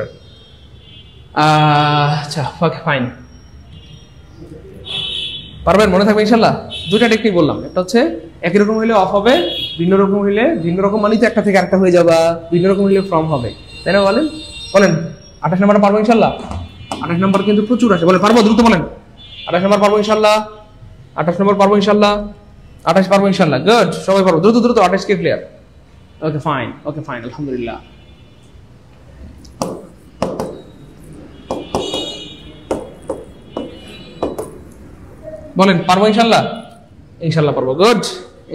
আচ্ছা ওকে ফাইন, পারবেন? মনে থাকবে ইনশাল্লাহ। দুটা টেকনিক বললাম, একটা হচ্ছে একই রকম হইলে অফ হবে, ভিন্ন রকম হইলে, ভিন্ন রকম মানে তো একটা থেকে আরেকটা হয়ে যাবা, ভিন্ন রকম হইলে ফ্রম হবে, তাই না? বলেন বলেন 28 নম্বরটা পারবো ইনশাল্লাহ? 28 নম্বর কিন্তু প্রচুর আছে, বলে পারবো? দ্রুত বলেন। 28 নম্বর পারবো ইনশাল্লাহ? 28 নম্বর পারবো ইনশাল্লাহ? 28 পারবো ইনশাল্লাহ। গুড, সবাই পারবো। দ্রুত দ্রুত 28 কে clear. Okay fine, okay fine, আলহামদুলিল্লাহ। বলেন পারবো ইনশাল্লাহ? ইনশাল্লাহ পারবো। গুড,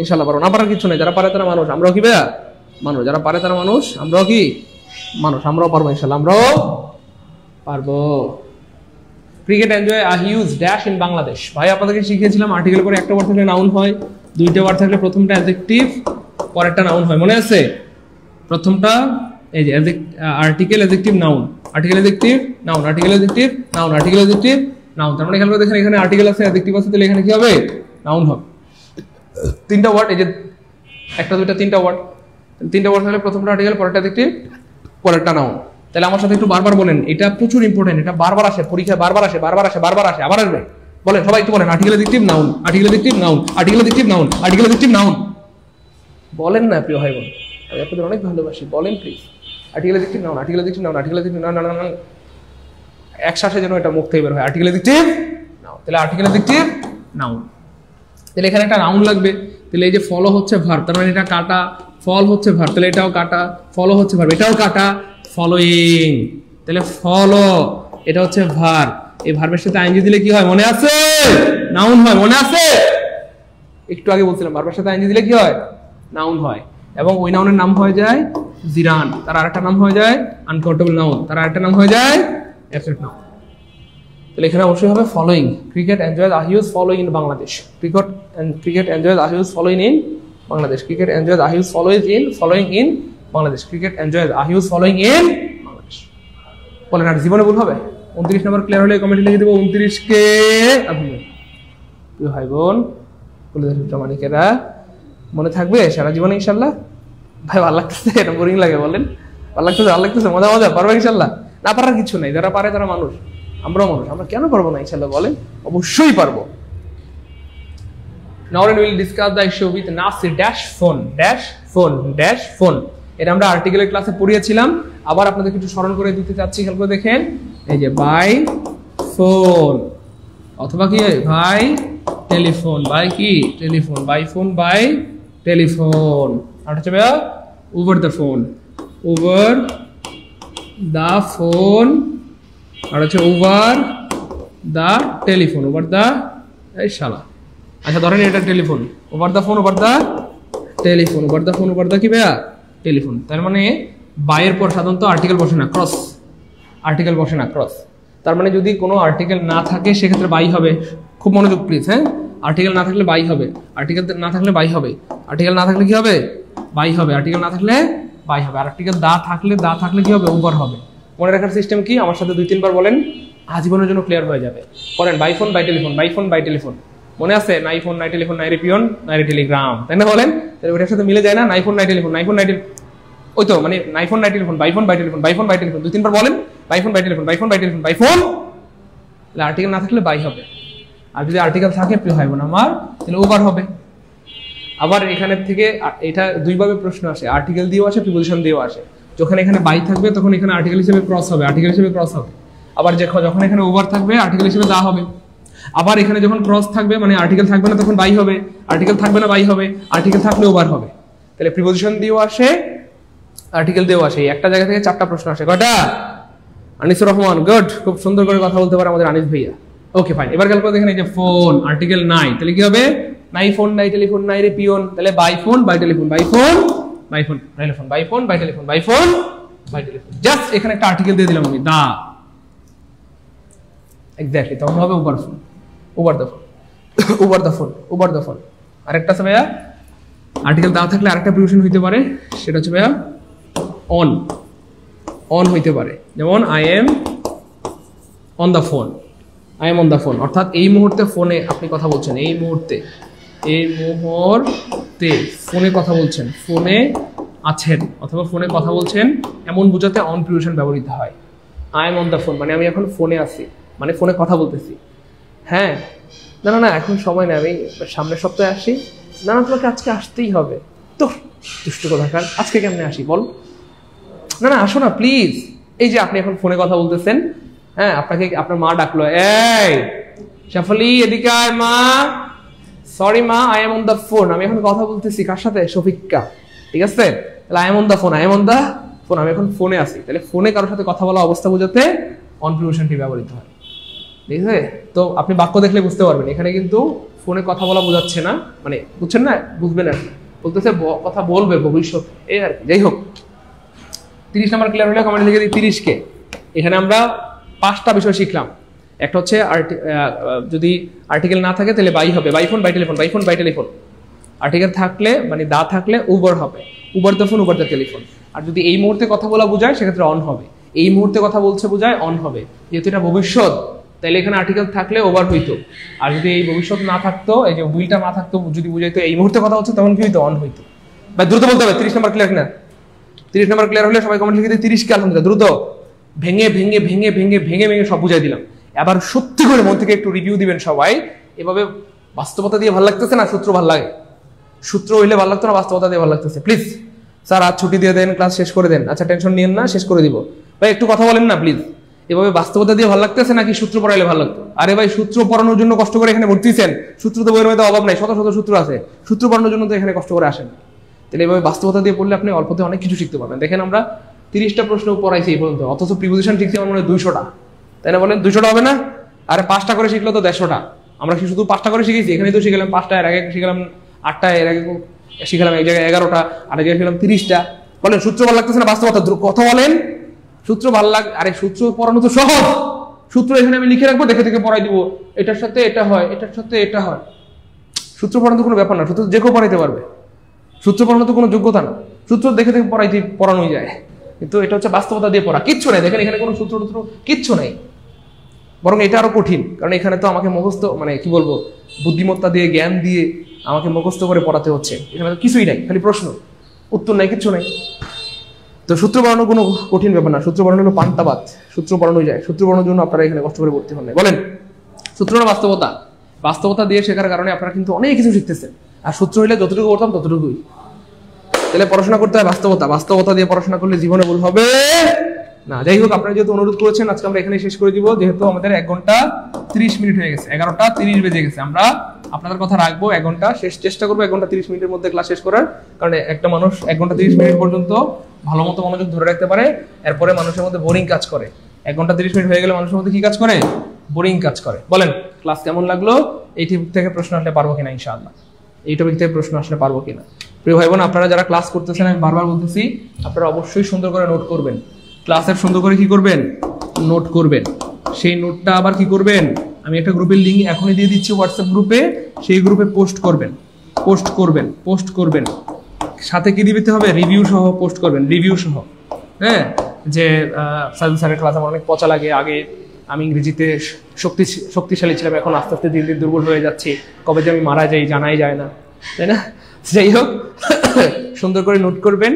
ইনশাল্লাহ পারবো। না পারার কিছু নেই, যারা পারে তারা মানুষ, আমরাও কি ভাইয়া মানুষ, যারা পারে তারা মানুষ, আমরাও কি মানুষ, আমরাও পারবো ইনশাল্লাহ, আমরাও পারবো। Cricket enjoy a huge dash in Bangladesh. ভাই আপনাদেরকে শিখিয়েছিলাম আর্টিকেল করে একটা ওয়ার্ড থাকলে নাউন হয়, দুইটা ওয়ার্ড থাকলে প্রথমটা অ্যাডজেক্টিভ পরেরটা নাউন হয়। মনে আছে? প্রথমটা এই যে article adjective noun, article adjective noun, article adjective noun, article adjective noun. তার মানে খেয়াল করে দেখেন এখানে আর্টিকেল আছে, অ্যাডজেক্টিভ আছে, তাহলে এখানে কি হবে? নাউন হবে। তিনটা ওয়ার্ড, এই যে একটা দুইটা তিনটা ওয়ার্ড, তিনটা ওয়ার্ড থাকলে প্রথমটা আর্টিকেল, পরেরটা অ্যাডজেক্টিভ, পরেরটা নাউন। তাহলে আমার সাথে একটু বারবার বলেন, এটা প্রচুর ইম্পর্টেন্ট, এটা বারবার আসে পরীক্ষায়, বারবার আসে, বারবার আসে, বারবার আসে, আবার আসবে। বলেন সবাই একটু বলেন, article adjective noun, article adjective noun, article adjective noun, article adjective noun. বলেন না প্রিয় ভাই বোন, আমি আপনাদের অনেক ভালোবাসি, বলেন please. Article adjective noun, article adjective noun, article adjective noun, একসাথে যেন এটা মুখ থেকে বের হয়। আর্টিকেল অ্যাডজেক্টিভ নাউন, তাহলে আর্টিকেল অ্যাডজেক্টিভ নাউন। তাহলে এখানে একটা নাউন লাগবে, তাহলে এই যে ফলো হচ্ছে ভার্ব, তার মানে এটা কাটা, ফল হচ্ছে ভার্ব, তাহলে এটাও কাটা, ফলো হচ্ছে ভার্ব, এটাও কাটা, ফলোইং, তাহলে ফলো এটা হচ্ছে ভার্ব। এই ভার্বের সাথে আইএনজি দিলে কি হয় মনে আছে? নাউন হয়। মনে আছে? একটু আগে বলছিলাম ভার্বের সাথে আইএনজি দিলে কি হয়? নাউন হয়। এবং ওই নাউনের নাম হয়ে যায় জিরান, তার আরেকটা নাম হয়ে যায় আনকাউন্টেবল নাউন, তার আরেকটা নাম হয়ে যায় অ্যাবসেন্ট নাউন। তাহলে এখানে অবশ্যই হবে following. Cricket enjoys a huge following in Bangladesh. Cricket enjoys a huge following in Bangladesh. Cricket enjoys a huge following in Bangladesh. Cricket enjoys a huge following in Bangladesh. বলেন আর জীবনে ভুল হবে? 29 নম্বর ক্লিয়ার হলে কমেন্টে লিখে দেবো 29 কে প্রিয় ভাই বোন জমানিকেরা। মনে থাকবে সারা জীবনে ইনশাল্লাহ? ভাই ভালো লাগতেছে, এটা বোরিং লাগে? বলেন ভালো লাগতেছে? ভালো লাগতেছে? মজা মজা? পারবে ইনশাল্লাহ? না পারার কিছু নাই, যারা পারে তারা মানুষ, আমরাও মানুষ, আমরা কেন পারবো না ইনশাল্লাহ? বলেন অবশ্যই পারবো। Now we will discuss the issue with Nasir dash phone dash phone dash phone. এটা আমরা আর্টিকেলের ক্লাসে পড়িয়েছিলাম, আবার আপনাদের কিছু স্মরণ করে দিতে চাচ্ছি। খেয়াল করে দেখেন, এই যে বাই ফোন অথবা কি ভাই টেলিফোন, বাই কি telephone, by phone, by telephone. আর হচ্ছে ভাইয়া over the phone, over the phone. আর হচ্ছে over the telephone, over the এই শালা। আচ্ছা ধরেন এটা telephone, over the phone, over the telephone, over the phone, over the কি ভাইয়া টেলিফোন। তার মানে বাইয়ের পর সাধারণত আর্টিকেল বসে না, ক্রস আর্টিকেল বসে না, ক্রস। তার মানে যদি কোনো আর্টিকেল না থাকে সেক্ষেত্রে বাই হবে। খুব মনোযোগ প্লিজ, হ্যাঁ। আর্টিকেল না থাকলে বাই হবে, আর্টিকেল না থাকলে বাই হবে, আর্টিকেল না থাকলে কি হবে? বাই হবে, আর্টিকেল না থাকলে বাই হবে, আর আর্টিকেল দা থাকলে কি হবে? ওভার হবে। মনে রাখার সিস্টেম কি? আমার সাথে 2-3 বার বলেন, আজীবনের জন্য ক্লিয়ার হয়ে যাবে। করেন by phone by telephone, by phone by telephone. মনে আছে? নাই ফোন নাই টেলিফোন নাই রিপিয়ন নাই টেলিগ্রাম, তাই না? বলেন, তাহলে ওটার সাথে মিলে যায় না? নাই ফোন নাই টেলিফোন, নাই ফোন নাই টেলিফোন, ওই তো মানে নাই ফোন নাই telephone, by phone by telephone, by phone by telephone. 2-3 বার বলেন by phone by telephone, by phone by telephone, by phone. তাহলে আর্টিকেল না থাকলে বাই হবে, আর যদি আর্টিকেল থাকে প্রিয় ভাই বোন আমার, তাহলে ওভার হবে। আবার এখানের থেকে এটা দুইভাবে প্রশ্ন আসে, আর্টিকেল দিয়েও আসে, প্রিপোজিশন দিয়েও আসে। যখন এখানে বাই থাকবে তখন এখানে আর্টিকেল হিসেবে ক্রস হবে, আর্টিকেল হিসেবে ক্রস হবে। আবার যখন এখানে ওভার থাকবে আর্টিকেল হিসেবে দা হবে। আবার এখানে যখন ক্রস থাকবে মানে আর্টিকেল থাকবে না তখন বাই হবে, আর্টিকেল থাকবে না বাই হবে, আর্টিকেল থাকলে ওভার হবে। তাহলে প্রিপোজিশন দিয়েও আসে, আর্টিকেল দিয়েও আসে। একটা জায়গা থেকে 4টা প্রশ্ন আসে। কয়টা? আনিসুর রহমান, গুড, খুব সুন্দর করে কথা বলতে পারে আমাদের আনিস ভাইয়া। Okay fine. এবার খেয়াল করে দেখেন, এই যে ফোন আর্টিকেল নাই, তাহলে কি হবে? নাই ফোন নাই টেলিফোন নাই রিপিয়ন, তাহলে by phone by telephone, by phone by phone telephone, by phone by telephone, by phone by telephone. Just এখানে একটা আর্টিকেল দিয়ে দিলাম আমি, দা। এক্স্যাক্টলি, তখন হবে over phone, over the phone, over the phone, over the phone. আরেকটা আছে ভাইয়া, আর্টিকেল দা থাকলে আরেকটা প্রিপোজিশন হইতে পারে, সেটা হচ্ছে ভাইয়া অন, অন হইতে পারে। যেমন I am on the phone, I am on the phone, অর্থাৎ এই মুহূর্তে ফোনে আপনি কথা বলছেন, এই মুহূর্তে ফোনে কথা বলছেন, ফোনে আছেন অথবা ফোনে কথা বলছেন, এমন বোঝাতে অন প্রিপোজিশন ব্যবহৃত হয়। I am on the phone মানে আমি এখন ফোনে আছি, মানে ফোনে কথা বলতেছি। হ্যাঁ, না না না এখন সময় নেই, আমি সামনের সপ্তাহে আসি। না না তোমাকে আজকে আসতেই হবে। তো দুষ্টু কথাকার, আজকে কেমনে আসি বল? না না আসো না প্লিজ। এই যে আপনি এখন ফোনে কথা বলতেছেন, হ্যাঁ, আপনাকে আপনার মা ডাকলো, এই শাফালি এদিকে আয় মা। সরি মা, I am on the phone, আমি এখন কথা বলতেছি। কার সাথে? শফিকা। ঠিক আছে, তাহলে I am on the phone, I am on the phone, আমি এখন ফোনে আছি। তাহলে ফোনে কারোর সাথে কথা বলা অবস্থা বোঝাতে অন প্রিপোজিশনটি ব্যবহৃত হয়। ঠিক আছে, তো আপনি বাক্য দেখলে বুঝতে পারবেন এখানে কিন্তু ফোনে কথা বলা বোঝাচ্ছে না, মানে বুঝছেন না, বুঝবেন আর বলতেছে কথা বলবে ভবিষ্যৎ, এই আর কি। যাই হোক, 30 নাম্বার ক্লিয়ার হলে কমেন্ট লিখে দিই 30 কে। এখানে আমরা 5টা বিষয় শিখলাম। একটা হচ্ছে যদি আর্টিকেল না থাকে তাহলে বাই হবে, by phone by telephone, by phone by telephone. Article থাকলে মানে দা থাকলে ওভার হবে, over the phone, over the telephone. আর যদি এই মুহূর্তে কথা বলা বোঝায় সেক্ষেত্রে অন হবে, এই মুহূর্তে কথা বলছে বোঝায় অন হবে। যেহেতু এটা ভবিষ্যৎ তাহলে এখানে আর্টিকেল থাকলে ওভার হইতো, আর যদি এই ভবিষ্যৎ না থাকতো, এই যে উইলটা না থাকতো, যদি বুঝাইতো এই মুহূর্তে কথা হচ্ছে তখন কি হইতো? অন হইতো। বা দ্রুত বলতে হবে। 30 নাম্বার ক্লিয়ার কিনা? 30 নাম্বার ক্লিয়ার হলে সবাই কমেন্ট লিখে দিই 30 কে। আলহামদুলিল্লাহ, দ্রুত ভেঙে ভেঙে ভেঙে ভেঙে ভেঙে ভেঙে সব বুঝাই দিলাম। আবার সত্যি করে মন থেকে একটু রিভিউ দিবেন সবাই। এভাবে বাস্তবতা দিয়ে ভালো লাগতেছে না সূত্র ভালো লাগে? সূত্র হইলে ভালো লাগতো না, বাস্তবতা দিয়ে ভালো লাগতেছে। প্লিজ স্যার আজ ছুটি দিয়ে দেন, ক্লাস শেষ করে দেন। আচ্ছা টেনশন নিয়েন না, শেষ করে দিব ভাই, একটু কথা বলেন না প্লিজ। এভাবে বাস্তবতা দিয়ে ভালো লাগতেছে নাকি সূত্র পড়াইলে ভালো লাগতো? আরে ভাই, সূত্র পড়ানোর জন্য কষ্ট করে এখানে ভর্তি হয়েছেন, সূত্র তো বইয়ের মধ্যে অভাব নাই, শত শত সূত্র আছে, সূত্র পড়ানোর জন্য তো এখানে কষ্ট করে আসেন। তাহলে এভাবে বাস্তবতা দিয়ে পড়লে আপনি অল্পতে অনেক কিছু শিখতে পারবেন। দেখেন আমরা 30টা প্রশ্ন পড়াইছি এই পর্যন্ত, অথচ প্রিপোজিশন শিখছি আমার মনে হয় 200টা, তাই না? বলেন 200টা হবে না? আরে 5টা করে শিখলো তো 150টা। আমরা শুধু 5টা করে শিখেছি, এখানে তো শিখলাম 5টা, এর আগে শিখলাম 8টা, এর আগে শিখলাম এক জায়গায় 11টা, আর এক জায়গায় শিখলাম 30টা। বলেন সূত্র ভালো লাগতেছে না? বাস্তবতা কথা বলেন, সূত্র ভালো লাগ। আরে সূত্র পড়ানো তো সহজ, সূত্র এখানে আমি লিখে রাখবো, দেখে দেখে পড়াই দিব, এটার সাথে এটা হয়, এটার সাথে এটা হয়। সূত্র পড়ানো তো কোনো ব্যাপার না, সূত্র যে কেউ পড়াইতে পারবে, সূত্র পড়ানো তো কোনো যোগ্যতা না, সূত্র দেখে দেখে পড়ানোই যায়। কিন্তু এটা হচ্ছে বাস্তবতা দিয়ে পড়া, কিচ্ছু নাই। দেখেন এখানে কোনো সূত্র টুত্র কিচ্ছু নাই, বরং এটা আরো কঠিন, কারণ এখানে তো আমাকে মুখস্থ, মানে কি বলবো, বুদ্ধিমত্তা দিয়ে জ্ঞান দিয়ে আমাকে মুখস্থ করে পড়াতে হচ্ছে। এখানে তো কিছুই নাই, খালি প্রশ্ন উত্তর নাই, কিচ্ছু নাই। তো সূত্র পড়ানো কোনো কঠিন ব্যাপার না, সূত্র পড়ানো হলো পান্তাবাদ, সূত্র পড়ানোই যায়। সূত্র পড়ানোর জন্য আপনারা এখানে কষ্ট করে ভর্তি হন না। বলেন সূত্র না বাস্তবতা? বাস্তবতা দিয়ে শেখার কারণে আপনারা কিন্তু অনেক কিছু শিখতেছেন, আর সূত্র হইলে যতটুকু করতাম ততটুকুই। তাহলে পড়াশোনা করতে হয় বাস্তবতা, বাস্তবতা দিয়ে পড়াশোনা করলে জীবনে ভুল হবে না। যাই হোক, আপনারা যেহেতু অনুরোধ করেছেন আজকে আমরা এখানে শেষ করে দিব, যেহেতু আমাদের 1 ঘন্টা 30 মিনিট হয়ে গেছে, 11টা 30 বেজে গেছে। আমরা আপনাদের কথা রাখবো, 1 ঘন্টা চেষ্টা করবো 1 ঘন্টা 30 মিনিটের মধ্যে ক্লাস শেষ করার, কারণ একটা মানুষ 1 ঘন্টা 30 মিনিট পর্যন্ত ভালো মতো মনোযোগ ধরে রাখতে পারে, এরপরে মানুষের মধ্যে বোরিং কাজ করে। 1 ঘন্টা 30 মিনিট হয়ে গেলে মানুষের মধ্যে কি কাজ করে? বোরিং কাজ করে। বলেন ক্লাস কেমন লাগলো? এই টপিক থেকে প্রশ্ন আসলে পারবো কিনা ইনশাআল্লাহ, এই টপিক থেকে প্রশ্ন আসলে পারবো কিনা। প্রিয় ভাই বোন, আপনারা যারা ক্লাস করতেছেন, আমি বারবার বলতেছি আপনারা অবশ্যই সুন্দর করে নোট করবেন, ক্লাসের সুন্দর করে কি করবেন? নোট করবেন। সেই নোটটা আবার কি করবেন, আমি একটা গ্রুপের লিঙ্ক এখনই দিয়ে দিচ্ছি হোয়াটসঅ্যাপ গ্রুপে, সেই গ্রুপে পোস্ট করবেন। সাথে কি দিতে হবে, রিভিউ সহ পোস্ট করবেন, রিভিউ সহ। হ্যাঁ, যে সাইদুল স্যারের ক্লাস আমার অনেক পচা লাগে, আগে আমি ইংরেজিতে শক্তিশালী ছিলাম, এখন আস্তে আস্তে দিন দিন দুর্বল হয়ে যাচ্ছি, কবে যে আমি মারা যাই জানাই যায় না, তাই না? যাই হোক, সুন্দর করে নোট করবেন।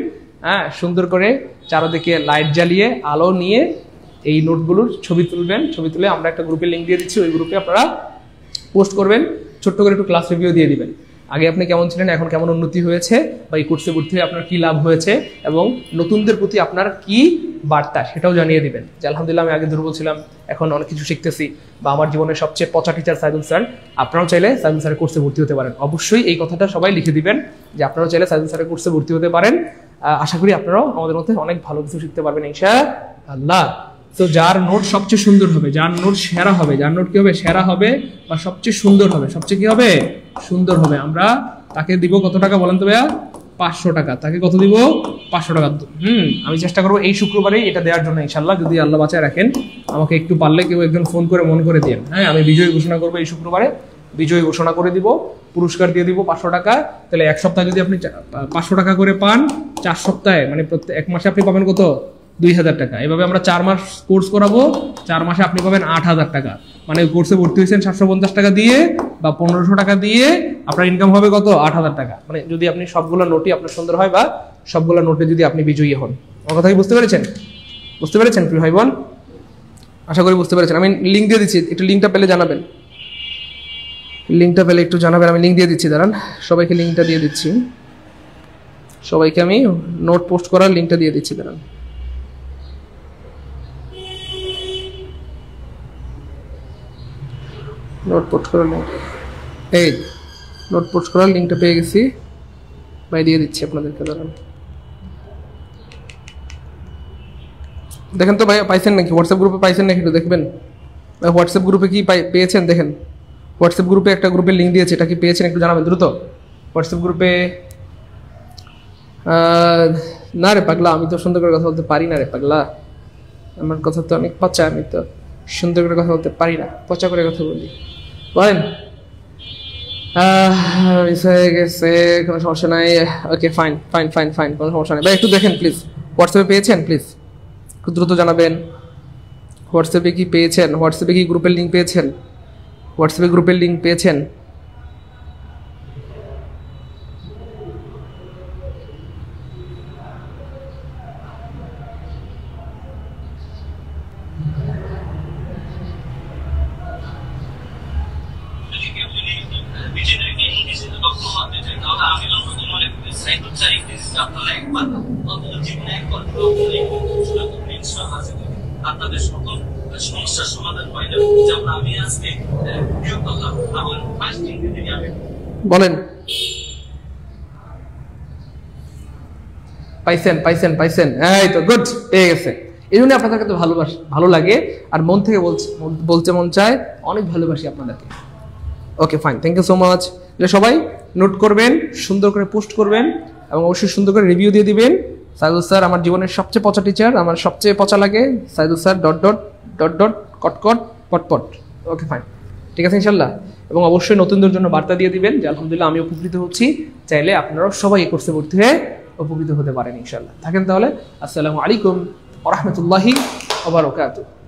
হ্যাঁ, সুন্দর করে চারদিকে লাইট জ্বালিয়ে আলো নিয়ে এই নোটগুলোর ছবি তুলবেন। ছবি তুলে আমরা একটা গ্রুপে লিঙ্ক দিয়ে দিচ্ছি, ওই গ্রুপে আপনারা পোস্ট করবেন। ছোট্ট করে একটু ক্লাস রিভিউ দিয়ে দিবেন, আগে আপনি কেমন ছিলেন, এখন কেমন উন্নতি হয়েছে, বা এই কোর্সে ভর্তি হয়ে আপনার কি লাভ হয়েছে, এবং নতুনদের প্রতি আপনার কি বার্তা সেটাও জানিয়ে দিবেন। যে আলহামদুলিল্লাহ আমি আগে দুর্বল ছিলাম, এখন অনেক কিছু শিখতেছি, বা আমার জীবনের সবচেয়ে পচা টিচার সাইদুল স্যার, আপনারাও চাইলে সাইদুল স্যারের কোর্সে ভর্তি হতে পারেন। অবশ্যই এই কথাটা সবাই লিখে দিবেন যে আপনারাও চাইলে সাইদুল স্যারের কোর্সে ভর্তি হতে পারেন। আশা করি আপনারাও আমাদের মধ্যে অনেক ভালো কিছু শিখতে পারবেন ইনশাআল্লাহ। তো যার নোট সবচেয়ে সুন্দর হবে, যার নোট সেরা হবে, যার নোট কি হবে, সেরা হবে বা সবচেয়ে সুন্দর হবে, সবচেয়ে কি হবে, সুন্দর হবে, আমরা তাকে দিব কত টাকা বলেন তো ভাইয়া? 500 টাকা। তাকে কত দিব? 500 টাকা। আমি চেষ্টা করবো এই শুক্রবারেই এটা দেওয়ার জন্য ইনশাল্লাহ, যদি আল্লাহ বাঁচায় রাখেন। আমাকে একটু পারলে কেউ একজন ফোন করে মনে করে দিন। হ্যাঁ, আমি বিজয় ঘোষণা করবো এই শুক্রবারে, বিজয় ঘোষণা করে দিব, পুরস্কার দিয়ে দিব 500 টাকা। তাহলে এক সপ্তাহে যদি আপনি 500 টাকা করে পান, 4 সপ্তাহে মানে প্রত্যেক 1 মাসে আপনি পাবেন কত? 2000 টাকা। এভাবে আমরা 4 মাস কোর্স করাবো, 4 মাসে আপনি পাবেন 8000 টাকা। মানে কোর্সে ভর্তি হয়েছেন 750 টাকা দিয়ে বা 1500 টাকা দিয়ে, আপনার ইনকাম হবে কত? 8000 টাকা। মানে যদি আপনি সবগুলো নোটই আপনার সুন্দর হয়, বা সবগুলো নোটে যদি আপনি বিজয়ী হন। আমার কথা কি বুঝতে পেরেছেন? বুঝতে পেরেছেন প্রিয় ভাই বোন? আশা করি বুঝতে পেরেছেন। আমি লিঙ্ক দিয়ে দিচ্ছি, একটু লিঙ্কটা পেলে জানাবেন, লিঙ্কটা পেলে একটু জানাবেন। আমি লিঙ্ক দিয়ে দিচ্ছি, দাঁড়ান, সবাইকে লিঙ্কটা দিয়ে দিচ্ছি, সবাইকে আমি নোট পোস্ট করার লিঙ্কটা দিয়ে দিচ্ছি, দাঁড়ান। নোট পোস্ট করার লিঙ্ক, এই নোট পোস্ট করার লিঙ্কটা পেয়ে গেছি ভাই, দিয়ে দিচ্ছি আপনাদেরকে, দাঁড়ান। দেখেন তো ভাই, পাইছেন নাকি? হোয়াটসঅ্যাপ গ্রুপে পাইছেন নাকি একটু দেখবেন। হোয়াটসঅ্যাপ গ্রুপে কি পেয়েছেন দেখেন। হোয়াটসঅ্যাপ গ্রুপে একটা গ্রুপের লিঙ্ক দিয়েছে, এটা কি পেয়েছেন একটু জানাবেন দ্রুত। হোয়াটসঅ্যাপ গ্রুপে না রে পাগলা, আমি তো সুন্দর করে কথা বলতে পারি না রে পাগলা, আমার কথা তো অনেক পচা, আমি তো সুন্দর করে কথা বলতে পারি না, পচা করে কথা বলি। বলেন মিস হয়ে গেছে, কোনো সমস্যা নাই। ওকে, ফাইন ফাইন ফাইন ফাইন, কোনো সমস্যা নেই ভাই। একটু দেখেন প্লিজ, হোয়াটসঅ্যাপে পেয়েছেন? প্লিজ একটু দ্রুত জানাবেন হোয়াটসঅ্যাপে কি পেয়েছেন, হোয়াটসঅ্যাপে কি গ্রুপের লিঙ্ক পেয়েছেন, হোয়াটসঅ্যাপে গ্রুপের লিঙ্ক পেয়েছেন? আপনাদের সকল সমস্যার সমাধান হয় না, যেমন আমি আজকে আমার ফার্স্ট ইংরেজি আমি বলেন পাইছেন পাইছেন পাইছেন, এই তো গুড, পেয়ে গেছে। এই জন্য আপনাদেরকে তো ভালো লাগে, আর মন থেকে বলতে মন চায়, অনেক ভালোবাসি আপনাদেরকে। Okay fine, thank you so much. সবাই নোট করবেন, সুন্দর করে পোস্ট করবেন, এবং অবশ্যই সুন্দর করে রিভিউ দিয়ে দিবেন। সাইদুল স্যার আমার জীবনের সবচেয়ে পচা টিচার, আমার সবচেয়ে পচা লাগে Saidul sir dot dot dot dot কটকট পটপট। ওকে ফাইন, ঠিক আছে ইনশাল্লাহ। এবং অবশ্যই নতুনদের জন্য বার্তা দিয়ে দিবেন যে আলহামদুলিল্লাহ আমি উপকৃত হচ্ছি, চাইলে আপনারাও সবাই এই কোর্সে ভর্তি হয়ে উপকৃত হতে পারেন ইনশাল্লাহ। থাকেন তাহলে, আসসালামু আলাইকুম ওয়া রাহমাতুল্লাহি ওয়া বারাকাতুহু।